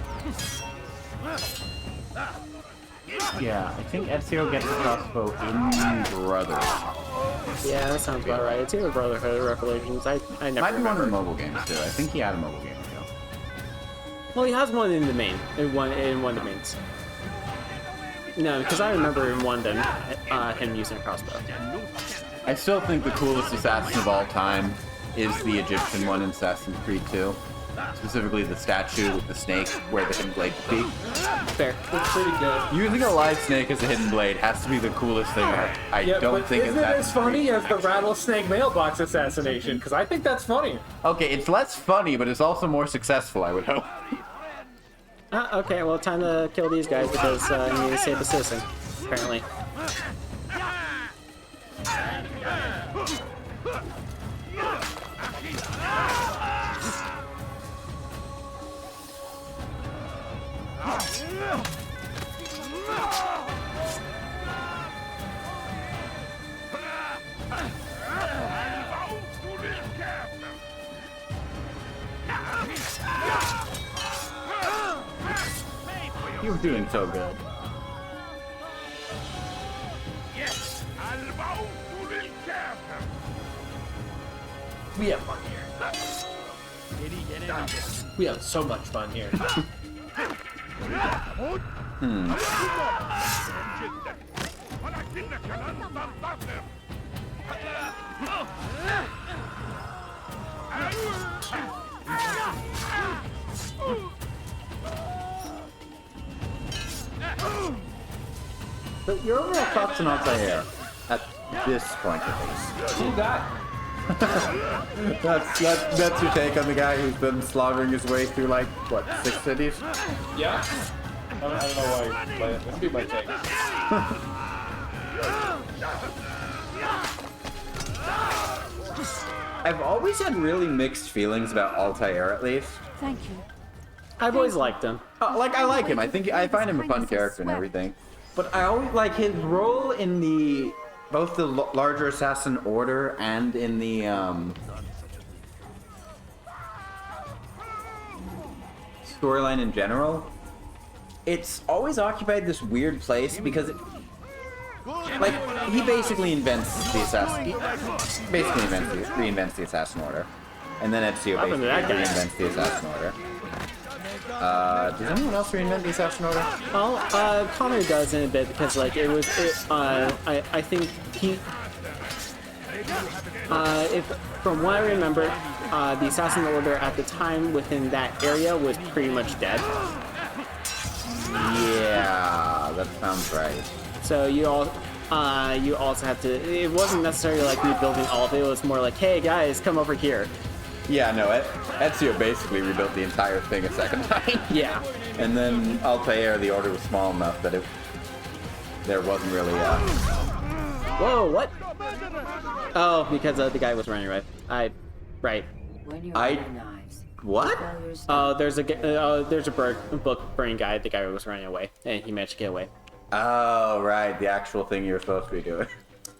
Yeah, I think Ezio gets the crossbow in Brothers. Yeah, that sounds about right. It's either Brotherhood or Revelations. I never Might be one of remember. the mobile games, too. I think he had a mobile game, too. Well, he has one in the main. In one of the mains. No, because I remember in one him using a crossbow. I still think the coolest assassin of all time is the Egyptian one in Assassin's Creed 2. Specifically the statue with the snake where the hidden blade would be. Fair. It's pretty good. Using a live snake as a hidden blade has to be the coolest thing I Yeah, don't but think isn't it Assassin's as funny Creed- as the rattlesnake mailbox assassination? Because I think that's funnier. Okay, it's less funny, but it's also more successful, I would hope. Okay, well, time to kill these guys because I need to save the citizen, apparently. You were doing so good. Yes, I'll bow to the captain. We have fun here. We have so much fun here. So your overall thoughts on Altair at this point, at least. Cool guy. That's your take on the guy who's been slaughtering his way through like what 6 cities? Yeah. I don't know why, but that'd be my take. I've always had really mixed feelings about Altair, at least. Thank you. I've always liked him. Like I like him. I find him a fun character and everything. But I always like his role in the both the larger Assassin Order and in the storyline in general. It's always occupied this weird place because it, like he basically invents the assassin. Basically reinvents the Assassin Order, and then Ezio basically reinvents the Assassin Order. Does anyone else reinvent the Assassin Order? Well, Connor does in a bit because like I think he if from what I remember, the Assassin Order at the time within that area was pretty much dead. Yeah, that sounds right. So you also have to. It wasn't necessarily like rebuilding all of it. It was more like, hey guys, come over here. Yeah, no, Ezio basically rebuilt the entire thing a second time. Yeah. And then Altair, the order was small enough that there wasn't really Whoa, what? Oh, because the guy was running right. Right. What? Oh, there's a book burning guy. The guy was running away, and he managed to get away. Oh, right, the actual thing you were supposed to be doing.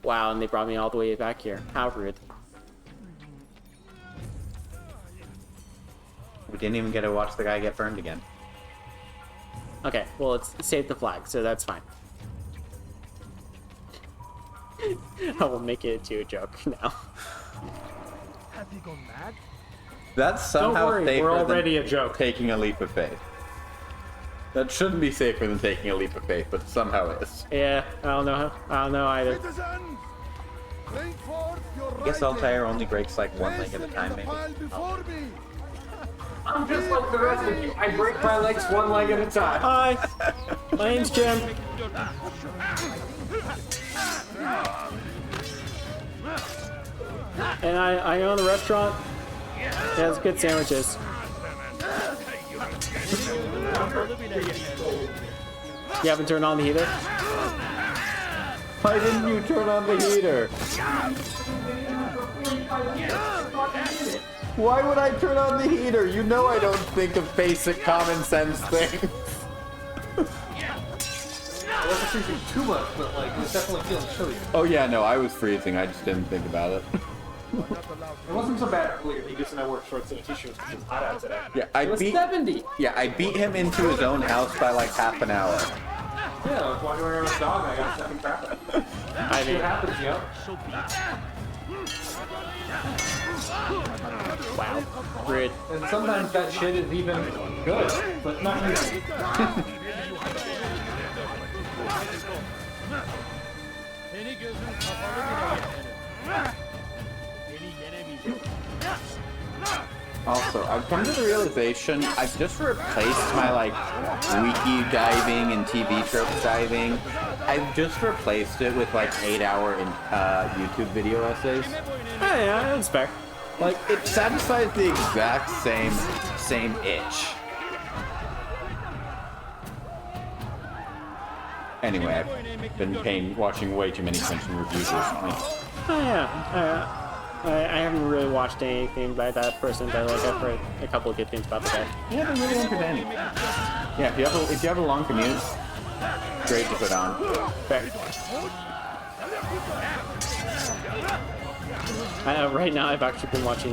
Wow, and they brought me all the way back here. How rude. We didn't even get to watch the guy get burned again. Okay, well, it's saved the flag, so that's fine. I will make it into a joke now. Have you gone mad? That's somehow Don't worry, safer we're already than a joke. taking a leap of faith. That shouldn't be safer than taking a leap of faith, but somehow is. Yeah, I don't know either. Citizens, bring forth your I guess writings. Altair only breaks like one leg at a time, maybe. Pile before me. I'm just like the rest of you. I break my legs one leg at a time. Hi, my name's Jim. And I own a restaurant. It has good sandwiches. You haven't turned on the heater? Why didn't you turn on the heater? Why would I turn on the heater? You know I don't think of basic common sense things. I wasn't freezing too much, but like, it was definitely feeling chilly. Oh yeah, no, I was freezing. I just didn't think about it. It wasn't so bad earlier. He just and I wore shorts and a t-shirt because it's hot out today. Yeah, It was 70. Yeah, I beat him into his own house by like half an hour. Yeah, I was walking around with a dog and I got stuck in traffic. I mean, What happens, yo? wow, rude. And sometimes that shit is even good, but not usually. Also, I've come to the realization I've just replaced my like wiki diving and TV tropes diving. I've just replaced it with like 8-hour YouTube video essays. Oh, yeah, that's fair. Like it satisfies the exact same itch. Anyway, I've been watching way too many Crimson reviews recently. Oh yeah. I haven't really watched anything by that person, but like I've heard a couple of good things about the guy. Yeah, they're really entertaining. Yeah, if you have a long commute, great to put on. Fair. Right now, I've actually been watching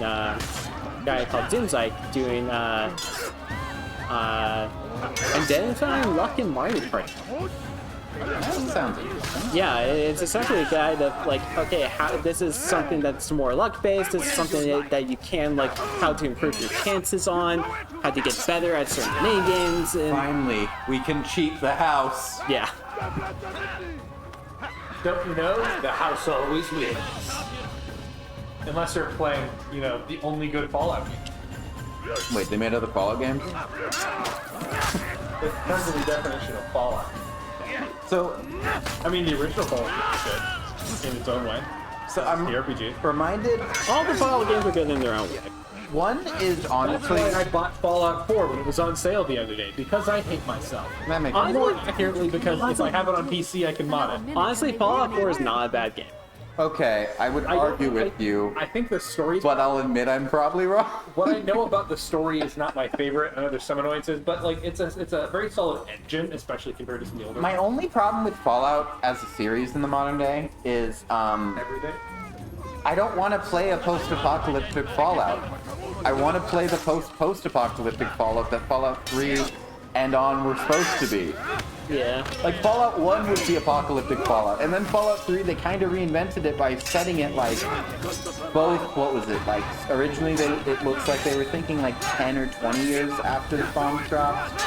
guy called Zinzike doing identifying luck in Mario Party. That sounds interesting. Yeah, it's essentially a guide of like, okay, this is something that's more luck based. This is something that you can like how to improve your chances on, how to get better at certain mini games. And Finally, we can cheat the house. yeah, Don't you know? The house always wins. Unless they're playing, you know, the only good Fallout game. Wait, they made other Fallout games? It's kind of the definition of Fallout. So, I mean, the original Fallout was good in its own way. so I'm The RPG. reminded. all the Fallout games are good in their own way. One is That's honestly. why I bought Fallout 4 when it was on sale the other day, because I hate myself. That makes Or sense. more accurately, because if I have it on PC, I can mod it. Honestly, Fallout 4 is not a bad game. Okay, I would argue with you, I think the story. but I'll admit I'm probably wrong. What I know about the story is not my favorite. I know there's some annoyances, but like it's a very solid engine, especially compared to some of the older. My only problem with Fallout as a series in the modern day is every day. I don't want to play a post-apocalyptic Fallout. I want to play the post-apocalyptic Fallout that Fallout 3 and on were supposed to be. Yeah. Like Fallout 1 was the apocalyptic Fallout, and then Fallout 3 they kind of reinvented it by setting it like both. What was it like? Originally, it looks like they were thinking like 10 or 20 years after the bombs dropped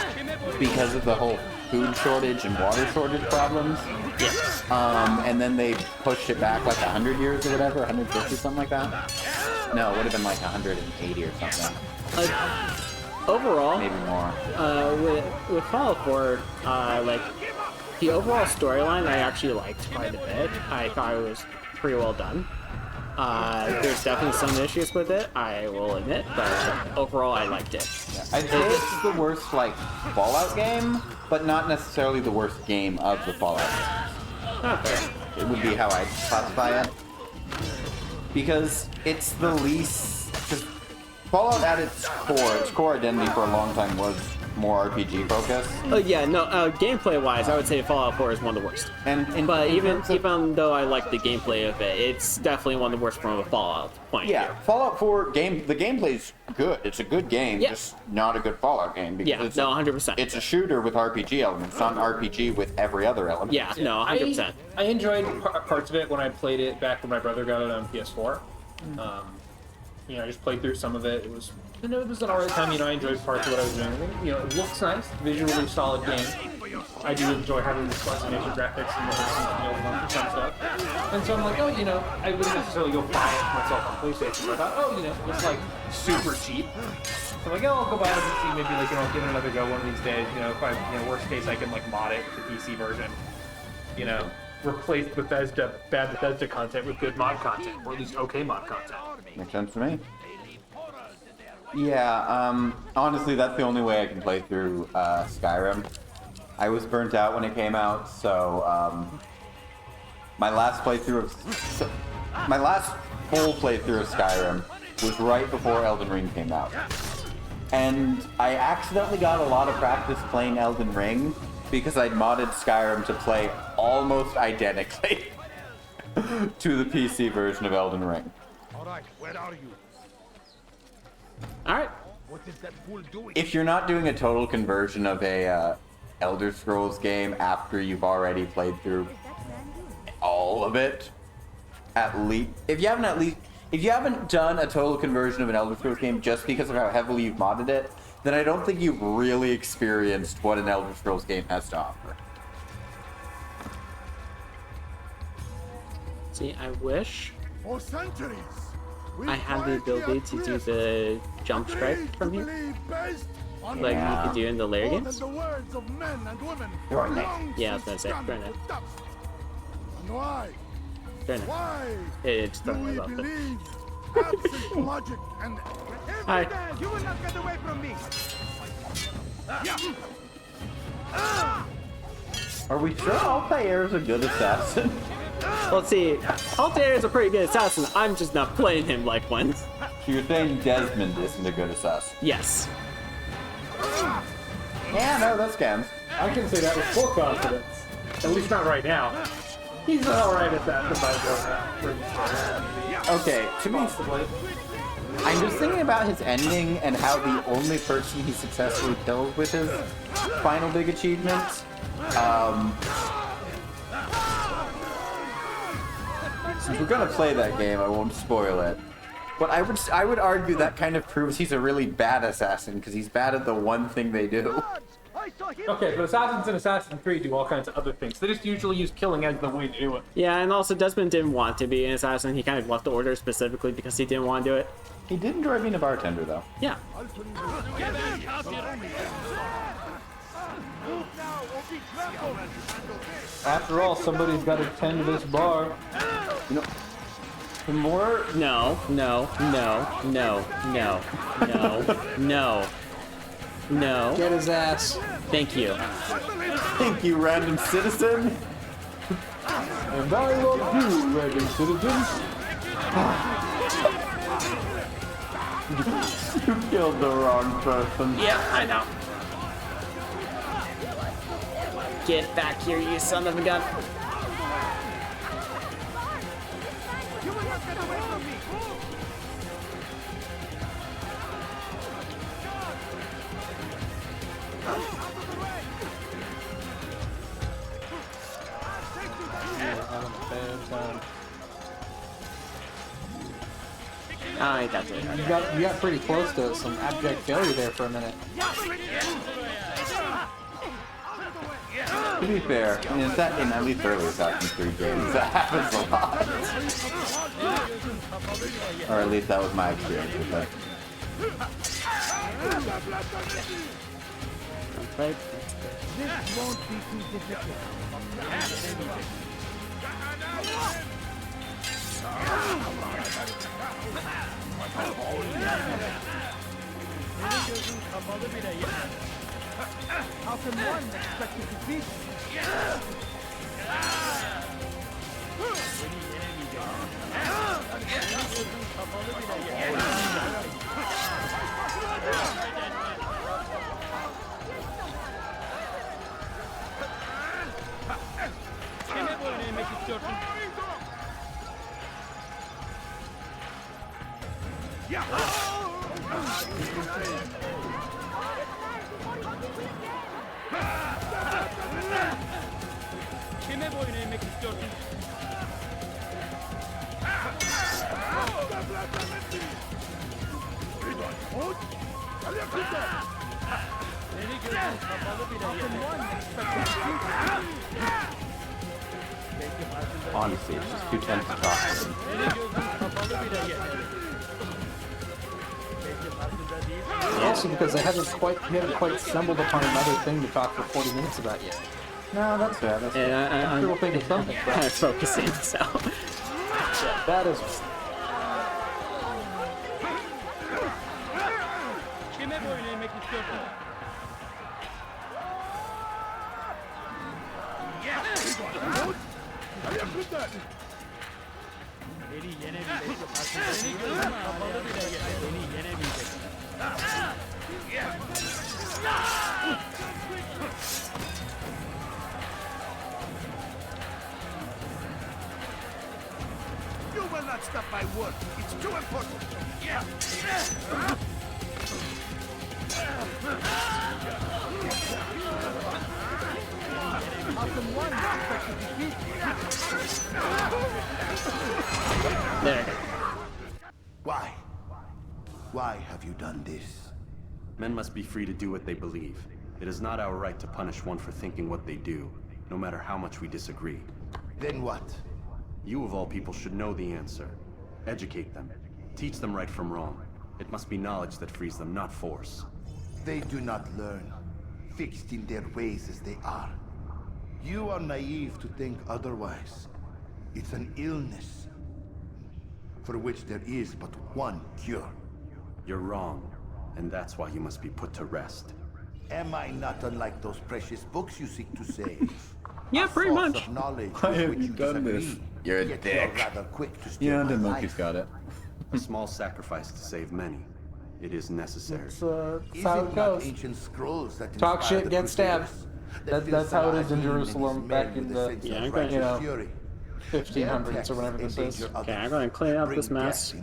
because of the whole food shortage and water shortage problems. Yes. And then they pushed it back like 100 years or whatever, 150, something like that. No, it would have been like 180 or something, Overall, maybe more. with Fallout 4, like the overall storyline, I actually liked quite a bit. I thought it was pretty well done. There's definitely some issues with it, I will admit, but overall, I liked it. I'd say it's the worst like Fallout game, but not necessarily the worst game of the Fallout games. Okay. It would be how I'd classify it. Because it's the least... Just, Fallout at its core identity for a long time was more RPG focused. Oh yeah, no. Gameplay-wise, I would say Fallout 4 is one of the worst. But even though I like the gameplay of it, it's definitely one of the worst from a Fallout point of view. Yeah, Fallout 4 the gameplay's good. It's a good game, just not a good Fallout game. Because Yeah, no, 100%. It's a shooter with RPG elements, not an RPG with every other element. Yeah, no, 100%. I enjoyed parts of it when I played it back when my brother got it on PS4. You know, I just played through some of it. It was an alright time. You know, I enjoyed parts of what I was doing. You know, it looks nice, visually solid game. I do enjoy having the slice of nature graphics and the some stuff. And so I'm like, oh, you know, I wouldn't necessarily go buy it myself on PlayStation, but I thought, oh, you know, it's like super cheap. So I'm like, oh, I'll go buy it and see, maybe like, you know, I'll give it another go one of these days. You know, if I, you know, worst case, I can like mod it with the PC version. You know, replace bad Bethesda content with good mod content, or at least okay mod content. Makes sense to me. Yeah, honestly, that's the only way I can play through Skyrim. I was burnt out when it came out, so my last full playthrough of Skyrim was right before Elden Ring came out. And I accidentally got a lot of practice playing Elden Ring because I'd modded Skyrim to play almost identically to the PC version of Elden Ring. Alright, where are you? Alright. What is that fool doing? If you're not doing a total conversion of a Elder Scrolls game after you've already played through all of it, if you haven't done a total conversion of an Elder Scrolls game just because of how heavily you've modded it, then I don't think you've really experienced what an Elder Scrolls game has to offer. See, I wish For centuries, I had the ability to do the jump strike from here, like you could do in the layer games. The words of men and women Yeah, I was gonna say, Granite. And why? Granite. Why It's do the we about it. believe absent logic and Hi. You will not get away from me! Are we sure Altair is a good assassin? Let's see. Altair is a pretty good assassin. I'm just not playing him like one. So you're saying Desmond isn't a good assassin? Yes. Yeah, no, that scans. I can say that with full confidence. At least not right now. He's alright at that. Okay, to me, I'm just thinking about his ending and how the only person he successfully kills with his final big achievement. Since we're gonna play that game, I won't spoil it. But I would argue that kind of proves he's a really bad assassin because he's bad at the one thing they do. Okay, but assassins in Assassin's Creed do all kinds of other things. They just usually use killing as the way to do it. Yeah, and also Desmond didn't want to be an assassin. He kind of left the order specifically because he didn't want to do it. He did enjoy being a bartender, though. Yeah. After all, somebody's got to tend this bar. You know, the more... No. Get his ass. Thank you. Thank you, random citizen. And I love you, random citizens. You killed the wrong person. Yeah, I know. Get back here, you son of a gun. I got it. You got pretty close to some abject failure there for a minute. To be fair, I mean, in at least early Assassin's Creed games, that happens a lot. Or at least that was my experience with it. Right. This won't be too difficult. How can one expect to defeat? Honestly, it's just too tense to talk to him. Also because they haven't quite stumbled upon another thing to talk for 40 minutes about yet. No, that's fair. That's fair. Yeah, I'm sure we'll think of something. kind of focusing, so. That is. You will not stop my work. It's too important. How can one expect to defeat? There. Why? Why have you done this? Men must be free to do what they believe. It is not our right to punish one for thinking what they do, no matter how much we disagree. Then what? You of all people should know the answer. Educate them. Teach them right from wrong. It must be knowledge that frees them, not force. They do not learn, fixed in their ways as they are. You are naive to think otherwise. It's an illness, for which there is but one cure. You're wrong, and that's why you must be put to rest. Am I not unlike those precious books you seek to save? Yeah, pretty Source much. of knowledge Why with have which you you done this? disagree, You're a yet dick. You're rather quick to steal Yeah, my the monkey's life. got it. A small sacrifice to save many. It is necessary. That's Is how it it not goes. ancient scrolls that Talk inspire shit, the get stabbed. Crusaders? That That's how it is in Saladin and his Jerusalem men back with in a the, sense of Yeah, righteous you know, fury. 1500s or whatever this is. Okay, I'm going to clean up this mess.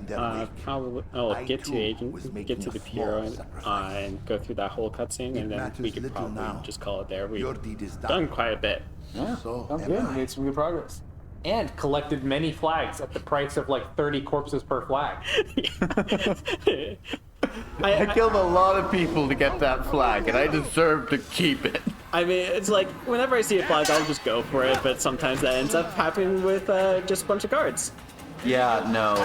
Probably, get to get to the bureau and go through that whole cutscene, and then we could probably just call it there. We've done quite a bit. Yeah, I'm good. Made some good progress. And collected many flags at the price of like 30 corpses per flag. I killed a lot of people to get that flag, and I deserve to keep it. I mean, it's like, whenever I see a flag, I'll just go for it, but sometimes that ends up happening with just a bunch of guards. Yeah, no.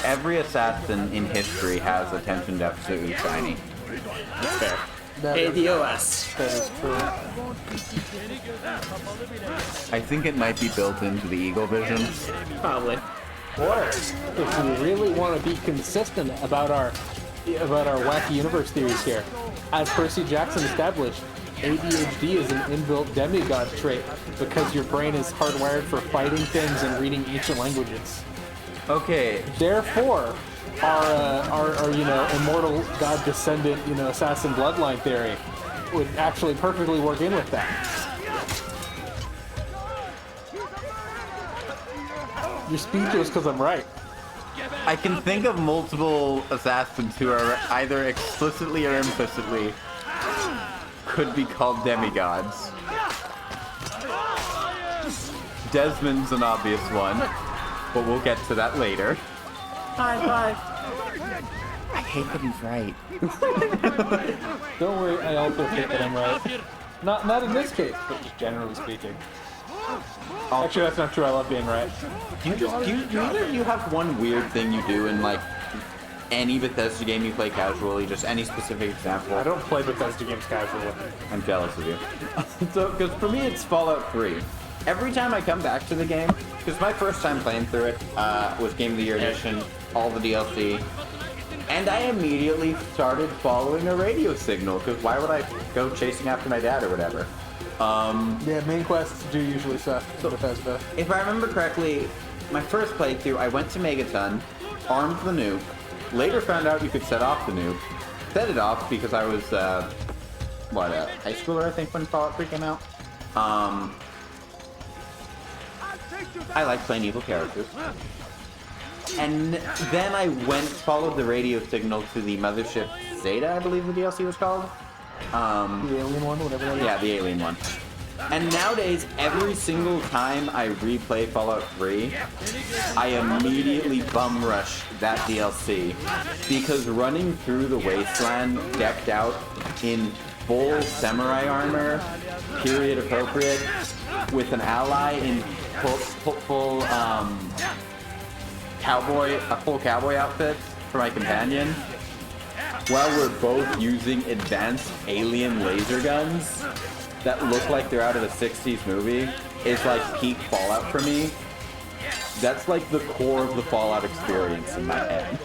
Every assassin in history has attention deficit and shiny. That's fair. ADOS. That is true. I think it might be built into the Eagle Vision. Probably. Or, if we really want to be consistent about our wacky universe theories here, as Percy Jackson established, ADHD is an inbuilt demigod trait because your brain is hardwired for fighting things and reading ancient languages. Okay. Therefore, our immortal god descendant, assassin bloodline theory would actually perfectly work in with that. You're speechless because I'm right. I can think of multiple assassins who are either explicitly or implicitly could be called demigods. Desmond's an obvious one, but we'll get to that later. Bye. I hate that he's right. Don't worry, I also hate that I'm right. Not in this case, but just generally speaking. Actually, that's not true. I love being right. Do either of you have one weird thing you do in like any Bethesda game you play casually? Just any specific example? I don't play Bethesda games casually. I'm jealous of you. So, because for me it's Fallout 3. Every time I come back to the game, because my first time playing through it was Game of the Year Edition, all the DLC, and I immediately started following a radio signal, because why would I go chasing after my dad or whatever? Yeah, main quests do usually suck for Bethesda. If I remember correctly, my first playthrough, I went to Megaton, armed the nuke, later found out you could set off the nuke, set it off because I was, a high schooler, I think, when Fallout 3 came out. I like playing evil characters. And then I followed the radio signal to the Mothership Zeta, I believe the DLC was called. The alien one, whatever that is. Yeah, the alien one. And nowadays, every single time I replay Fallout 3, I immediately bum rush that DLC. Because running through the wasteland decked out in full samurai armor, period appropriate, with an ally in full cowboy outfit for my companion, while we're both using advanced alien laser guns that look like they're out of a 60s movie, is like peak Fallout for me. That's like the core of the Fallout experience in my head.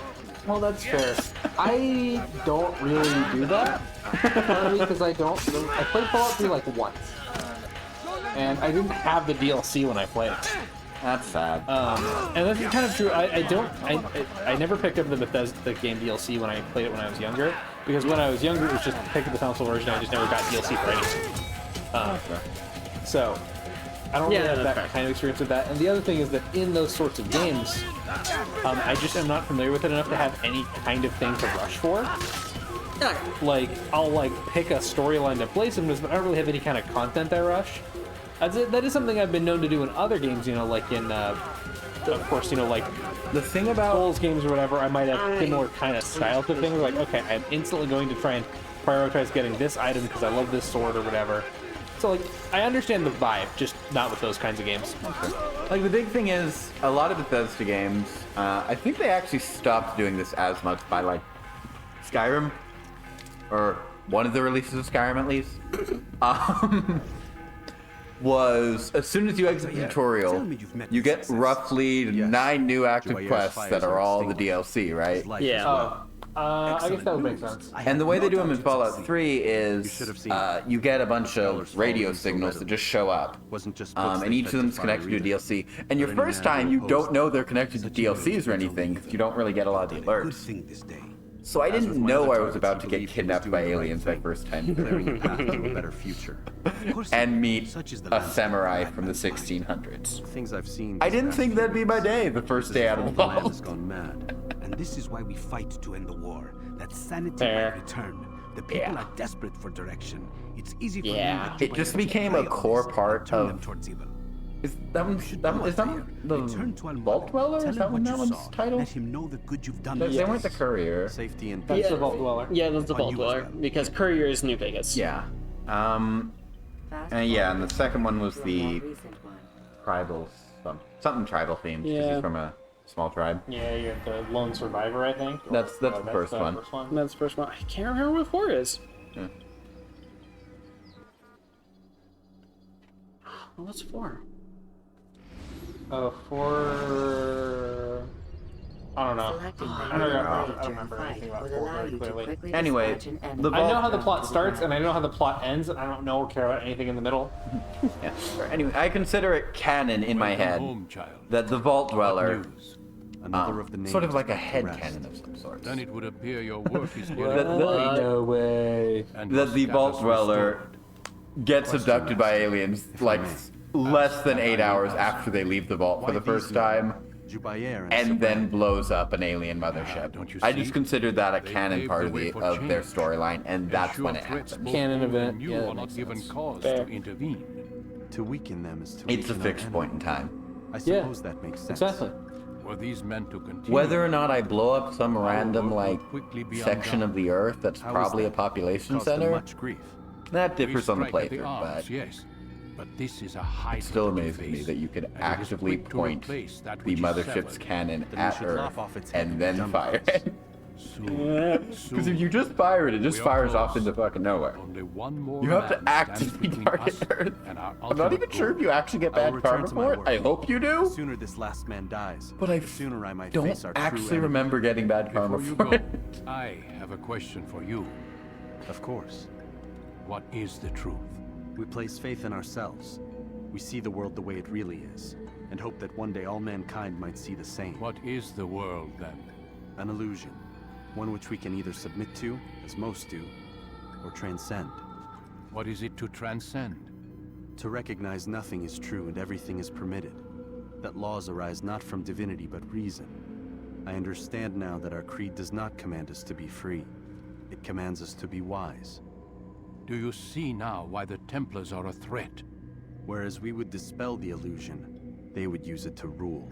Well, that's fair. I don't really do that, partly because I played Fallout 3 like once, and I didn't have the DLC when I played it. That's sad. And that's kind of true. I never picked up the Bethesda game DLC when I played it when I was younger, because when I was younger it was just pick up the console version. I just never got DLC for anything. So I don't really have that kind of experience with that. And the other thing is that in those sorts of games, I just am not familiar with it enough to have any kind of thing to rush for. Like, I'll pick a storyline to play some, but I don't really have any kind of content I rush. That is something I've been known to do in other games, like in, of course, like the thing about Souls games or whatever, I might have similar kind of style to things. Like, okay, I'm instantly going to try and prioritize getting this item because I love this sword or whatever. So, I understand the vibe, just not with those kinds of games. Like, the big thing is, a lot of Bethesda games, I think they actually stopped doing this as much by, Skyrim, or one of the releases of Skyrim at least. Was as soon as you exit the tutorial, you get roughly 9 new active quests that are all the DLC, right? Yeah. I guess that would make sense. And the way they do them in Fallout 3 is you get a bunch of radio signals that just show up. And each of them is connected to a DLC. And your first time, you don't know they're connected to DLCs or anything, because you don't really get a lot of the alerts. So I As with didn't my know other I was targets, about he to get believed he was kidnapped doing by the right aliens that thing, first time. clearing the path to a better future. And meet Such is the a landscape samurai of from the mankind. 1600s. Things I've seen. I these didn't past think few that'd be my weeks. day the first This day is out of all the the land vault. has gone mad. And this is why we fight to end the war. That sanity Fair. might return. The people are desperate for direction. It's easy for Yeah. It just became a core part turn them of. towards evil. Is that one the Return to Vault Dweller? Is that one that one's title? Let him know the good you've done. They weren't the courier. Safety and That's the Vault Dweller. Yeah, that's the On Vault you as Dweller well. because Courier is New Vegas. Yeah. And yeah, and the second one was the tribal something tribal themed. 'Cause Yeah. he's from a small tribe. Yeah, you're the lone survivor, I think. That's the first one. That's the first one. I can't remember what 4 is. Yeah. Well, what's 4? For I don't know. I don't remember anything about 4 very clearly. Anyway, the I know Vault. how the plot starts and I know how the plot ends, and I don't know or care about anything in the middle. Yeah. Anyway, I consider it canon in my head Home, child. that the Vault Dweller, Another of the names sort of like a put to head rest. canon of some sort. Then it would appear your work is getting That- complete, No way. and That the your Vault status Dweller restored. gets Question abducted by asked. aliens If I like may. less than 8 hours after they leave the vault for Why the these first men? time, Jubayer and then Sabran. blows up an alien mothership. don't you I see? just consider that a They canon paved part the of way the for of their change. storyline, and that's Ensure when it threats happens. both Canon old event, and new yeah, that are not makes given sense. cause Fair. to intervene. To weaken them is to It's a weaken our fixed point in enemy. time. I Yeah, suppose that makes sense. Exactly. Were these men to continue? Whether or not I blow up some our random work will like quickly be section undone. of the Earth that's How is probably a that? population Caused them center, much grief. that We differs on the strike at playthrough, arms, but yes, but this is a high it still amazes me that you could and it is actively quick to point replace that the which is mothership's severed. cannon Then we at should Earth lop off its head and with then jump fire guns. it. Soon, Because if you just fire it, it just We are fires off close. into fucking nowhere. Only one more You have to man stands actively between target us Earth. and our I'm not ultimate even sure goal. if you actually get I will bad return karma to my for it. work. I hope you The do, sooner this last man dies, but I the sooner I might don't face our true actually enemy. remember getting bad karma Before you for go, it. I have a question for you. Of course. What is the truth? We place faith in ourselves. We see the world the way it really is, and hope that one day all mankind might see the same. What is the world then? An illusion. One which we can either submit to, as most do, or transcend. What is it to transcend? To recognize nothing is true and everything is permitted. That laws arise not from divinity but reason. I understand now that our creed does not command us to be free. It commands us to be wise. Do you see now why the Templars are a threat? Whereas we would dispel the illusion, they would use it to rule.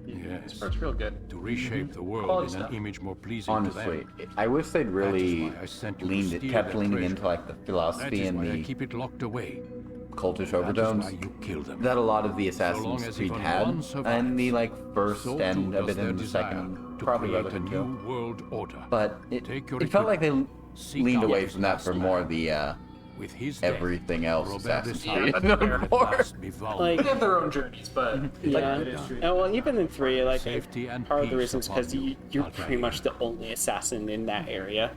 Yes. It's real good. To reshape the world Quality in stuff. an image more pleasing Honestly, to them. I wish they'd really That is why I sent you to leaned, steal kept their leaning treasure. into like the That philosophy is and why I the keep it locked away. cultish That is overtones why you kill them. that a lot of the So long Assassin's as Creed even had, one survives, and the like first so and too a does bit their in the desire second, to probably create a relevant new too. world order. But it Take your felt like they equipment. Seek leaned out away his from that last for more land. the With his death, everything else Robert Assassin's de Creed. Sade known will at for. last be vulnerable. Like, They have their own journeys, but yeah. it is true. And well, even in 3, like, Safety and part of the peace reason is because upon you, you're Altair. pretty much the only assassin in that area.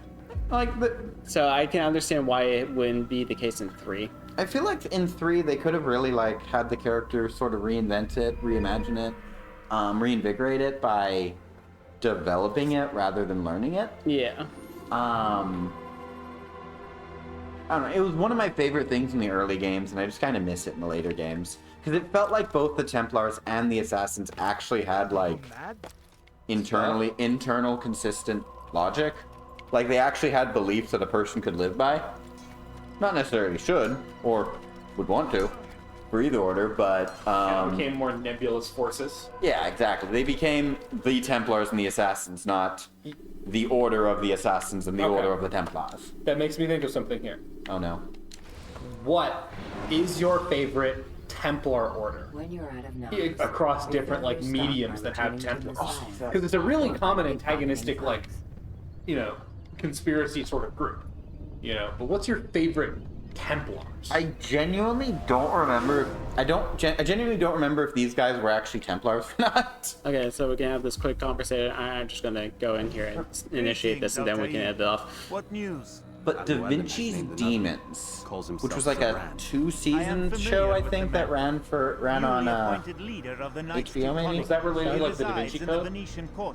Like the, So I can understand why it wouldn't be the case in 3. I feel like in 3 they could have really like had the character sort of reinvent it, reimagine it, reinvigorate it by developing it rather than learning it. Yeah. I don't know. It was one of my favorite things in the early games, and I just kind of miss it in the later games because it felt like both the Templars and the Assassins actually had like internal consistent logic. Like they actually had beliefs that a person could live by. Not necessarily should or would want to for either order, but became more nebulous forces. yeah, exactly. They became the Templars and the Assassins, not the Order of the Assassins and the Okay. Order of the Templars. That makes me think of something here. Oh no. What is your favorite Templar order? When you're out of knowledge, Across different like mediums that have Templars, because it's a really common antagonistic like, you know, conspiracy sort of group, you know. But what's your favorite Templars? I genuinely don't remember I genuinely don't remember if these guys were actually Templars or not. Okay, so we can have this quick conversation. I'm just gonna go in here and initiate this, and then we can end it off. What news? But Da Vinci's Demons, Calls which himself was like a Saran. 2-season show, I think, that ran on HBO maybe. Is that related to like the Da Vinci Code?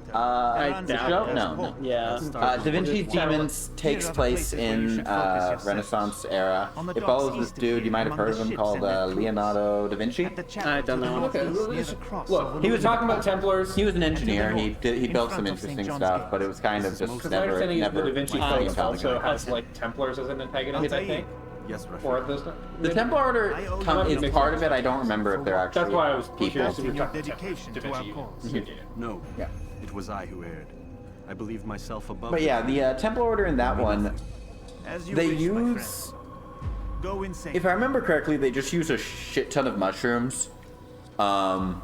The show? No. Yeah. Da Vinci's Demons takes place in Renaissance era. It follows this dude, you might have heard of him, called Leonardo da Vinci. I don't know. Okay. Look, he was talking about Templars. He was an engineer. He built some interesting stuff, but it was kind of just Because my understanding is the Da Vinci fully Code also intelligent. has like Templars as an antagonist, I think. Yes, Raphael. Or those. The Templar Order is part of it. I don't remember if they're actually That's why I was people. curious if we were talking Da Vinci. No. Yeah. It was I who erred. I believed myself above. But yeah, the Templar Order in that one, they use. Go insane. If I remember correctly, they just use a shit ton of mushrooms, and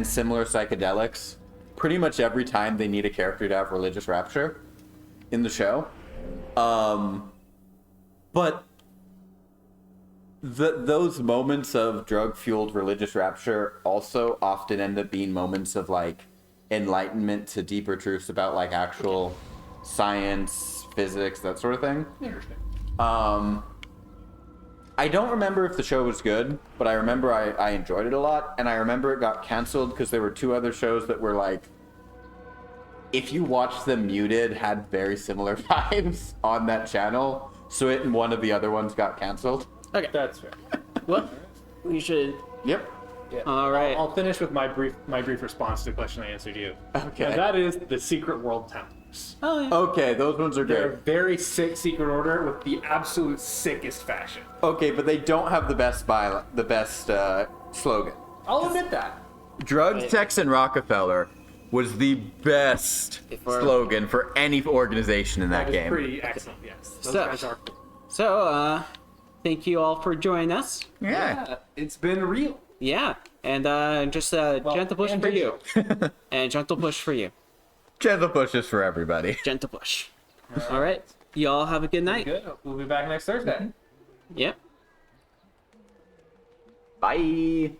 similar psychedelics. Pretty much every time they need a character to have religious rapture in the show. But those moments of drug-fueled religious rapture also often end up being moments of like enlightenment to deeper truths about like actual science, physics, that sort of thing. Interesting. I don't remember if the show was good, but I remember I enjoyed it a lot, and I remember it got canceled because there were 2 other shows that were like, if you watched them muted, had very similar vibes on that channel. So it and one of the other ones got canceled. Okay. That's fair. Well, we should. Yep. Yeah. All right. I'll finish with my brief response to the question I answered you. Okay. And that is the Secret World Templars. Oh, yeah. Okay, those ones are They're a great. very sick Secret Order with the absolute sickest fashion. Okay, but they don't have the best slogan. I'll admit that. Drugs, Sex, and Rockefeller was the best slogan for any organization in that That is game. pretty excellent, yes. Those So- guys are cool. So, thank you all for joining us. Yeah. It's been real. Yeah, and just gentle push and for you, and gentle push for you. Gentle pushes for everybody. Gentle push. All right, you all have a good night. Good. We'll be back next Thursday. Yep. Bye.